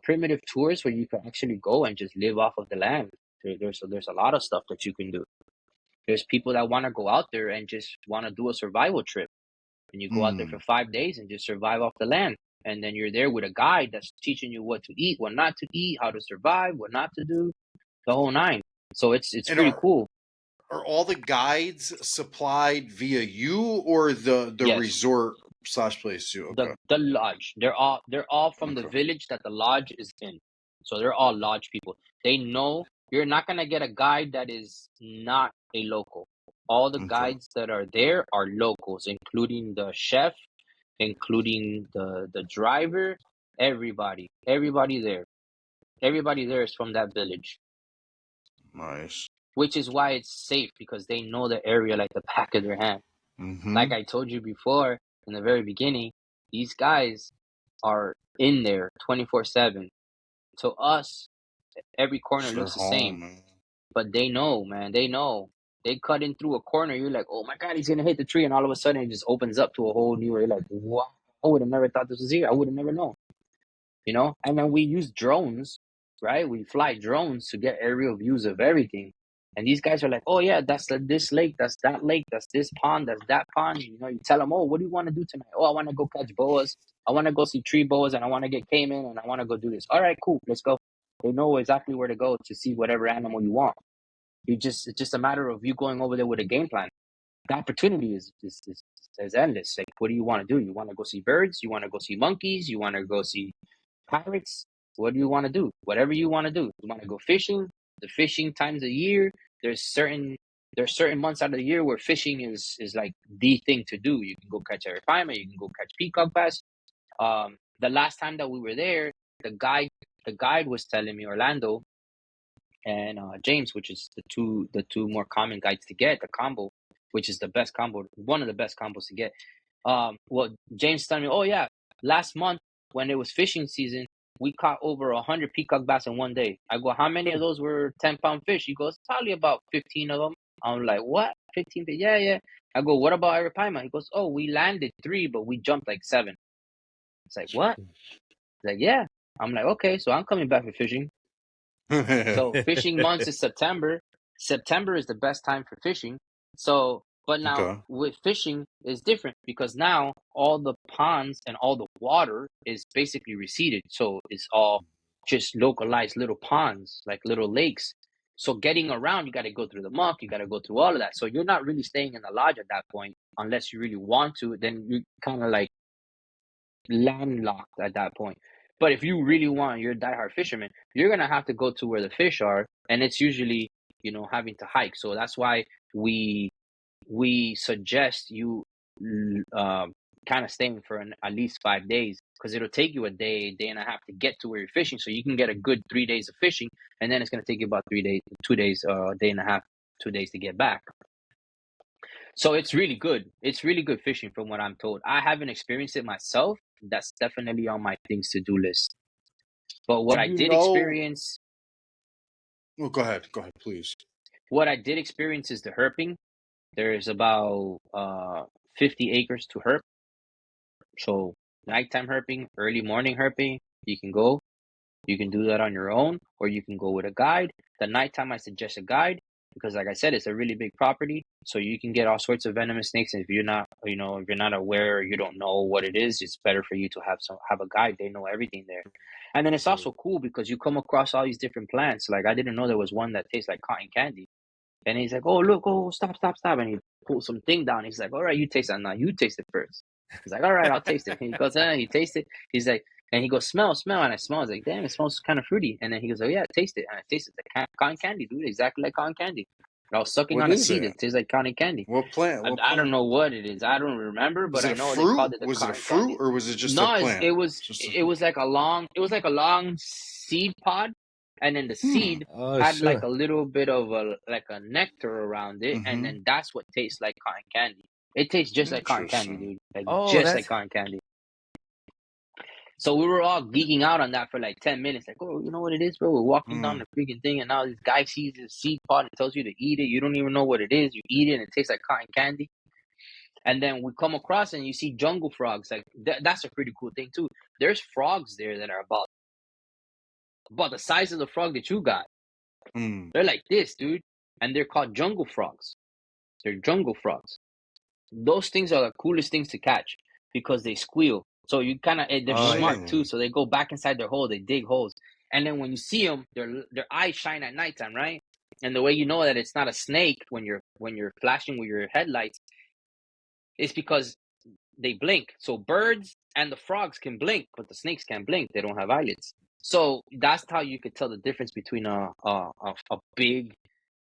primitive tours where you can actually go and just live off of the land. There's a lot of stuff that you can do. There's people that want to go out there and just want to do a survival trip, and you go out there for 5 days and just survive off the land. And then you're there with a guide that's teaching you what to eat, what not to eat, how to survive, what not to do, the whole nine. So it's And pretty cool. Are all the guides supplied via you or the Yes. resort / place too? Okay. The lodge. They're all from the village that the lodge is in. So they're all lodge people. They know you're not gonna get a guide that is not a local. All the guides that are there are locals, including the chef, including the driver, everybody. Everybody there is from that village. Nice. Which is why it's safe, because they know the area like the back of their hand. Like I told you before in the very beginning, these guys are in there 24/7. To us, every corner looks the same, man. but they know, man. They know. They cut in through a corner. You're like, oh my God, he's gonna hit the tree, and all of a sudden it just opens up to a whole new. You're like, wow, I would have never thought this was here. I would have never known, you know. And then we use drones, right? We fly drones to get aerial views of everything. And these guys are like, oh yeah, that's this lake, that's that lake, that's this pond, that's that pond. You know, you tell them, oh, what do you want to do tonight? Oh, I want to go catch boas. I want to go see tree boas, and I want to get caiman, and I want to go do this. All right, cool, let's go. They know exactly where to go to see whatever animal you want. It's just a matter of you going over there with a game plan. The opportunity is endless. Like, what do you want to do? You want to go see birds? You want to go see monkeys? You want to go see pirates? What do you want to do? Whatever you want to do. You want to go fishing? The fishing times a year. There's certain months out of the year where fishing is like the thing to do. You can go catch arapaima. You can go catch peacock bass. The last time that we were there, the guide was telling me, Orlando and James, which is the two more common guides to get, the combo, which is the best combo, one of the best combos to get. Well, James told me, oh yeah, last month when it was fishing season, we caught over 100 peacock bass in one day. I go, how many of those were 10-pound fish? He goes, probably about 15 of them. I'm like, what? 15? Yeah. I go, what about arapaima? He goes, oh, we landed 3, but we jumped like 7. It's like, what? He's like, yeah. I'm like, okay, so I'm coming back for fishing. So fishing months is September. September is the best time for fishing. So, but now with fishing is different, because now all the ponds and all the water is basically receded. So it's all just localized little ponds, like little lakes. So getting around, you got to go through the muck, you got to go through all of that. So you're not really staying in the lodge at that point unless you really want to. Then you kind of like landlocked at that point. But if you really want, you're a diehard fisherman, you're gonna have to go to where the fish are, and it's usually, you know, having to hike. So that's why we suggest you kind of staying for at least 5 days, because it'll take you a day and a half to get to where you're fishing, so you can get a good 3 days of fishing, and then it's gonna take you about 3 days, 2 days, day and a half, 2 days to get back. So it's really good. It's really good fishing from what I'm told. I haven't experienced it myself. That's definitely on my things to do list. But what I did experience... Well, go ahead, please. What I did experience is the herping. There's about 50 acres to herp. So nighttime herping, early morning herping, you can go. You can do that on your own, or you can go with a guide. The nighttime, I suggest a guide, because like I said, it's a really big property, so you can get all sorts of venomous snakes. And if you're not, if you're not aware, or you don't know what it is, it's better for you to have a guide. They know everything there. And then it's also cool because you come across all these different plants. Like, I didn't know there was one that tastes like cotton candy. And he's like, oh, look, oh, stop. And he pulls something down. He's like, all right, you taste that now. You taste it first. He's like, all right, I'll taste it. And he goes, he tastes it. He's like, and he goes, smell. And I smell. I was like, damn, it smells kind of fruity. And then he goes, oh, yeah, taste it. And I taste it. It's like cotton candy, dude, exactly like cotton candy. And I was sucking on a seed. It tastes like cotton candy. What plant? I don't know what it is. I don't remember, but I know they called it the was cotton it a fruit candy. or was it just a plant? It was like a long seed pod. And then the seed had like a little bit of a nectar around it, and then that's what tastes like cotton candy. It tastes just like cotton candy, dude. Like cotton candy. So we were all geeking out on that for like 10 minutes. Like, oh, you know what it is, bro? We're walking down the freaking thing, and now this guy sees this seed pod and tells you to eat it. You don't even know what it is. You eat it, and it tastes like cotton candy. And then we come across and you see jungle frogs. Like, that's a pretty cool thing too. There's frogs there that are about the size of the frog that you got. Mm. They're like this, dude, and they're called jungle frogs. They're jungle frogs. Those things are the coolest things to catch because they squeal. So you kind of they're smart too. Mm. So they go back inside their hole, they dig holes, and then when you see them, their eyes shine at nighttime, right? And the way you know that it's not a snake when you're flashing with your headlights is because they blink. So birds and the frogs can blink, but the snakes can't blink. They don't have eyelids. So that's how you could tell the difference between a big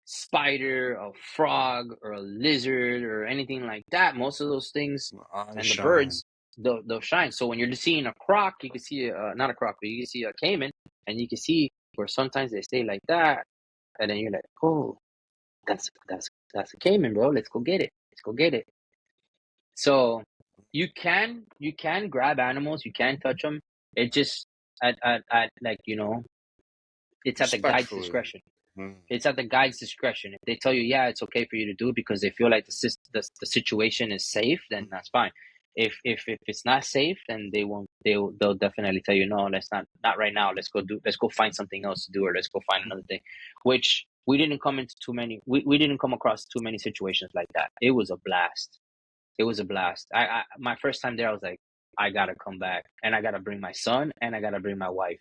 spider, a frog, or a lizard, or anything like that. Most of those things Eyes and the shine. birds, they'll shine. So when you're seeing a croc, you can see not a croc, but you can see a caiman, and you can see where sometimes they stay like that, and then you're like, oh, that's a caiman, bro. Let's go get it. Let's go get it. So you can grab animals, you can touch them. It just at like it's at the guide's Respectfully. discretion. Mm. It's at the guide's discretion. If they tell you, yeah, it's okay for you to do it because they feel like the situation is safe, then that's fine. If it's not safe, then they'll definitely tell you, no, let's not right now. Let's go find something else to do, or let's go find another thing. Which we didn't come across too many situations like that. It was a blast. It was a blast. I my first time there, I was like, I gotta come back, and I gotta bring my son, and I gotta bring my wife.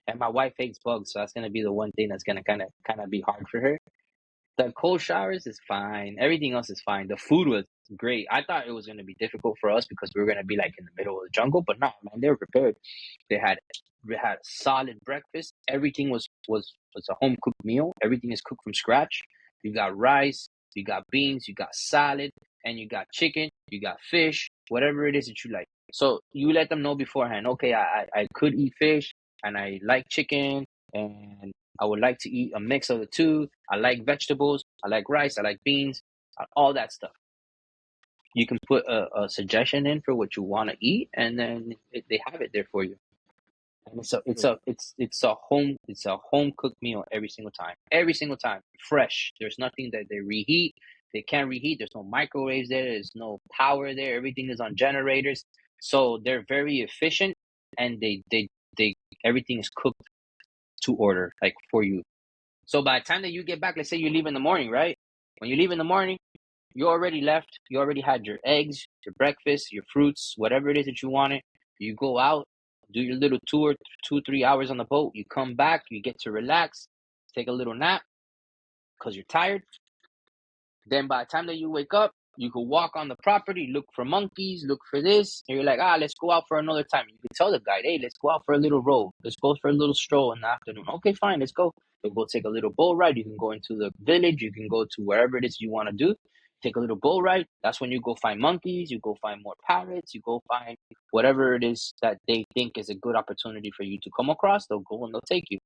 And my wife hates bugs, so that's gonna be the one thing that's gonna kind of be hard for her. The cold showers is fine. Everything else is fine. The food was great. I thought it was gonna be difficult for us because we were gonna be like in the middle of the jungle, but no, man, they were prepared. They had solid breakfast. Everything was a home cooked meal. Everything is cooked from scratch. You got rice, you got beans, you got salad, and you got chicken, you got fish, whatever it is that you like. So you let them know beforehand. Okay, I could eat fish, and I like chicken, and I would like to eat a mix of the two. I like vegetables. I like rice. I like beans. All that stuff. You can put a suggestion in for what you want to eat, and then they have it there for you. And it's a home cooked meal every single time, fresh. There's nothing that they reheat. They can't reheat. There's no microwaves there. There's no power there. Everything is on generators, so they're very efficient, and they everything is cooked to order, like for you. So by the time that you get back, let's say you leave in the morning, right? When you leave in the morning, you already left. You already had your eggs, your breakfast, your fruits, whatever it is that you wanted. You go out, do your little tour, 2, 3 hours on the boat. You come back, you get to relax, take a little nap because you're tired. Then by the time that you wake up, you could walk on the property, look for monkeys, look for this, and you're like, let's go out for another time. You can tell the guide, hey, let's go out for a little roll. Let's go for a little stroll in the afternoon. Okay, fine, let's go. We'll go take a little boat ride. You can go into the village. You can go to wherever it is you want to do. Take a little boat ride. That's when you go find monkeys. You go find more parrots. You go find whatever it is that they think is a good opportunity for you to come across. They'll go and they'll take you.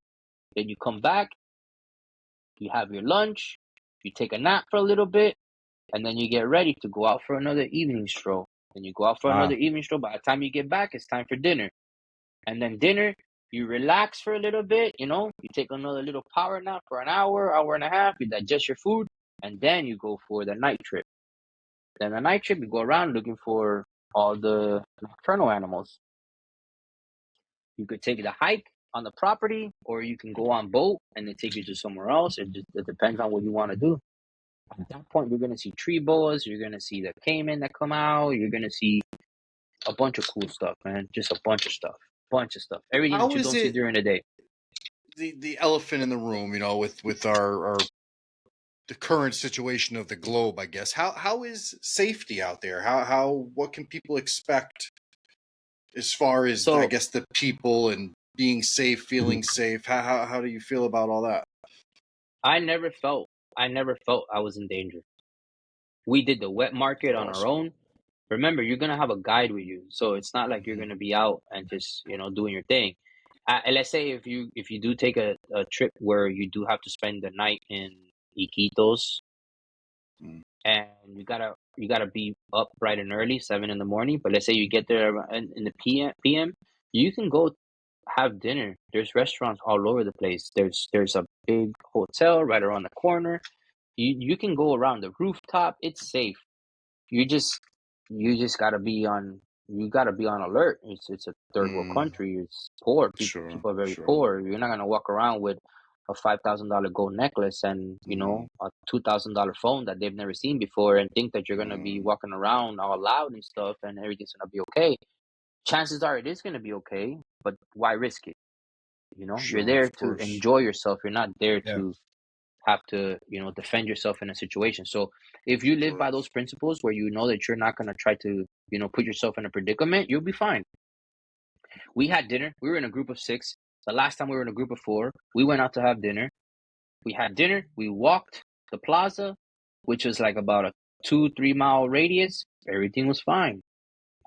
Then you come back. You have your lunch. You take a nap for a little bit, and then you get ready to go out for another evening stroll. Then you go out for another Wow. evening stroll. By the time you get back, it's time for dinner. And then dinner, you relax for a little bit, you take another little power nap for an hour and a half, you digest your food, and then you go for the night trip. Then the night trip, you go around looking for all the nocturnal animals. You could take the hike on the property, or you can go on boat and they take you to somewhere else. It depends on what you want to do. At that point, you're gonna see tree boas. You're gonna see the caiman that come out. You're gonna see a bunch of cool stuff, man. Just a bunch of stuff, Everything that How you is don't see it during the day. the elephant in the room? With our the current situation of the globe, I guess. How is safety out there? How what can people expect as far as, I So guess, the people and being safe, feeling safe? How do you feel about all that? I never felt, I was in danger. We did the wet market on our Awesome. own. Remember, you're gonna have a guide with you, so it's not like you're Mhm. gonna be out and just doing your thing. And let's say if you do take a trip where you do have to spend the night in Iquitos, Mm. and you gotta be up bright and early, 7 in the morning. But let's say you get there in the PM, you can go have dinner. There's restaurants all over the place. There's a big hotel right around the corner. You can go around the rooftop. It's safe. You just you just gotta be on you gotta be on alert. It's a third world Mm. country. It's poor. Sure, People are very sure. poor. You're not gonna walk around with a $5,000 gold necklace and a $2,000 phone that they've never seen before, and think that you're gonna be walking around all loud and stuff, and everything's gonna be okay. Chances are it is gonna be okay, but why risk it? You're Sure, there of to course. enjoy yourself. You're not there Yeah. to have to defend yourself in a situation. So if you live by Correct. those principles where you know that you're not gonna try to put yourself in a predicament, you'll be fine. We had dinner. We were in a group of 6. The last time we were in a group of 4, we went out to have dinner. We had dinner. We walked the plaza, which was like about a 2-3 mile radius. Everything was fine,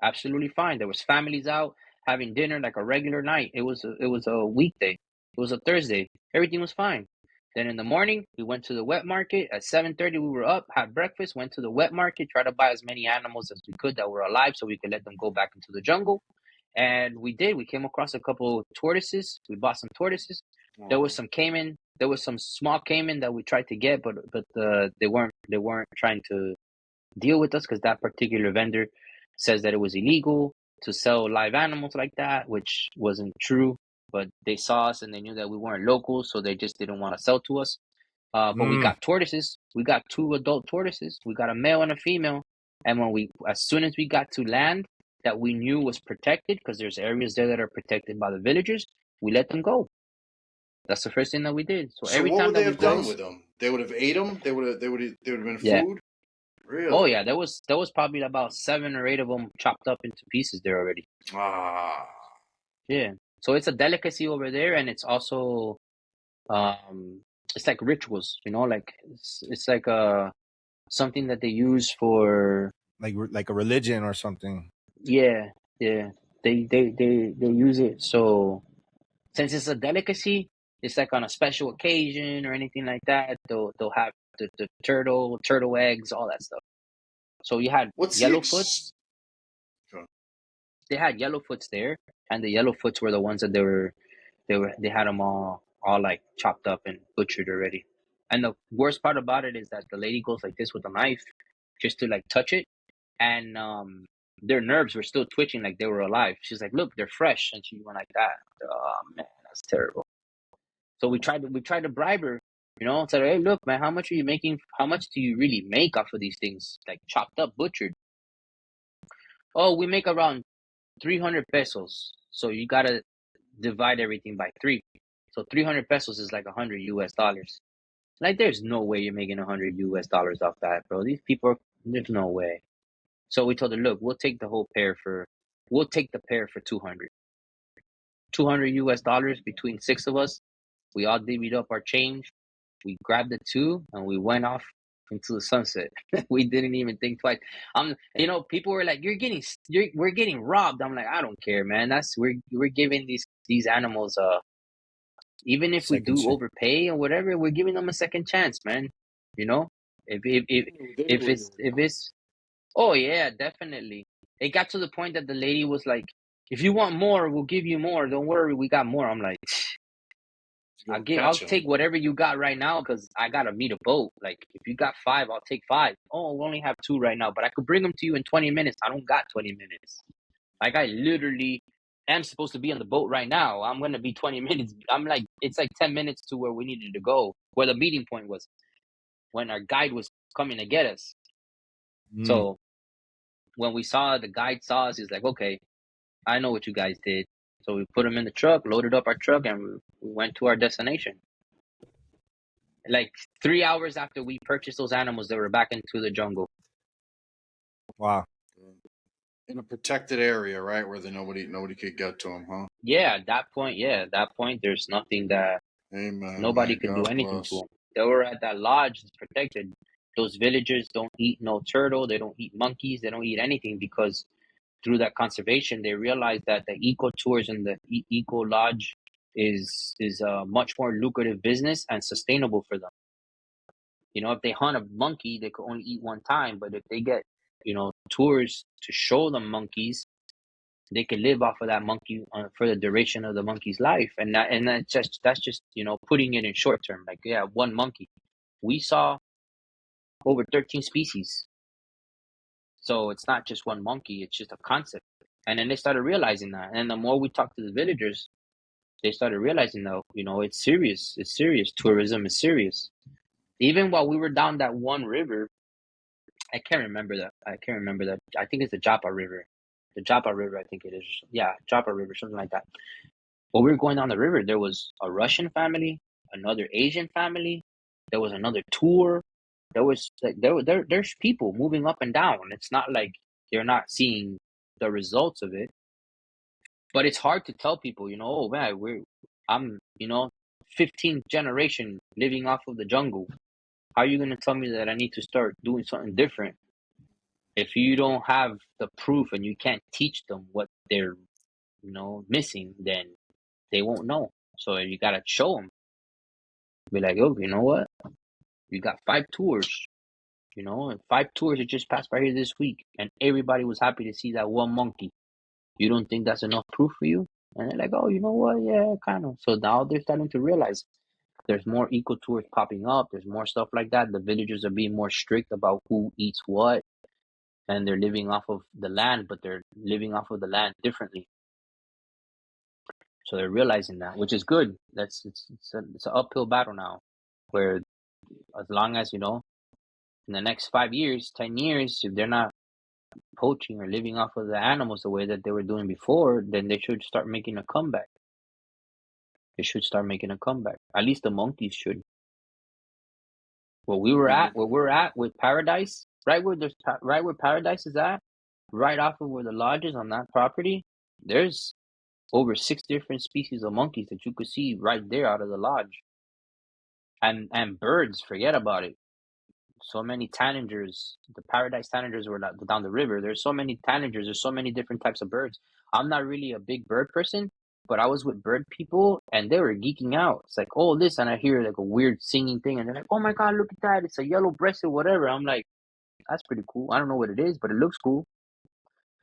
absolutely fine. There was families out having dinner like a regular night. It was a weekday. It was a Thursday. Everything was fine. Then in the morning, we went to the wet market. At 7:30, we were up, had breakfast, went to the wet market, tried to buy as many animals as we could that were alive so we could let them go back into the jungle. And we did. We came across a couple of tortoises. We bought some tortoises. There was some caiman. There was some small caiman that we tried to get, but they weren't trying to deal with us because that particular vendor says that it was illegal to sell live animals like that, which wasn't true. But they saw us and they knew that we weren't locals, so they just didn't want to sell to us. But we got tortoises. We got 2 adult tortoises. We got a male and a female. And as soon as we got to land that we knew was protected, because there's areas there that are protected by the villagers, we let them go. That's the first thing that we did. So So every what time would that they we have done go, with them? They would have ate them. They would have been yeah. food. Oh Really? yeah, there was probably about 7 or 8 of them chopped up into pieces there already. Ah. Yeah. So it's a delicacy over there, and it's also it's like rituals, like it's like something that they use for like a religion or something. yeah, yeah. They use it, so since it's a delicacy, it's like on a special occasion or anything like that, they'll have the turtle eggs, all that stuff. So you had What's the yellowfoots. Go on. They had yellowfoots there, and the yellowfoots were the ones that they had them all like chopped up and butchered already. And the worst part about it is that the lady goes like this with a knife just to like touch it, and their nerves were still twitching like they were alive. She's like, "Look, they're fresh," and she went like that. Oh man, that's terrible. So we tried to bribe her, said, "Hey, look, man, how much are you making? How much do you really make off of these things, like chopped up, butchered?" "Oh, we make around 300 pesos. So you gotta divide everything by 3. So 300 pesos is like 100 US dollars. Like, there's no way you're making 100 US dollars off that, bro. These people, there's no way." So we told her, "Look, we'll take the pair for 200. 200 US dollars between 6 of us. We all divvied up our change. We grabbed the 2 and we went off into the sunset." We didn't even think twice. People were like, we're getting robbed." I'm like, I don't care, man. We're giving these animals, even if we Second do shit. overpay or whatever, we're giving them a second chance, man. You know, if if if They knew if what they it's were if doing. it's oh yeah, definitely. It got to the point that the lady was like, "If you want more, we'll give you more. Don't worry, we got more." I'm like, Go I'll catch them. take whatever you got right now because I gotta meet a boat. Like, if you got 5, I'll take 5. Oh, we only have 2 right now, but I could bring them to you in 20 minutes. I don't got 20 minutes. Like, I literally am supposed to be on the boat right now. I'm gonna be 20 minutes. I'm like, it's like 10 minutes to where we needed to go, where the meeting point was, when our guide was coming to get us. So when the guide saw us, he's like, "Okay, I know what you guys did." So we put them in the truck, loaded up our truck, and we went to our destination. Like 3 hours after we purchased those animals, they were back into the jungle. Wow. In a protected area, right, where nobody could get to them, huh? Yeah, at that point, there's nothing that Amen, nobody man. could do God anything to bless. them. They were at that lodge, it's protected. Those villagers don't eat no turtle, they don't eat monkeys, they don't eat anything because through that conservation, they realized that the eco tours and the eco lodge is a much more lucrative business and sustainable for them. If they hunt a monkey, they could only eat one time, but if they get tours to show them monkeys, they can live off of that monkey for the duration of the monkey's life, and that's just putting it in short term. Like, yeah, one monkey. We saw over 13 species, so it's not just one monkey; it's just a concept. And then they started realizing that, and the more we talked to the villagers, they started realizing that, it's serious. It's serious. Tourism is serious. Even while we were down that one river, I can't remember that. I can't remember that. I think it's the Japa River. The Japa River, I think it is. Yeah, Japa River, something like that. While we were going down the river, there was a Russian family, another Asian family. There was another tour. There was like there's people moving up and down. It's not like you're not seeing the results of it, but it's hard to tell people, oh man, I'm 15th generation living off of the jungle. How are you gonna tell me that I need to start doing something different if you don't have the proof and you can't teach them what they're missing? Then they won't know. So you gotta show them. Be like, oh, you know what? You got 5 tours. And 5 tours that just passed by here this week, and everybody was happy to see that one monkey. You don't think that's enough proof for you? And they're like, oh, you know what? Yeah, kind of. So now they're starting to realize there's more eco tours popping up. There's more stuff like that. The villagers are being more strict about who eats what, and they're living off of the land, but they're living off of the land differently. So they're realizing that, which is good. It's an uphill battle now, where as long as in the next 5 years, 10 years, if they're not poaching or living off of the animals the way that they were doing before, then they should start making a comeback. They should start making a comeback. At least the monkeys should. Where we're at with Paradise, right where Paradise is at, right off of where the lodge is on that property, there's over 6 different species of monkeys that you could see right there out of the lodge. And birds, forget about it. So many tanagers. The Paradise tanagers were down the river. There's so many tanagers. There's so many different types of birds. I'm not really a big bird person, but I was with bird people and they were geeking out. It's like, oh, this, and I hear like a weird singing thing, and they're like, oh my god, look at that! It's a yellow-breasted whatever. I'm like, that's pretty cool. I don't know what it is, but it looks cool.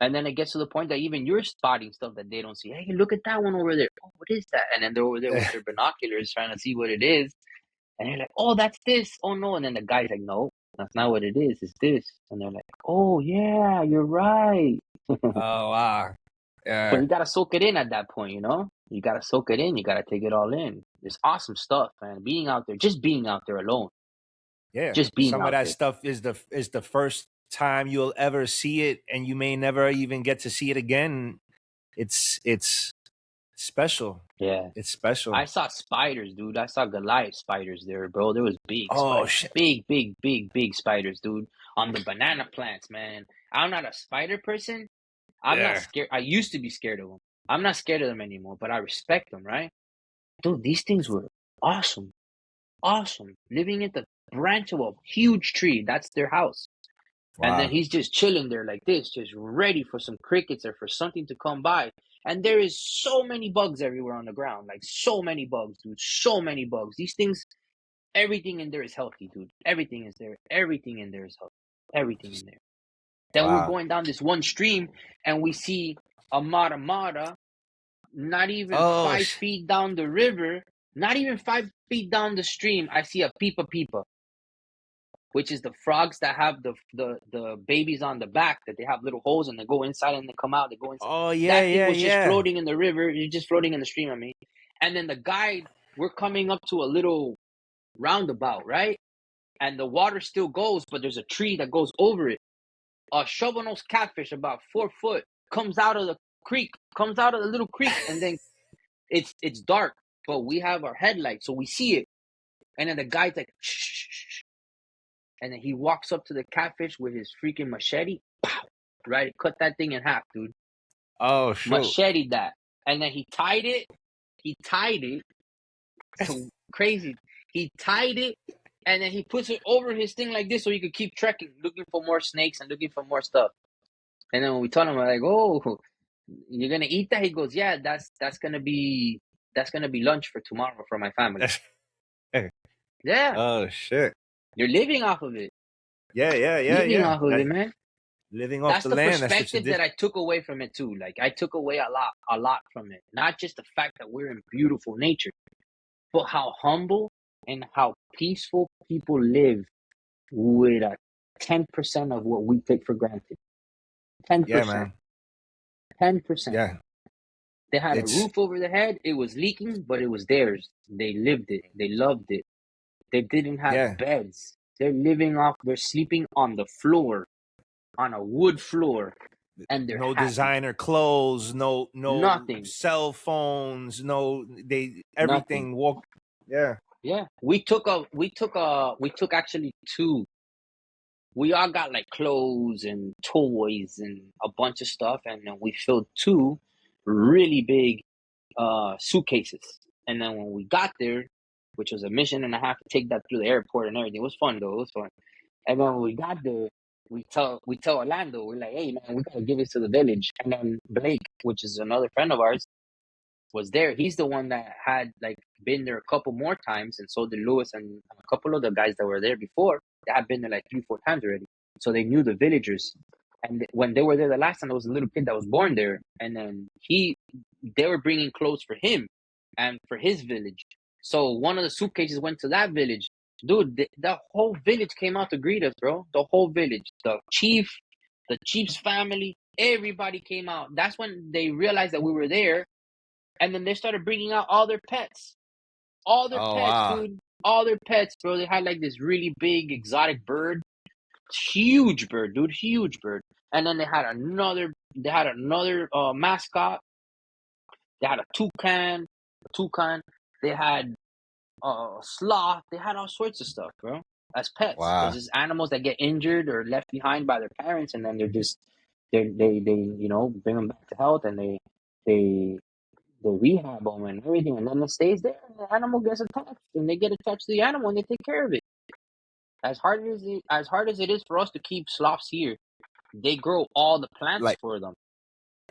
And then it gets to the point that even you're spotting stuff that they don't see. Hey, look at that one over there. Oh, what is that? And then they're over there with their binoculars trying to see what it is. And they're like, oh, that's this. Oh, no. And then the guy's like, no, that's not what it is. It's this. And they're like, oh, yeah, you're right. Oh, wow. But you got to soak it in at that point, You got to soak it in. You got to take it all in. It's awesome stuff, man. Being out there, just being out there alone. Yeah. Just being Some out of that there. stuff is the first time you'll ever see it, and you may never even get to see it again. It's special. Yeah. It's special. I saw spiders, dude. I saw Goliath spiders there, bro. There was big Oh, spiders. shit. Big spiders, dude. On the banana plants, man. I'm not a spider person. I'm not scared. I used to be scared of them. I'm not scared of them anymore, but I respect them, right? Dude, these things were awesome. Awesome. Living at the branch of a huge tree. That's their house. Wow. And then he's just chilling there like this, just ready for some crickets or for something to come by. And there is so many bugs everywhere on the ground. Like, so many bugs, dude. So many bugs. These things, everything in there is healthy, dude. Everything is there. Everything in there is healthy. Everything in there. Then we're going down this one stream, and we see a mata mata, not even 5 feet down the river, not even 5 feet down the stream. I see a peepa peepa, which is the frogs that have the babies on the back, that they have little holes and they go inside and they come out. They go inside. Oh, yeah, that thing was just floating in the river. It's just floating in the stream, I mean. And then the guide, we're coming up to a little roundabout, right? And the water still goes, but there's a tree that goes over it. A shovel-nose catfish, about 4 foot, comes out of the creek, comes out of the little creek, and then it's dark, but we have our headlights, so we see it. And then the guy's like, shh. And then he walks up to the catfish with his freaking machete. Pow! Right? Cut that thing in half, dude. Oh, shoot. Machete that. And then he tied it. So crazy. He tied it, and then he puts it over his thing like this so he could keep trekking, looking for more snakes and looking for more stuff. And then when we told him, we're like, oh, you're going to eat that? He goes, yeah, that's going to be lunch for tomorrow for my family. Yeah. Oh, shit. You're living off of it. Yeah. Living off of it, man. Living off the land. That's the perspective that I took away from it too. Like, I took away a lot from it. Not just the fact that we're in beautiful nature, but how humble and how peaceful people live with a 10% of what we take for granted. 10%. Yeah, man. 10%. Yeah. They had a It's roof over their head. It was leaking, but it was theirs. They lived it. They loved it. They didn't have yeah. beds. They're sleeping on the floor, on a wood floor, and they're No happy. designer clothes, no Nothing, cell phones, no they nothing. everything walk. Yeah. Yeah, we took actually two. We all got like clothes and toys and a bunch of stuff, and then we filled two really big suitcases. And then when we got there, which was a mission and a half to take that through the airport and everything, it was fun though. It was fun. And then when we got there, we tell Orlando, we're like, hey man, we gotta give this to the village. And then Blake, which is another friend of ours, was there. He's the one that had like been there a couple more times, and so did Lewis and a couple of the guys that were there before. They had been there like 3, 4 times already, so they knew the villagers. And when they were there the last time, there was a little kid that was born there, and then they were bringing clothes for him and for his village. So one of the suitcases went to that village. Dude, the whole village came out to greet us, bro. The whole village, the chief's family, everybody came out. That's when they realized that we were there, and then they started bringing out all their pets. All their Oh pets, wow. dude. All their pets, bro. They had like this really big exotic bird. Huge bird, dude. Huge bird. And then they had another mascot. They had a toucan. They had a sloth. They had all sorts of stuff, bro. As pets. Because Wow. it's animals that get injured or left behind by their parents, and then they bring them back to health, and they the rehab them and everything, and then it stays there, and the animal gets attached, and they get attached to the animal, and they take care of it. As hard as it is for us to keep sloths here, they grow all the plants Like for them.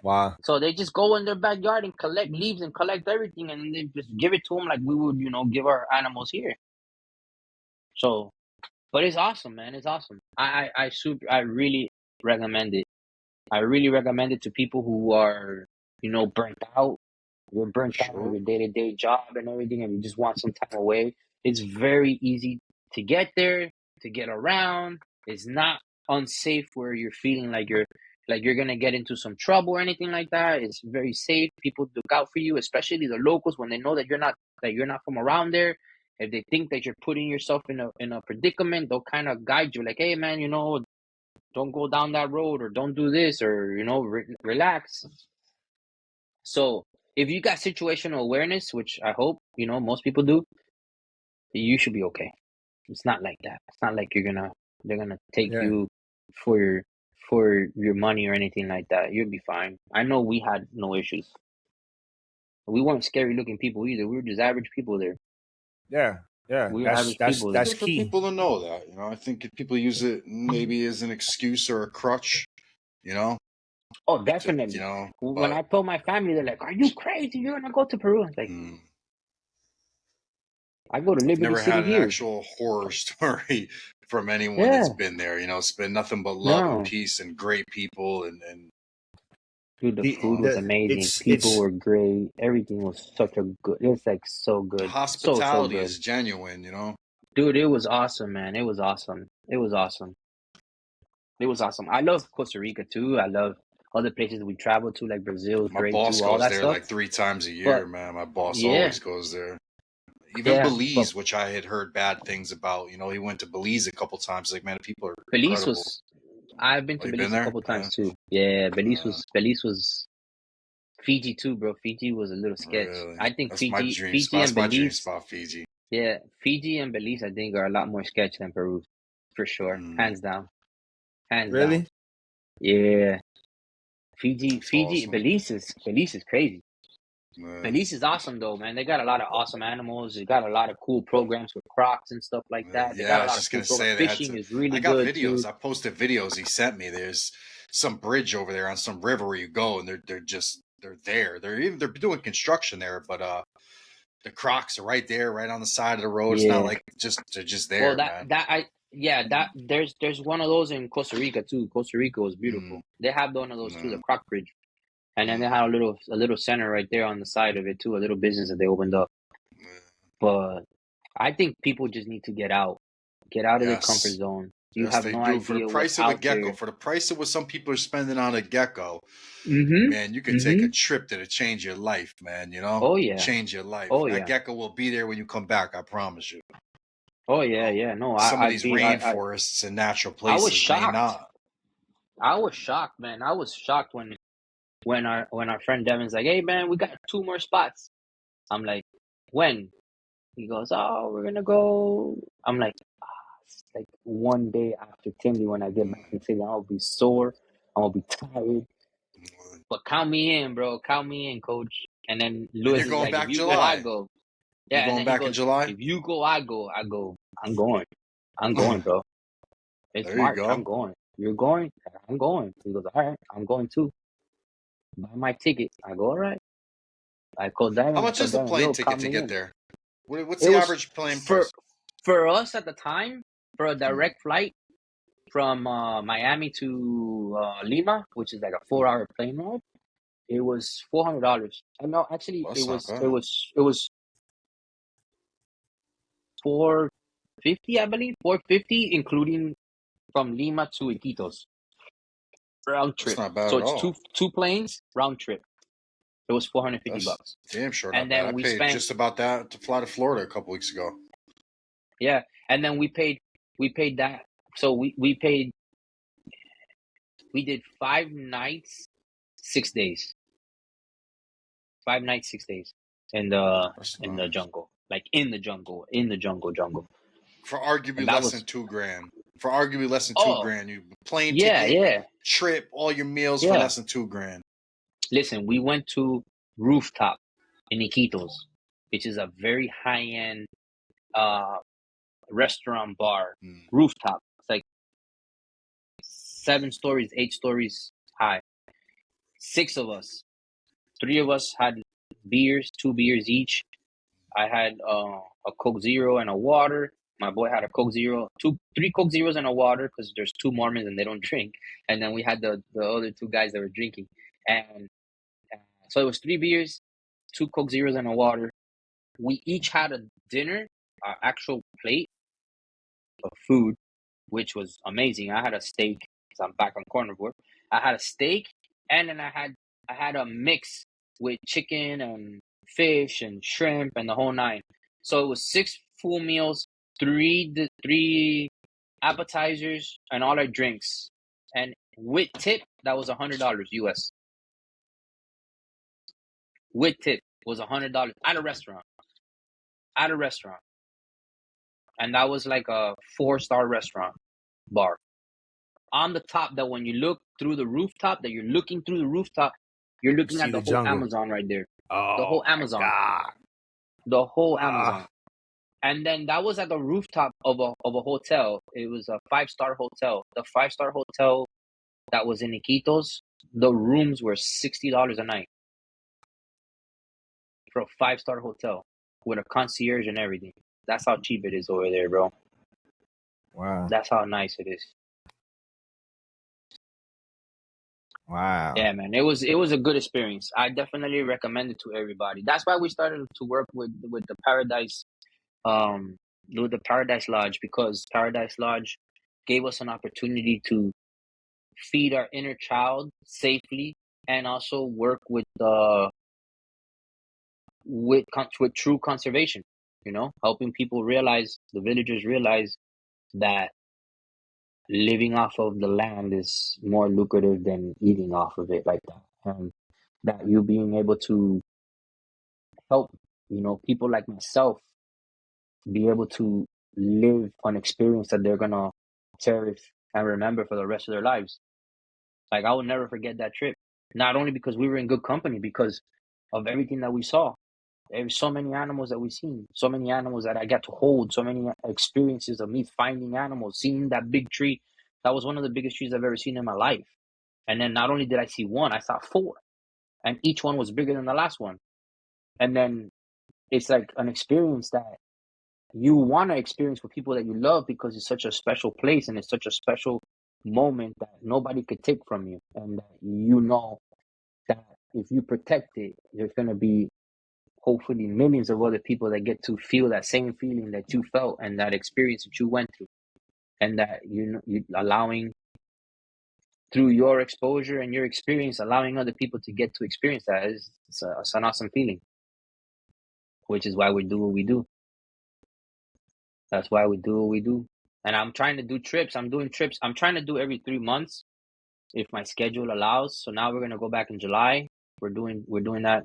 wow. So they just go in their backyard and collect leaves and collect everything, and they just give it to them like we would, give our animals here. So, but it's awesome, man. It's awesome. I really recommend it. I really recommend it to people who are, burnt out. You're burnt out on Sure. your day-to-day job and everything, and you just want some time away. It's very easy to get there, to get around. It's not unsafe where you're feeling like you're gonna get into some trouble or anything like that. It's very safe. People look out for you, especially the locals, when they know that you're not from around there. If they think that you're putting yourself in a predicament, they'll kind of guide you, like, hey man, don't go down that road, or don't do this, or relax. So if you got situational awareness, which I hope most people do, you should be okay. It's not like that. It's not like they're gonna take Yeah. you for your money or anything like that. You'll be fine. I know we had no issues. We weren't scary looking people either. We were just average people there. Yeah. Yeah. We were That's average that's people there. It's that's good for key. people to know that. I think if people use it maybe as an excuse or a crutch, you know, Oh, to definitely. When but I told my family, they're like, "Are you crazy? You're gonna go to Peru?" I was like, mm, "I go to I've Liberty never City had an here." actual horror story from anyone that's Yeah. been there. It's been nothing but love and No. peace and great people and Dude, the food was The amazing. People it's were great. Everything was such a good. It's like so the good. So hospitality good. is genuine. Dude, it was awesome, man. It was awesome. It was awesome. It was awesome. I love Costa Rica too. I love other places we traveled to, like Brazil is My great boss too, all goes that there stuff. like 3 times a But year, man. My boss yeah, always goes there. Even yeah. But Belize, which I had heard bad things about. He went to Belize a couple times. Like, man, the people are Belize incredible. was I've been Oh, to you been Belize a there? couple Yeah. times too. Yeah, Uh, Belize was Fiji too, bro. Fiji was a little sketch. really. I think That's my Fiji dream Fiji spot. and That's my dream Belize, spot, Fiji. yeah, Fiji and Belize I think are a lot more sketch than Peru. For sure. Mm, Hands down. Hands down. really Yeah. that's awesome. Belize is crazy. Uh, Belize is awesome though, man. They got a lot of awesome animals. They got a lot of cool programs with crocs and stuff like that. They yeah, got I a was lot of just cool gonna programs. say they had Fishing to. is I really got good too. videos. I posted videos he sent me. There's some bridge over there on some river where you go, and they're there. They're doing construction there, but the Crocs are right there, right on the side of the road. It's not Yeah. like they're just Well, there, that man. that I yeah that there's one of those in Costa Rica too. Costa Rica was Mm, beautiful. They have one of those too, the mm, Croc Bridge, and then they mm, had a little center right there on the side of it too, a little business that they opened up. mm. But I think people just need to get out of their comfort Yes, zone. You Yes, have they no do. For the idea what's price of a out gecko, there. for the price of what some people are spending on a gecko, Mm-hmm. man, you could take a Mm-hmm. trip that'll change your life, man. You know, Oh yeah. change your life. Oh That yeah. gecko will be there when you come back. I promise you. Oh You yeah. know, Yeah. No, some of these I rainforests and natural I was places may shocked. not. I was shocked, man. I was shocked when our friend Devin's like, "Hey, man, we got 2 more spots." I'm like, "When?" He goes, "Oh, we're gonna go." I'm like, it's like one day after Tindy when I get back from Tindy, I'll be sore. I'm gonna be tired. But count me in, bro. Count me in, coach. And then And Lewis you're is going like, if back you go, I July. go. You're Yeah, and going then he back in goes, July. if you go, I go. I go, I'm going. I'm going, bro. It's There you March. I'm go. going. You're going? I'm going. He goes, all right, I'm going too. Buy my ticket. I go, all right. I called How Devin. I much told is the Devin, plane yo, ticket count to me get in. there? What's It the was average plane for price? for us at the time, for a Mm, direct flight from Miami to Lima, which is like a 4 hour plane ride. It was $400. And no, actually, well, it that's not was it bad. was it was 450, I believe, 450, including from Lima to Iquitos round That's trip. not bad So at it's all. two planes round trip. It was 450 That's bucks, damn sure not and bad. then I we paid spent just about that to fly to Florida a couple weeks ago. yeah, and then we paid that. So we did 5 nights, 6 days, 5 nights, 6 days in the That's in the nice. jungle, like in the jungle, For arguably and that less than was 2 grand. For arguably less than two oh grand, you plane yeah, ticket, yeah, trip, all your meals for yeah. less than 2 grand. Listen, we went to Rooftop in Iquitos, which is a very high end uh restaurant bar. Mm. Rooftop. It's like 7 stories, 8 stories high. 6 of us. 3 of us had beers, 2 beers each. I had a Coke Zero and a water. My boy had a Coke Zero, 3 Coke Zeros and a water because there's 2 Mormons and they don't drink. And then we had the other 2 guys that were drinking. And so it was 3 beers, 2 Coke Zeros and a water. We each had a dinner, our actual plate of food, which was amazing. I had a steak because I'm back on carnivore. I had a steak, and then I had a mix with chicken and fish and shrimp and the whole nine. So it was 6 full meals, three appetizers, and all our drinks. And with tip, that was $100 US. With tip was $100 at a restaurant. At a restaurant. And that was like a 4-star restaurant bar. On the top, that when you look through the rooftop, that you're looking through the rooftop, you're You looking see at the the whole jungle. Amazon right there. The Oh whole my Amazon. god. The whole Ah, Amazon. And then that was at the rooftop of a hotel. It was a 5-star hotel. The 5-star hotel that was in Iquitos, the rooms were $60 a night for a 5-star hotel with a concierge and everything. That's how cheap it is over there, bro. wow. That's how nice it is. Wow. Yeah, man, it was a good experience. I definitely recommend it to everybody. That's why we started to work with the um Paradise Lodge, because Paradise Lodge gave us an opportunity to feed our inner child safely, and also work with true conservation. Helping people realize, the villagers realize that living off of the land is more lucrative than eating off of it like that, and that you being able to help people like myself be able to live an experience that they're gonna cherish and remember for the rest of their lives. Like, I will never forget that trip, not only because we were in good company, because of everything that we saw. There were so many animals that we seen, so many animals that I got to hold, so many experiences of me finding animals, seeing that big tree. That was one of the biggest trees I've ever seen in my life. And then not only did I see one, I saw 4, and each one was bigger than the last one. And then it's like an experience that you want to experience with people that you love, because it's such a special place and it's such a special moment that nobody could take from you. And that that if you protect it, there's going to be hopefully millions of other people that get to feel that same feeling that you felt and that experience that you went through. and that you allowing through your exposure and your experience, allowing other people to get to experience that is it's an awesome feeling, which is why we do what we do. That's why we do what we do. And I'm trying to do trips. I'm doing trips. I'm trying to do every 3 months if my schedule allows. So now we're gonna go back in July. We're doing that,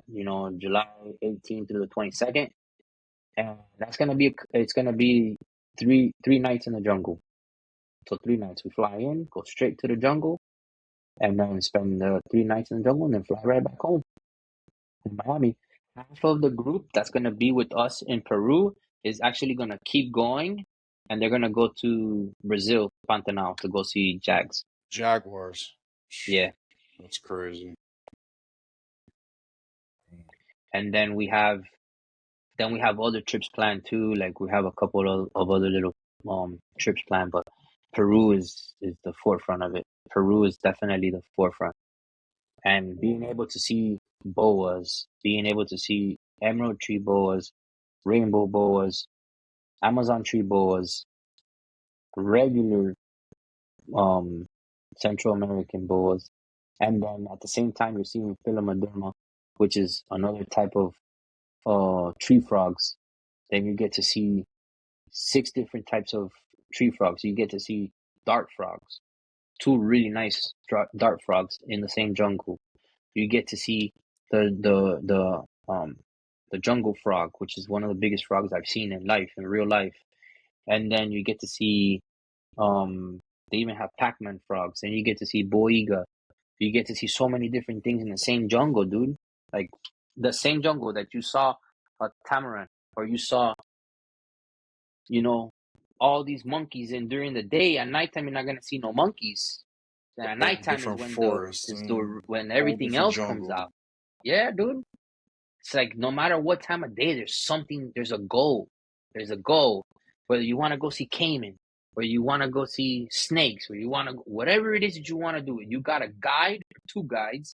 July 18th through the 22nd, and it's gonna be three nights in the jungle. So 3 nights we fly in, go straight to the jungle, and then spend 3 nights in the jungle, and then fly right back home in Miami. Half of the group that's gonna be with us in Peru is actually gonna keep going, and they're gonna go to Brazil, Pantanal, to go see Jags. Jaguars. Yeah. That's crazy. And then we have other trips planned too. Like we have a couple of other little trips planned, but Peru is the forefront of it. Peru is definitely the forefront. And being able to see boas, being able to see emerald tree boas, rainbow boas, Amazon tree boas, regular Central American boas, and then at the same time you're seeing Philomaderma, which is another type of tree frogs. Then you get to see 6 different types of tree frogs. You get to see dart frogs, 2 really nice dart frogs in the same jungle. You get to see the jungle frog, which is one of the biggest frogs I've seen in real life. And then you get to see they even have Pac-Man frogs, and you get to see boiga. You get to see so many different things in the same jungle, dude. Like the same jungle that you saw a tamarin, or you saw, all these monkeys in during the day. At nighttime, you're not gonna see no monkeys. And at nighttime is when when everything else comes out. Yeah, dude. It's like no matter what time of day, there's a goal. There's a goal. Whether you want to go see caiman, or you want to go see snakes, or you want to, whatever it is that you want to do, you got a guide, 2 guides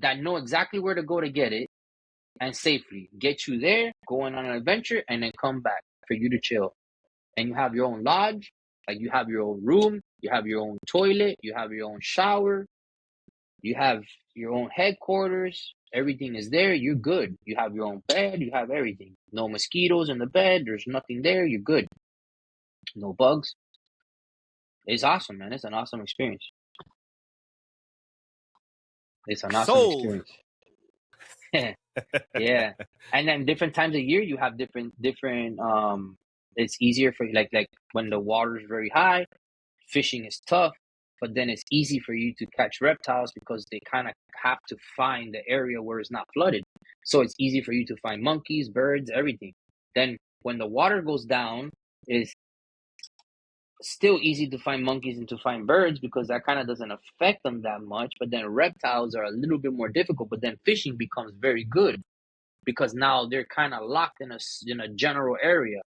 that know exactly where to go to get it and safely get you there, going on an adventure, and then come back for you to chill. And you have your own lodge, like you have your own room, you have your own toilet, you have your own shower, you have your own headquarters. Everything is there. You're good. You have your own bed. You have everything. No mosquitoes in the bed. There's nothing there. You're good. No bugs. It's awesome, man. It's an awesome experience. It's an awesome experience. Yeah. And then different times of year, you have different. It's easier for like when the water is very high, fishing is tough. But then it's easy for you to catch reptiles because they kind of have to find the area where it's not flooded. So it's easy for you to find monkeys, birds, everything. Then when the water goes down, it's still easy to find monkeys and to find birds because that kind of doesn't affect them that much. But then reptiles are a little bit more difficult. But then fishing becomes very good because now they're kind of locked in a general area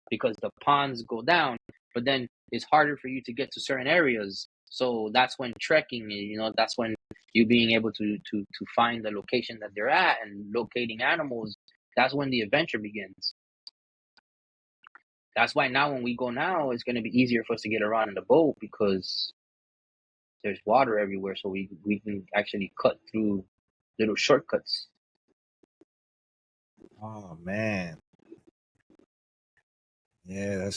because the ponds go down. But then it's harder for you to get to certain areas. So that's when trekking, that's when you being able to find the location that they're at and locating animals. That's when the adventure begins. That's why now when we go now, it's going to be easier for us to get around in the boat because there's water everywhere. So we can actually cut through little shortcuts. Oh, man. Yeah,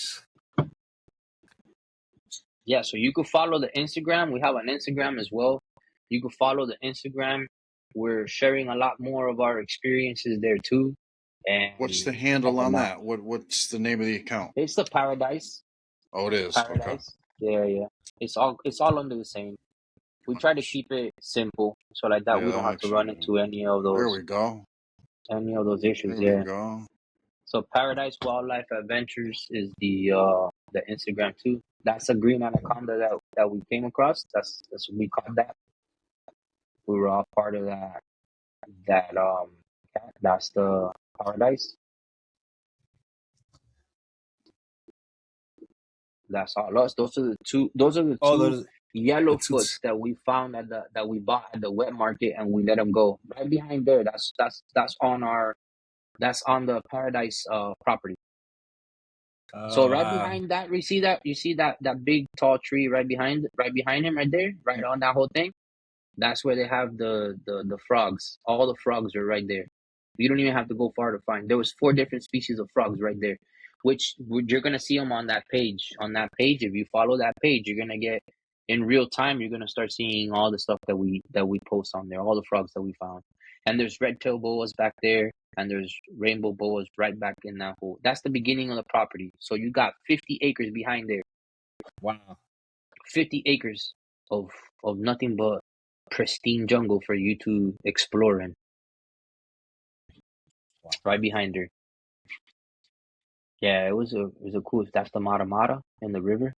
Yeah, so you could follow the Instagram. We have an Instagram as well. You could follow the Instagram. We're sharing a lot more of our experiences there too. And what's the handle on that? What's the name of the account? It's the Paradise. Oh, it is. Paradise. Okay. Yeah. It's all under the same. We try to keep it simple, so like that we don't have to run into any of those. There we go. Any of those issues. There we go. So Paradise Wildlife Adventures is the Instagram too. That's a green anaconda that we came across. That's what we called that. We were all part of that. That's the Paradise. That's all us. Those are the two yellowfoots that we found that we bought at the wet market, and we let them go right behind there. That's on the Paradise property. So Oh, right wow. behind that, you see that big tall tree right behind him right there, right on that whole thing. That's where they have the frogs. All the frogs are right there. You don't even have to go far to find. There was 4 different species of frogs right there, which you're gonna see them on that page. On that page, if you follow that page, you're gonna get in real time. You're gonna start seeing all the stuff that we post on there, all the frogs that we found. And there's red-tailed boas back there, and there's rainbow boas right back in that hole. That's the beginning of the property. So you got 50 acres behind there. Wow. 50 acres of nothing but pristine jungle for you to explore in right behind her. Yeah, it was a cool. That's the Mara Mara in the river.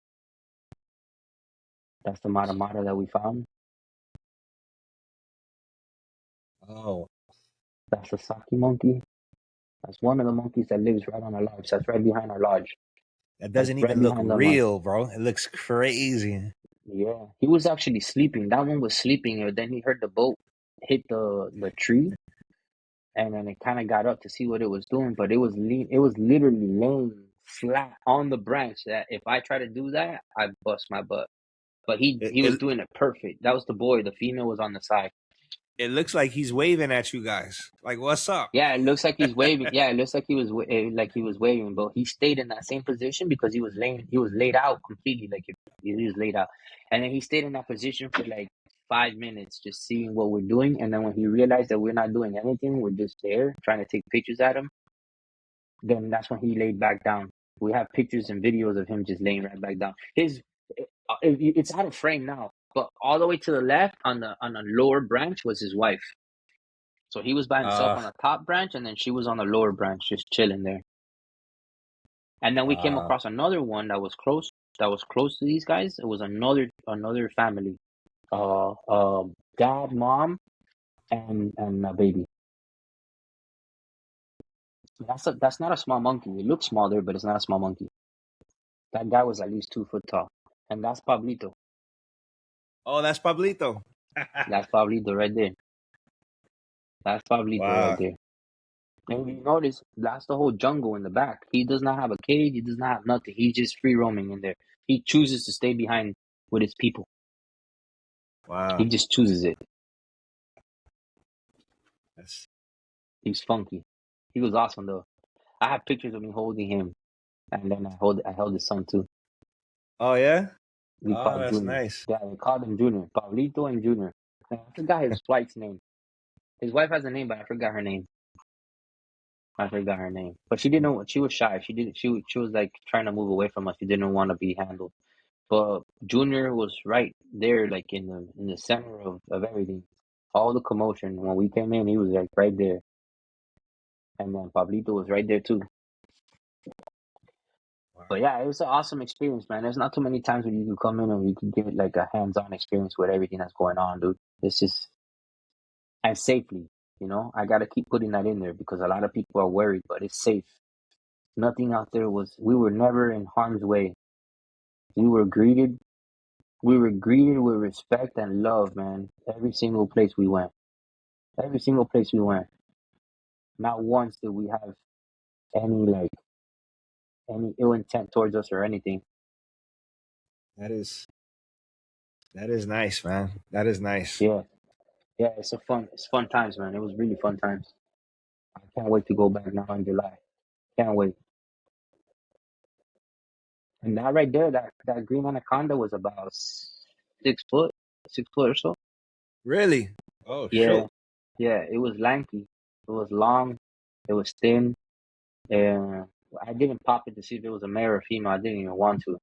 That's the Mara Mara that we found. Oh, That's the Saki monkey. That's one of the monkeys that lives right on our lodge. That's right behind our lodge. that That's doesn't right even look behind the monk. real, bro. It looks crazy. Yeah, he was actually sleeping. That one was sleeping, and then he heard the boat hit the tree, and then it kind of got up to see what it was doing, but it was literally laying flat on the branch. That if I try to do that, I bust my butt. But It, he was it doing it perfect. That was the boy. The female was on the side. it looks like he's waving at you guys. Like, what's up? Yeah, it looks like he's waving. Yeah, it looks like he was waving, but he stayed in that same position because he was laid out completely, like he was laid out, and then he stayed in that position for like 5 minutes, just seeing what we're doing. And then when he realized that we're not doing anything, we're just there trying to take pictures at him. Then that's when he laid back down. We have pictures and videos of him just laying right back down. It's out of frame now, but all the way to the left on the lower branch was his wife. So he was by himself Uh, on the top branch, and then she was on the lower branch, just chilling there. And then we came uh, across another one that was close. That was close to these guys. It was another family, dad, mom, and a baby. That's not a small monkey. It looks smaller, but it's not a small monkey. That guy was at least 2 foot tall, and that's Pablito. oh, that's Pablito. That's Pablito right there. That's Pablito right Wow. there. And if you notice, that's the whole jungle in the back. He does not have a cage. He does not have nothing. He's just free roaming in there. He chooses to stay behind with his people. He Wow. just chooses it. That's He's funky. He was awesome though. I have pictures of me holding him, and then I held his son too. oh yeah. We Oh, called that's Junior. nice. Yeah, we called him Junior. Pablito and Junior. I forgot his wife's name. His wife has a name, but I forgot her name. I forgot her name. But she didn't know. She was shy. She was like trying to move away from us. She didn't want to be handled. But Junior was right there, like in the center of everything. All the commotion. When we came in, he was like right there. And then Pablito was right there too. Wow. But yeah, it was an awesome experience, man. There's not too many times when you can come in and you can give it like a hands-on experience with everything that's going on, dude. It's just and safely, you know. I gotta keep putting that in there because a lot of people are worried, but it's safe. Nothing out there was. We were never in harm's way. We were greeted. We were greeted with respect and love, man. Every single place we went. Every single place we went. Not once did we have any like any ill intent towards us or anything. That is nice, man. That is nice. Yeah, yeah. It's fun times, man. It was really fun times. I can't wait to go back now in July. Can't wait. And that right there, that green anaconda was about 6 foot, 6 foot or so. Really? Oh Yeah, shoot. yeah. It was lanky. It was long. It was thin. And I didn't pop it to see if it was a male or female. I didn't even want to.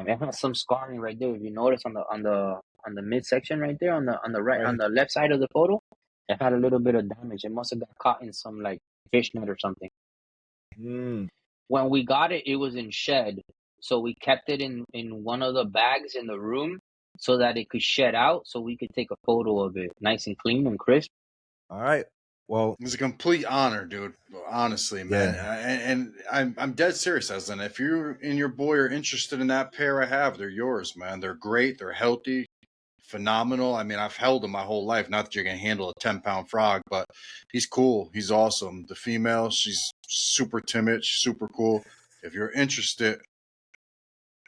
It had some scarring right there. If you notice on the midsection right there on Right. the left side of the photo, it had a little bit of damage. It must have got caught in some like fish net or something. Mm. When we got it, it was in shed, so we kept it in one of the bags in the room so that it could shed out, so we could take a photo of it, nice and clean and crisp. All right. Well, It was a complete honor, dude. Honestly, man, yeah. and I'm dead serious, Eslin. If you and your boy are interested in that pair I have, they're yours, man. They're great. They're healthy, phenomenal. I mean, I've held him my whole life. Not that you can handle a 10-pound frog, but he's cool. He's awesome. The female, she's super timid, she's super cool. if you're interested,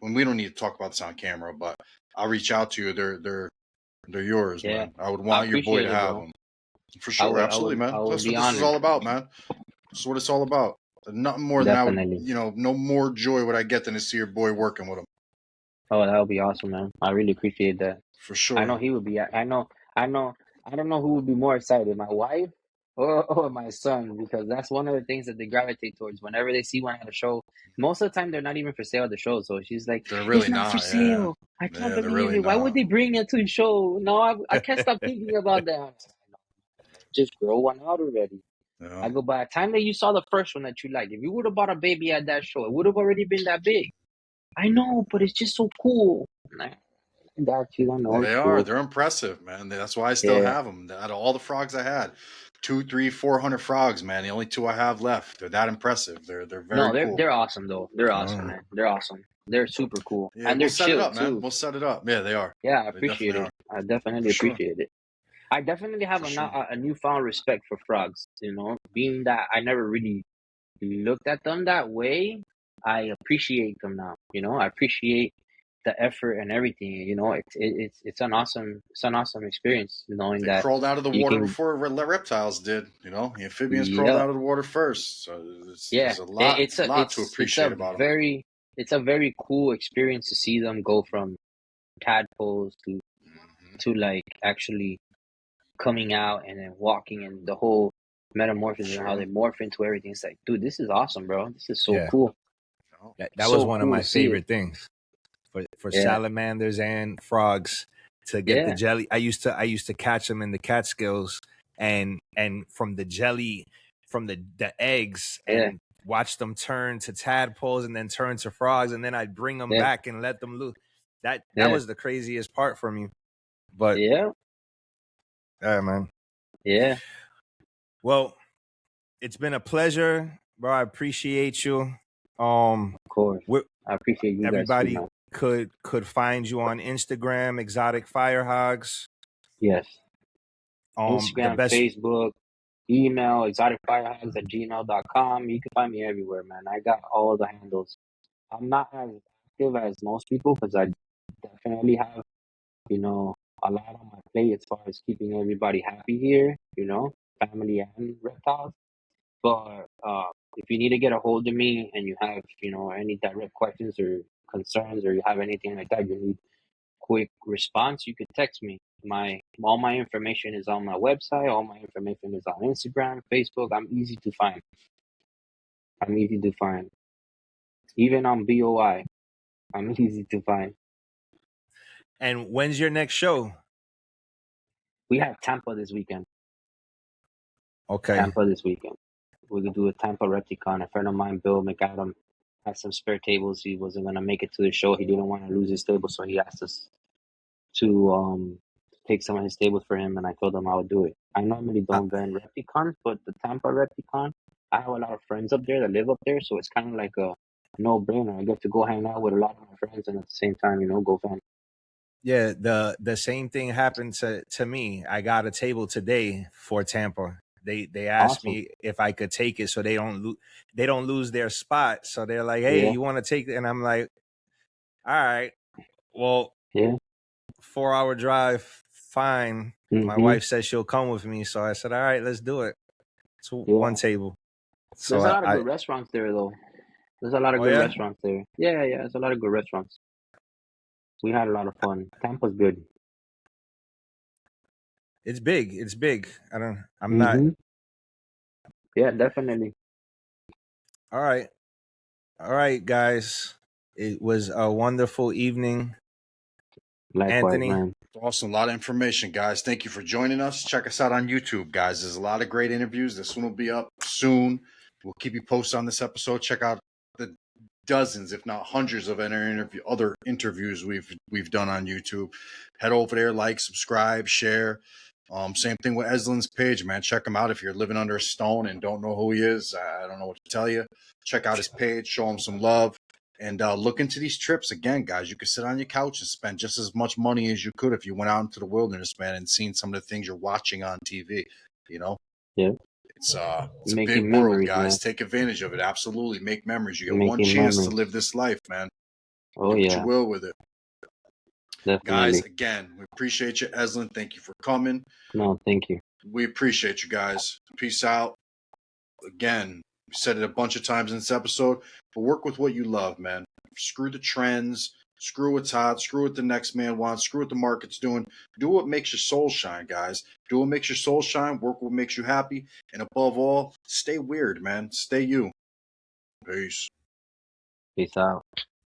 when we don't need to talk about this on camera, but I'll reach out to you. They're yours, Yeah, man. I would I want your boy appreciate to it, have bro. them for sure. Absolutely, I man. would That's what be this is honored. all about, man. That's what it's all about. Nothing more than I would, Definitely. no more joy would I get than to see your boy working with him. Oh, that would be awesome, man. I really appreciate that. For I sure. know he would be. I know. I know. I don't know who would be more excited, my wife or my son, because that's one of the things that they gravitate towards. Whenever they see one at a show, most of the time they're not even for sale at the show. So she's like, They're "It's really not for not. Yeah. sale. I can't Yeah, they're believe really it. Why would not. they bring it to the show? No, I can't stop thinking about that. Just grow one out already." Yeah. I go, by the time that you saw the first one that you liked, if you would have bought a baby at that show, it would have already been that big. I know, but it's just so cool. I got you. I know They it's are. cool. They're impressive, man. That's why I still Yeah. have them. Out of all the frogs I had, 2, 3, 400 frogs, man. The only 2 I have left. They're that impressive. They're very No, cool. they're awesome though. They're awesome, man. They're awesome. They're super cool, Yeah, and we'll they're set it chill up, man. too. We'll set it up. Yeah, they are. Yeah, I They appreciate definitely it. are. I For definitely sure. appreciate it. I definitely have For sure. a newfound respect for frogs. You know, being that I never really looked at them that way, I appreciate them now. You know, I appreciate the effort and everything. You know, it's an awesome experience knowing They that crawled out of the you water can. before reptiles did. The amphibians crawled Yeah, out of the water first. So yeah. there's a lot to It's appreciate about them. a very cool experience to see them go from tadpoles to like actually coming out and then walking and the whole metamorphosis and how Sure. they morph into everything. It's like, dude, this is awesome, bro. This is so Yeah, cool. that was So one of cool my to see it. favorite things for Yeah, salamanders and frogs to get the yeah, jelly. I used to catch them in the Catskills and from the jelly from the eggs yeah, and watch them turn to tadpoles and then turn to frogs and then I'd bring them yeah, back and let them loose. That yeah, was the craziest part for me. But yeah, yeah, man. yeah. Well, it's been a pleasure, bro. I appreciate you. Of course. we I appreciate you guys too, everybody man. could find you on Instagram, Exotic Fire Hogs. Yes. The Instagram, best. Facebook, email, exoticfirehogs@gmail.com. You can find me everywhere, man. I got all the handles. I'm not as active as most people because I definitely have, you know, a lot on my plate as far as keeping everybody happy here, family and reptiles. But if you need to get a hold of me and you have, any direct questions or concerns or you have anything like that, you need quick response, you can text me. All my information is on my website. All my information is on Instagram, Facebook. I'm easy to find. I'm easy to find. Even on BOI, I'm easy to find. And when's your next show? We have Tampa this weekend. Okay. Tampa this weekend. We could do a Tampa Repticon. A friend of mine, Bill McAdam, had some spare tables. He wasn't gonna make it to the show. He didn't want to lose his table, so he asked us to take some of his tables for him, and I told him I would do it. I normally Uh, don't vend Repticons, but the Tampa Repticon, I have a lot of friends up there that live up there, so it's kind of like a no-brainer. I get to go hang out with a lot of my friends, and at the same time, go vend. yeah, the same thing happened to me. I got a table today for Tampa. They asked Awesome. me if I could take it so they don't lose their spot. So they're like, "Hey, Yeah, you want to take it?" And I'm like, "All right. Well, yeah. 4-hour drive, fine." My Mm-hmm. wife says she'll come with me, so I said, "All right, let's do it." It's one Yeah. table. So There's a lot of I good restaurants there, though. There's a lot of oh good yeah, restaurants there. Yeah, yeah. There's a lot of good restaurants. We had a lot of fun. Tampa's good. it's big. It's big. I'm not. Mm-hmm. Yeah, definitely. All right. All right, guys. It was a wonderful evening. Likewise, Anthony, man. Awesome. A lot of information, guys. Thank you for joining us. Check us out on YouTube, guys. There's a lot of great interviews. This one will be up soon. We'll keep you posted on this episode. Check out the dozens, if not hundreds, of other interviews we've done on YouTube. Head over there, like, subscribe, share. Same thing with Eslin's page, man. Check him out if you're living under a stone and don't know who he is. I don't know what to tell you. Check out his page, show him some love, and look into these trips. Again, guys, you could sit on your couch and spend just as much money as you could if you went out into the wilderness, man, and seen some of the things you're watching on TV. You know, Yeah. It's a big Making world, memories, guys. man. Take advantage of it. Absolutely, make memories. You get one Making chance to memories. live this life, man. Oh Do what you yeah, will with it, guys. definitely. Again, we appreciate you, Eslin. Thank you for coming. No, thank you. We appreciate you guys. Peace out. Again, we said it a bunch of times in this episode, but work with what you love, man. Screw the trends. Screw what's hot. Screw what the next man wants. Screw what the market's doing. Do what makes your soul shine, guys. Do what makes your soul shine. Work what makes you happy. And above all, stay weird, man. Stay you. Peace. Peace out.